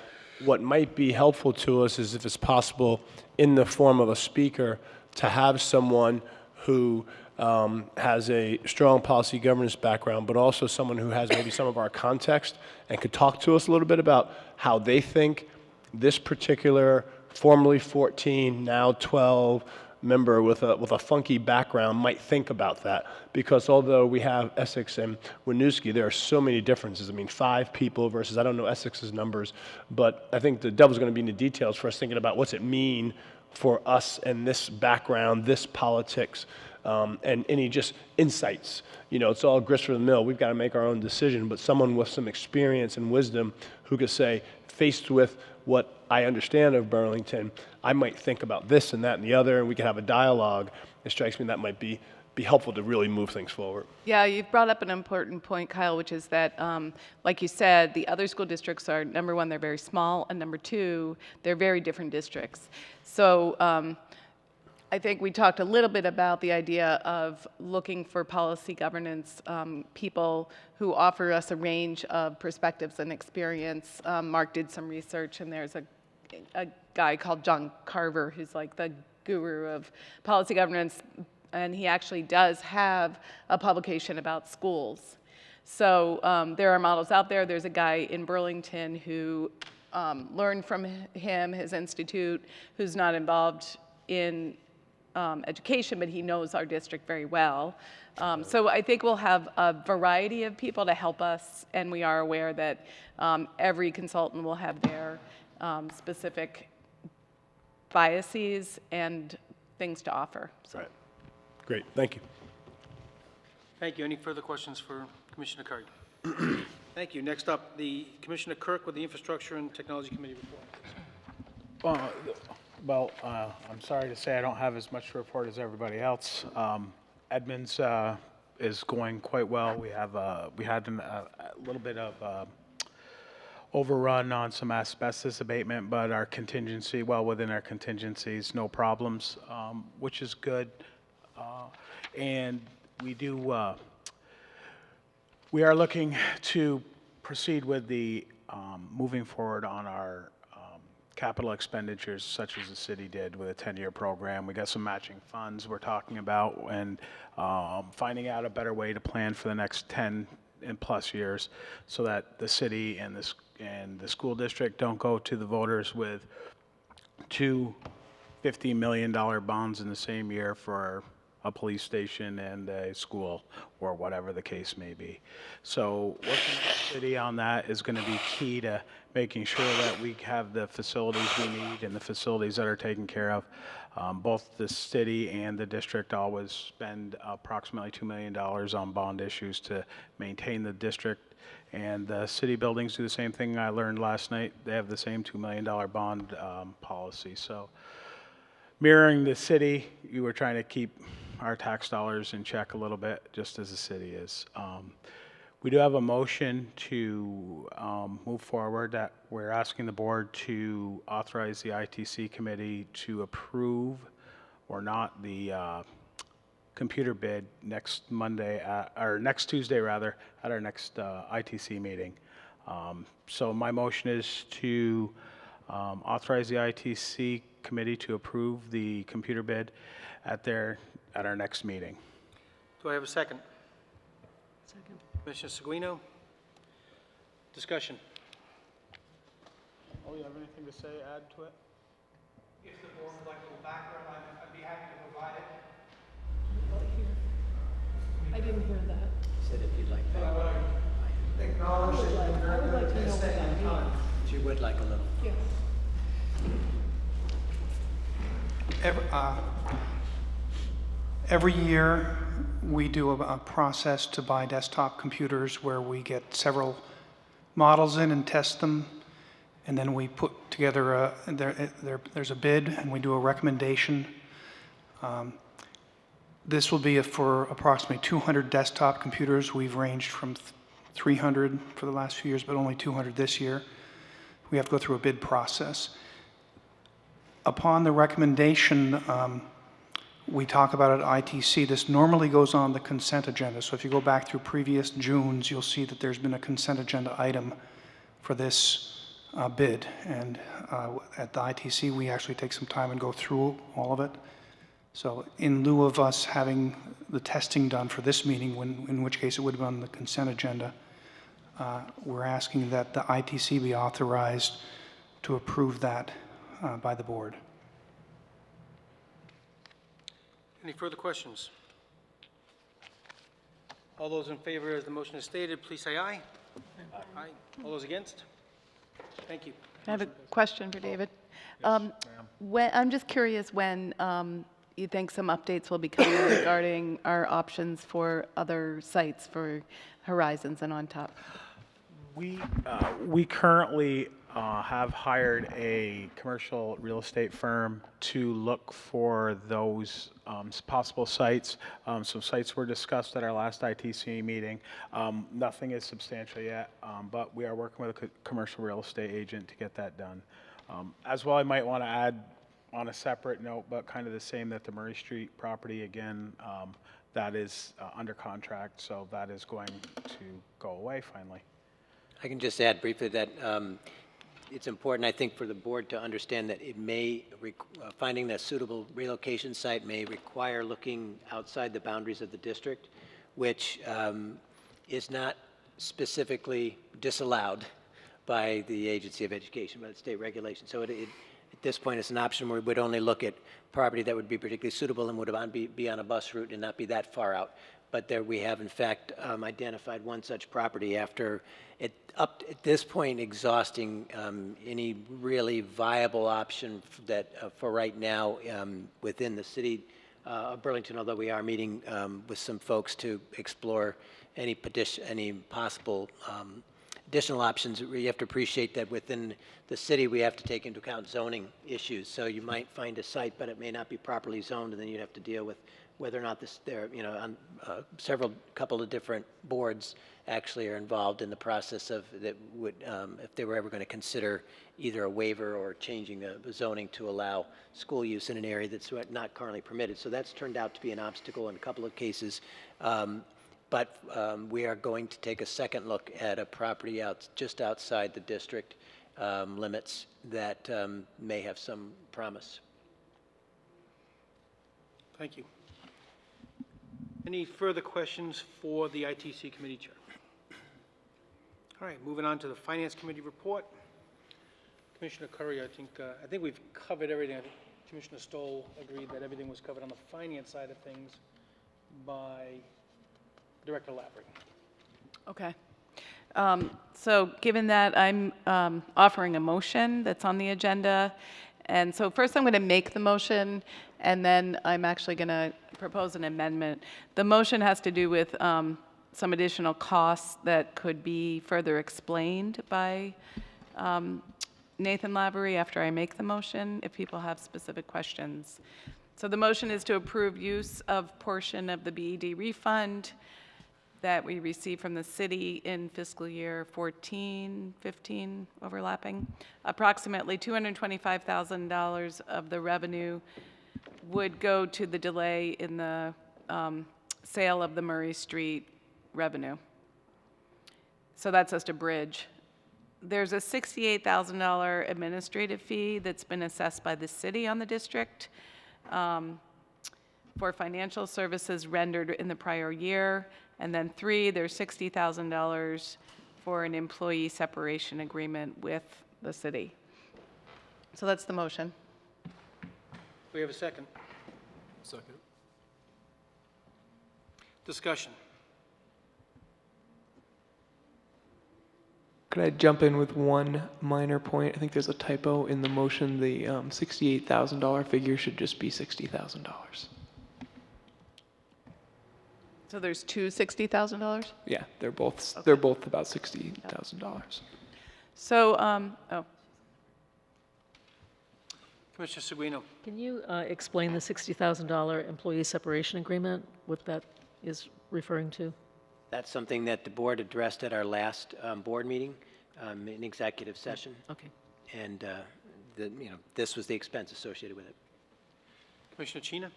what might be helpful to us is, if it's possible, in the form of a speaker, to have someone who has a strong policy governance background, but also someone who has maybe some of our context and could talk to us a little bit about how they think this particular formerly 14, now 12 member with a funky background might think about that. Because although we have Essex and Winooski, there are so many differences. I mean, 5 people versus, I don't know Essex's numbers, but I think the devil's going to be in the details for us thinking about what's it mean for us and this background, this politics, and any just insights. You know, it's all grist for the mill. We've got to make our own decision, but someone with some experience and wisdom who could say, faced with what I understand of Burlington, I might think about this and that and the other, and we could have a dialogue. It strikes me that might be be helpful to really move things forward. Yeah, you've brought up an important point, Kyle, which is that, like you said, the other school districts are, number one, they're very small, and number two, they're very different districts. So I think we talked a little bit about the idea of looking for policy governance people who offer us a range of perspectives and experience. Mark did some research, and there's a guy called John Carver who's like the guru of policy governance, and he actually does have a publication about schools. So there are models out there. There's a guy in Burlington who learned from him, his institute, who's not involved in education, but he knows our district very well. So I think we'll have a variety of people to help us, and we are aware that every consultant will have their specific biases and things to offer. So. Right. Great, thank you. Thank you. Any further questions for Commissioner Curry? Thank you. Next up, the Commissioner Kirk with the Infrastructure and Technology Committee report. I'm sorry to say I don't have as much to report as everybody else. Edmonds is going quite well. We had a little bit of overrun on some asbestos abatement, but our contingency, well within our contingencies, no problems, which is good. And we are looking to proceed with the moving forward on our capital expenditures, such as the city did with a 10-year program. We got some matching funds we're talking about, and finding out a better way to plan for the next 10 and plus years, so that the city and the school district don't go to the voters with two $50 million bonds in the same year for a police station and a school, or whatever the case may be. So working with the city on that is going to be key to making sure that we have the facilities we need and the facilities that are taken care of. Both the city and the district always spend approximately $2 million on bond issues to maintain the district. And the city buildings do the same thing. I learned last night they have the same $2 million bond policy. So mirroring the city, you were trying to keep our tax dollars in check a little bit, just as the city is. We do have a motion to move forward that we're asking the board to authorize the ITC committee to approve or not the computer bid next Monday, or next Tuesday rather, at our next ITC meeting. So my motion is to authorize the ITC committee to approve the computer bid at our next meeting. Do I have a second? Second. Commissioner Seguino? Discussion. Oh, you have anything to say, add to it? If the board would like a little background, I'd be happy to provide it. I didn't hear that. Said if you'd like that. Acknowledge that I would like to know what that means. She would like a little. Yes. Every year, we do a process to buy desktop computers where we get several models in and test them, and then we put together there's a bid, and we do a recommendation. This will be for approximately 200 desktop computers. We've ranged from 300 for the last few years, but only 200 this year. We have to go through a bid process. Upon the recommendation, we talk about it at ITC. This normally goes on the consent agenda. So if you go back through previous Junes, you'll see that there's been a consent agenda item for this bid. And at the ITC, we actually take some time and go through all of it. So in lieu of us having the testing done for this meeting, in which case it would have been on the consent agenda, we're asking that the ITC be authorized to approve that by the board. Any further questions? All those in favor, as the motion is stated, please say aye. Aye. All those against? Thank you. I have a question for David. I'm just curious when you think some updates will be coming regarding our options for other sites for Horizons and On Top. We currently have hired a commercial real estate firm to look for those possible sites. Some sites were discussed at our last ITC meeting. Nothing is substantial yet, but we are working with a commercial real estate agent to get that done. As well, I might want to add on a separate note, but kind of the same, that the Murray Street property, again, that is under contract, so that is going to go away finally. I can just add briefly that it's important, I think, for the board to understand that it may, finding a suitable relocation site may require looking outside the boundaries of the district, which is not specifically disallowed by the Agency of Education, by the state regulation. So at this point, it's an option where we would only look at property that would be particularly suitable and would be on a bus route and not be that far out. But there we have, in fact, identified one such property after up at this point exhausting any really viable option that for right now within the city of Burlington, although we are meeting with some folks to explore any possible additional options. You have to appreciate that within the city we have to take into account zoning issues. So you might find a site, but it may not be properly zoned, and then you'd have to deal with whether or not couple of different boards actually are involved in the process of that would, if they were ever going to consider either a waiver or changing the zoning to allow school use in an area that's not currently permitted. So that's turned out to be an obstacle in a couple of cases. But we are going to take a second look at a property just outside the district limits that may have some promise. Thank you. Any further questions for the ITC Committee Chair? All right, moving on to the Finance Committee report. Commissioner Curry, I think we've covered everything. I think Commissioner Stoll agreed that everything was covered on the finance side of things by Director Lavery. Okay. So given that, I'm offering a motion that's on the agenda. And so first I'm going to make the motion, and then I'm actually going to propose an amendment. The motion has to do with some additional costs that could be further explained by Nathan Lavery after I make the motion, if people have specific questions. So the motion is to approve use of portion of the BED refund that we received from the city in fiscal year 14, 15, overlapping. Approximately $225,000 of the revenue would go to the delay in the sale of the Murray Street revenue. So that's just a bridge. There's a $68,000 administrative fee that's been assessed by the city on the district for financial services rendered in the prior year. And then 3, there's $60,000 for an employee separation agreement with the city. So that's the motion. We have a second. Second. Discussion. Could I jump in with one minor point? I think there's a typo in the motion. The $68,000 figure should just be $60,000. So there's two $60,000? Yeah, they're both Okay. they're both about $60,000. So, Commissioner Seguino. Can you explain the $60,000 employee separation agreement, what that is referring to? That's something that the board addressed at our last board meeting in executive session. Okay. And this was the expense associated with it. Commissioner Chena.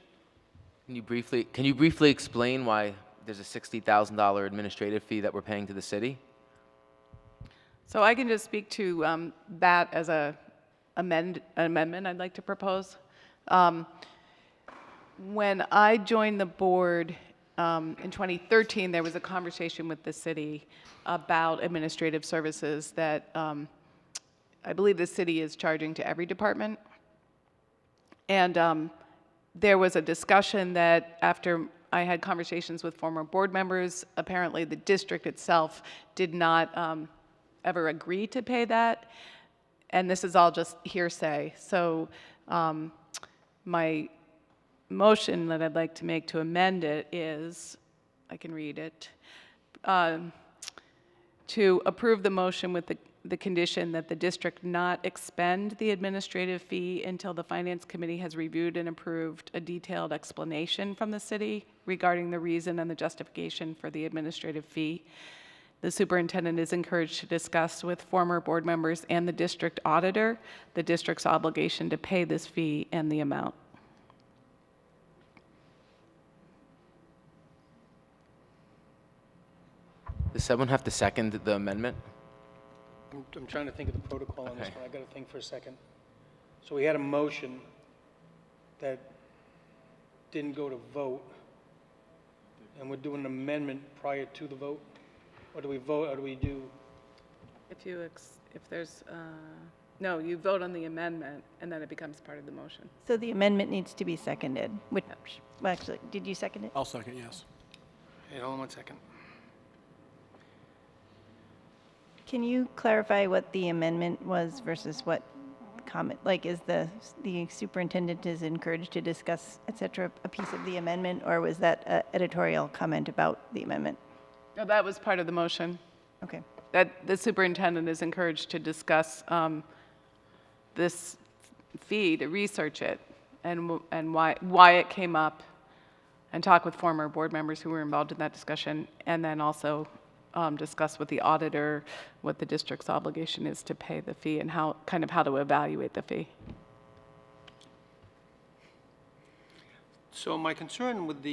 Can you briefly explain why there's a $60,000 administrative fee that we're paying to the city? so I can just speak to that as an amendment I'd like to propose. When I joined the board in 2013, there was a conversation with the city about administrative services that I believe the city is charging to every department. And there was a discussion that after I had conversations with former board members, apparently the district itself did not ever agree to pay that. And this is all just hearsay. So my motion that I'd like to make to amend it is, I can read it, to approve the motion with the the condition that the district not expend the administrative fee until the Finance Committee has reviewed and approved a detailed explanation from the city regarding the reason and the justification for the administrative fee. The superintendent is encouraged to discuss with former board members and the district auditor the district's obligation to pay this fee and the amount. Does someone have to second the amendment? I'm trying to think of the protocol on this Okay. one. I got to think for a second. So we had a motion that didn't go to vote, and we're doing an amendment prior to the vote? Or do we vote, or do we do? If there's, no, you vote on the amendment, and then it becomes part of the motion. So the amendment needs to be seconded, which, well, actually, did you second it? I'll second, yes. Hey, hold on 1 second. Can you clarify what the amendment was versus what comment, like, is the superintendent is encouraged to discuss, et cetera, a piece of the amendment, or was that an editorial comment about the amendment? No, that was part of the motion. Okay. That the superintendent is encouraged to discuss this fee, to research it, and why it came up, and talk with former board members who were involved in that discussion, and then also discuss with the auditor what the district's obligation is to pay the fee and how to evaluate the fee. So my concern with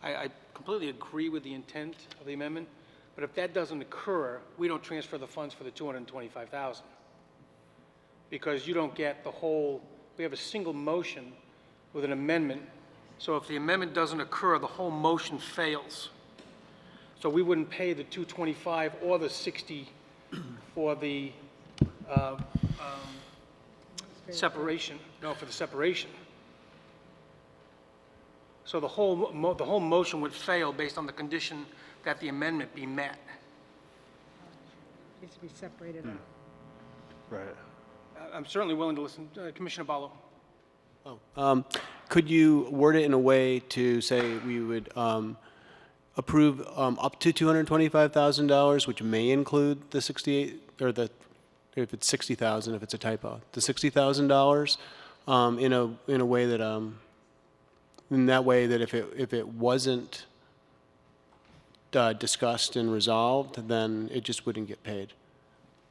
I completely agree with the intent of the amendment, but if that doesn't occur, we don't transfer the funds for the $225,000. Because you don't get the whole, we have a single motion with an amendment, so if the amendment doesn't occur, the whole motion fails. So we wouldn't pay the $225 or the $60 for the separation, no, for the separation. So the whole motion would fail based on the condition that the amendment be met. Needs to be separated out. Right. I'm certainly willing to listen. Commissioner Ballo. Could you word it in a way to say we would approve up to $225,000, which may include the 68, or the, if it's 60,000, if it's a typo, the $60,000 in a way that in that way that if it wasn't discussed and resolved, then it just wouldn't get paid.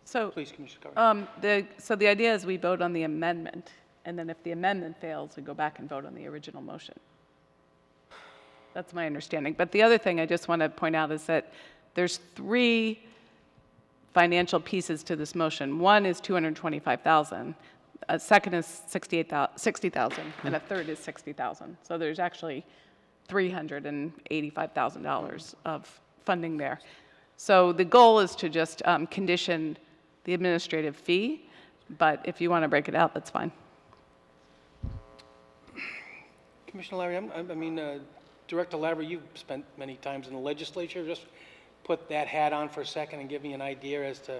So, please, Commissioner Curry. so the idea is we vote on the amendment, and then if the amendment fails, we go back and vote on the original motion. That's my understanding. But the other thing I just want to point out is that there's 3 financial pieces to this motion. One is $225,000. A second is $60,000, and a third is $60,000. So there's actually $385,000 of funding there. So the goal is to just condition the administrative fee, but if you want to break it out, that's fine. Commissioner Larry, I mean, Director Lavery, you've spent many times in the legislature. Just put that hat on for a second and give me an idea as to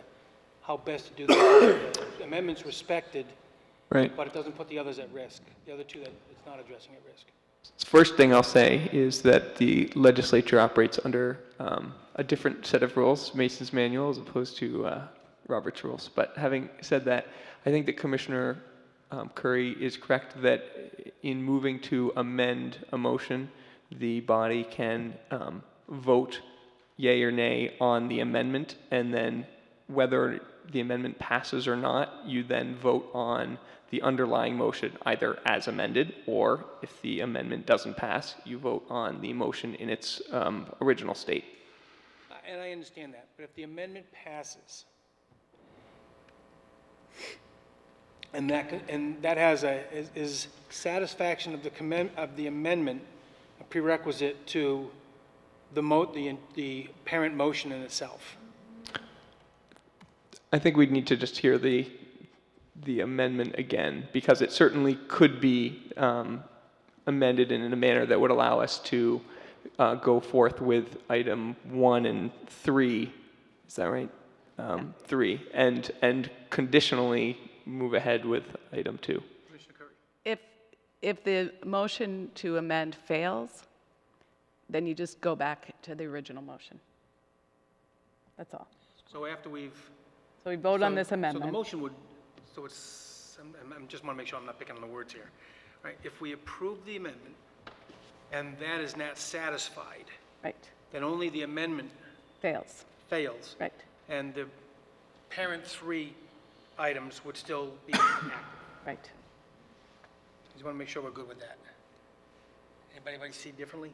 how best to do that. The amendment's respected, Right. but it doesn't put the others at risk. The other two that it's not addressing at risk. First thing I'll say is that the legislature operates under a different set of rules, Mason's Manual, as opposed to Robert's Rules. But having said that, I think that Commissioner Curry is correct that in moving to amend a motion, the body can vote yea or nay on the amendment, and then whether the amendment passes or not, you then vote on the underlying motion either as amended, or if the amendment doesn't pass, you vote on the motion in its original state. And I understand that, but if the amendment passes, and that has is satisfaction of the amendment a prerequisite to the parent motion in itself? I think we'd need to just hear the amendment again, because it certainly could be amended in a manner that would allow us to go forth with item 1 and 3. Is that right? 3, and conditionally move ahead with item 2. If the motion to amend fails, then you just go back to the original motion. That's all. So after we've So we vote on this So the amendment. motion would, so it's, I'm just want to make sure I'm not picking on the words here. Right, if we approve the amendment and that is not satisfied, Right, then only the amendment fails. fails. Right. And the parent 3 items would still be active. Right. Just want to make sure we're good with that. Anybody see differently?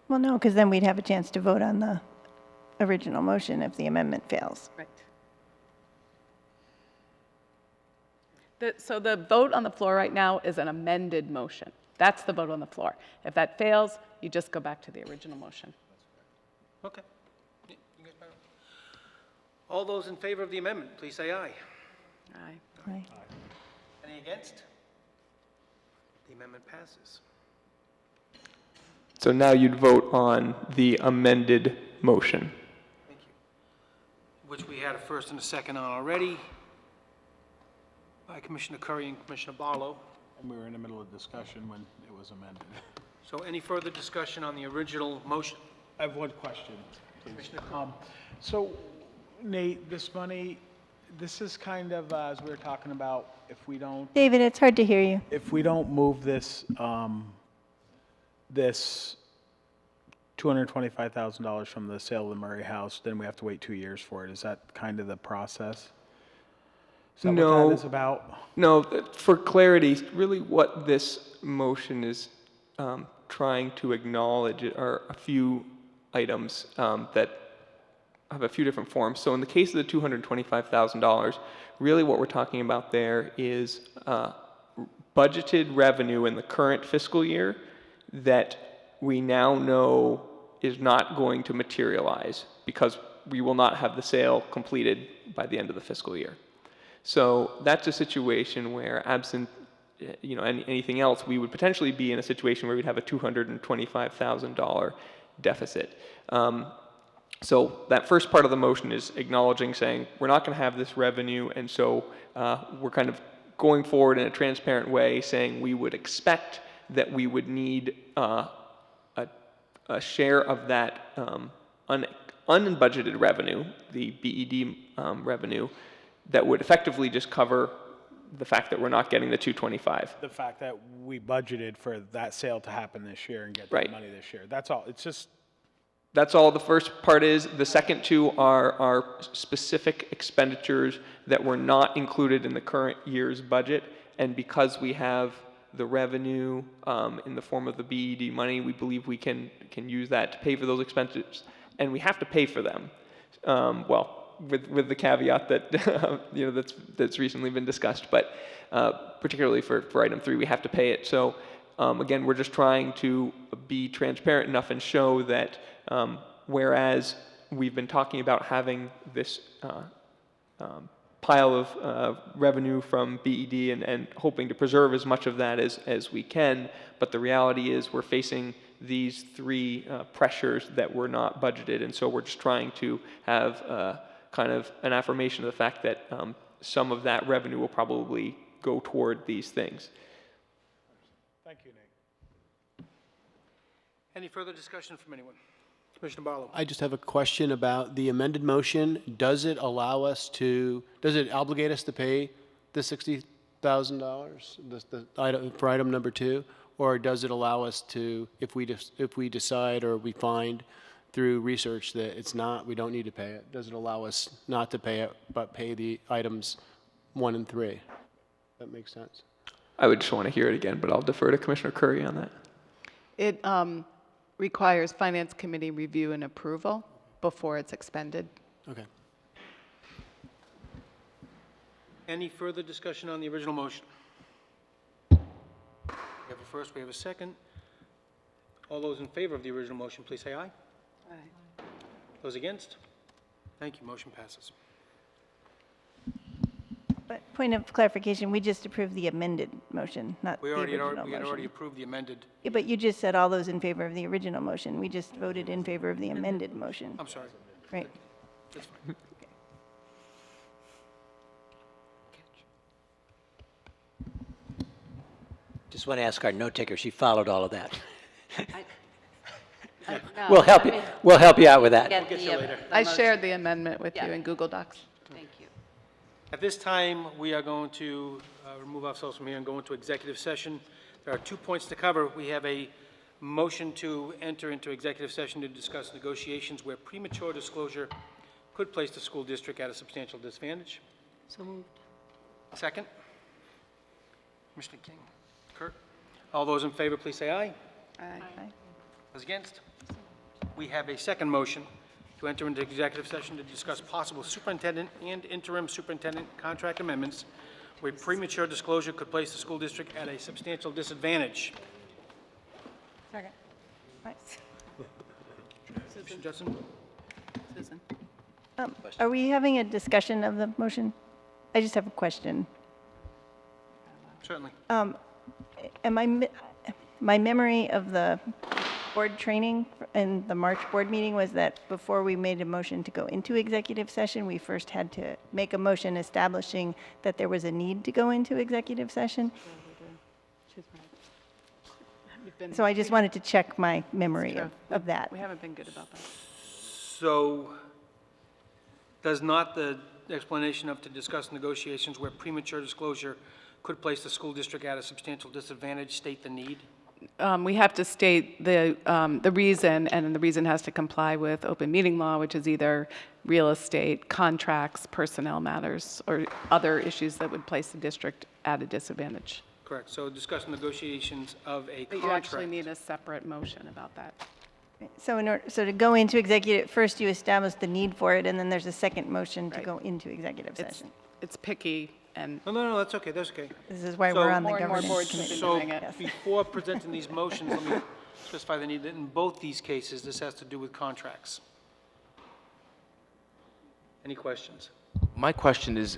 Well, no, because then we'd have a chance to vote on the original motion if the amendment fails. Right. So the vote on the floor right now is an amended motion. That's the vote on the floor. If that fails, you just go back to the original motion. Okay. Yeah, you guys better. All those in favor of the amendment, please say aye. Aye. Aye. Any against? The amendment passes. So now you'd vote on the amended motion. Thank you. Which we had a first and a second on already by Commissioner Curry and Commissioner Barlow. And we were in the middle of discussion when it was amended. So any further discussion on the original motion? I have one question, please. Commissioner Curry. So, Nate, this money, this is kind of, as we were talking about, if we don't, David, it's hard to hear you. if we don't move this, this $225,000 from the sale of the Murray House, then we have to wait 2 years for it. Is that kind of the process? Is that what that is about? No, for clarity, really what this motion is trying to acknowledge are a few items that have a few different forms. So in the case of the $225,000, really what we're talking about there is budgeted revenue in the current fiscal year that we now know is not going to materialize because we will not have the sale completed by the end of the fiscal year. So that's a situation where, absent anything else, we would potentially be in a situation where we'd have a $225,000 deficit. So that first part of the motion is acknowledging, saying, we're not going to have this revenue, and so we're kind of going forward in a transparent way, saying we would expect that we would need a share of that unbudgeted revenue, the BED revenue, that would effectively just cover the fact that we're not getting the 225. The fact that we budgeted for that sale to happen this year and get Right. that money this year. That's all. It's just, That's all the first part is. The second two are specific expenditures that were not included in the current year's budget. And because we have the revenue in the form of the BED money, we believe we can use that to pay for those expenses. And we have to pay for them. With the caveat that that's recently been discussed, but particularly for item 3, we have to pay it. So again, we're just trying to be transparent enough and show that whereas we've been talking about having this pile of revenue from BED and hoping to preserve as much of that as we can, but the reality is we're facing these 3 pressures that were not budgeted, and so we're just trying to have kind of an affirmation of the fact that some of that revenue will probably go toward these things. thank you, Nate. Any further discussion from anyone? Commissioner Barlow. I just have a question about the amended motion. Does it obligate us to pay the $60,000 for item number 2? Or does it allow us to, if we decide or we find through research that it's not, we don't need to pay it, does it allow us not to pay it, but pay the items 1 and 3? That makes sense? I would just want to hear it again, but I'll defer to Commissioner Curry on that. It requires Finance Committee review and approval before it's expended. Okay. Any further discussion on the original motion? We have a first, we have a second. All those in favor of the original motion, please say aye. Aye. Those against? Thank you, motion passes. But point of clarification, we just approved the amended motion, not the We original had already motion. approved the amended. Yeah, but you just said all those in favor of the original motion. We just voted in favor of the amended motion. I'm sorry. Right. That's fine. Just want to ask our note taker, she followed all of that. No, We'll help you out with that. I shared the amendment with you in Google Docs. Thank you. At this time, we are going to remove ourselves from here and go into executive session. There are 2 points to cover. We have a motion to enter into executive session to discuss negotiations where premature disclosure could place the school district at a substantial disadvantage. So moved. Second? Commissioner King? Kurt? All those in favor, please say aye. Aye. Those against? We have a second motion to enter into executive session to discuss possible superintendent and interim superintendent contract amendments where premature disclosure could place the school district at a substantial disadvantage. Second. Commissioner Judson? Susan? Are we having a discussion of the motion? I just have a question. Certainly. My memory of the board training in the March board meeting was that before we made a motion to go into executive session, we first had to make a motion establishing that there was a need to go into executive session. So I just wanted to check my memory of that. We haven't been good about that. So does not the explanation of to discuss negotiations where premature disclosure could place the school district at a substantial disadvantage state the need? We have to state the reason, and the reason has to comply with open meeting law, which is either real estate, contracts, personnel matters, or other issues that would place the district at a disadvantage. Correct. So discuss negotiations of a But contract. you actually need a separate motion about that. So to go into executive, first you establish the need for it, and then there's a second motion to go into executive session. It's picky, and No, that's okay, that's okay. This is why So- we're on the More and more governance boards have committee. been So doing it. before presenting these motions, let me specify the need that in both these cases, this has to do with contracts. Any questions? My question is,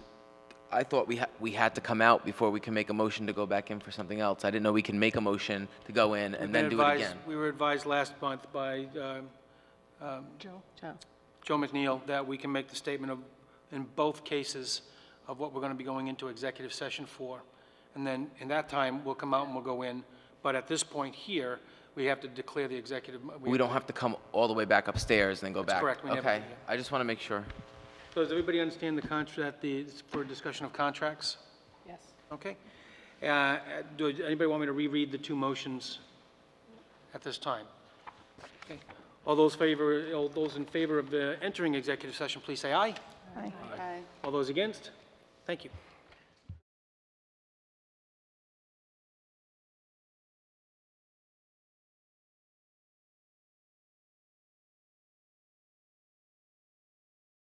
I thought we had to come out before we can make a motion to go back in for something else. I didn't know we can make a motion to go in and then do it again. We were advised last month by Joe McNeil that we can make the statement of, in both cases, of what we're going to be going into executive session for. And then, in that time, we'll come out and we'll go in. But at this point here, we have to declare the executive. We don't have to come all the way back upstairs and then go back? correct. We never Okay, do, yeah. I just want to make sure. So does everybody understand the contract, for discussion of contracts? yes. Okay. Does anybody want me to reread the two motions at this time? Okay. All those in favor of entering executive session, please say aye. Aye. Aye. All those against? Thank you.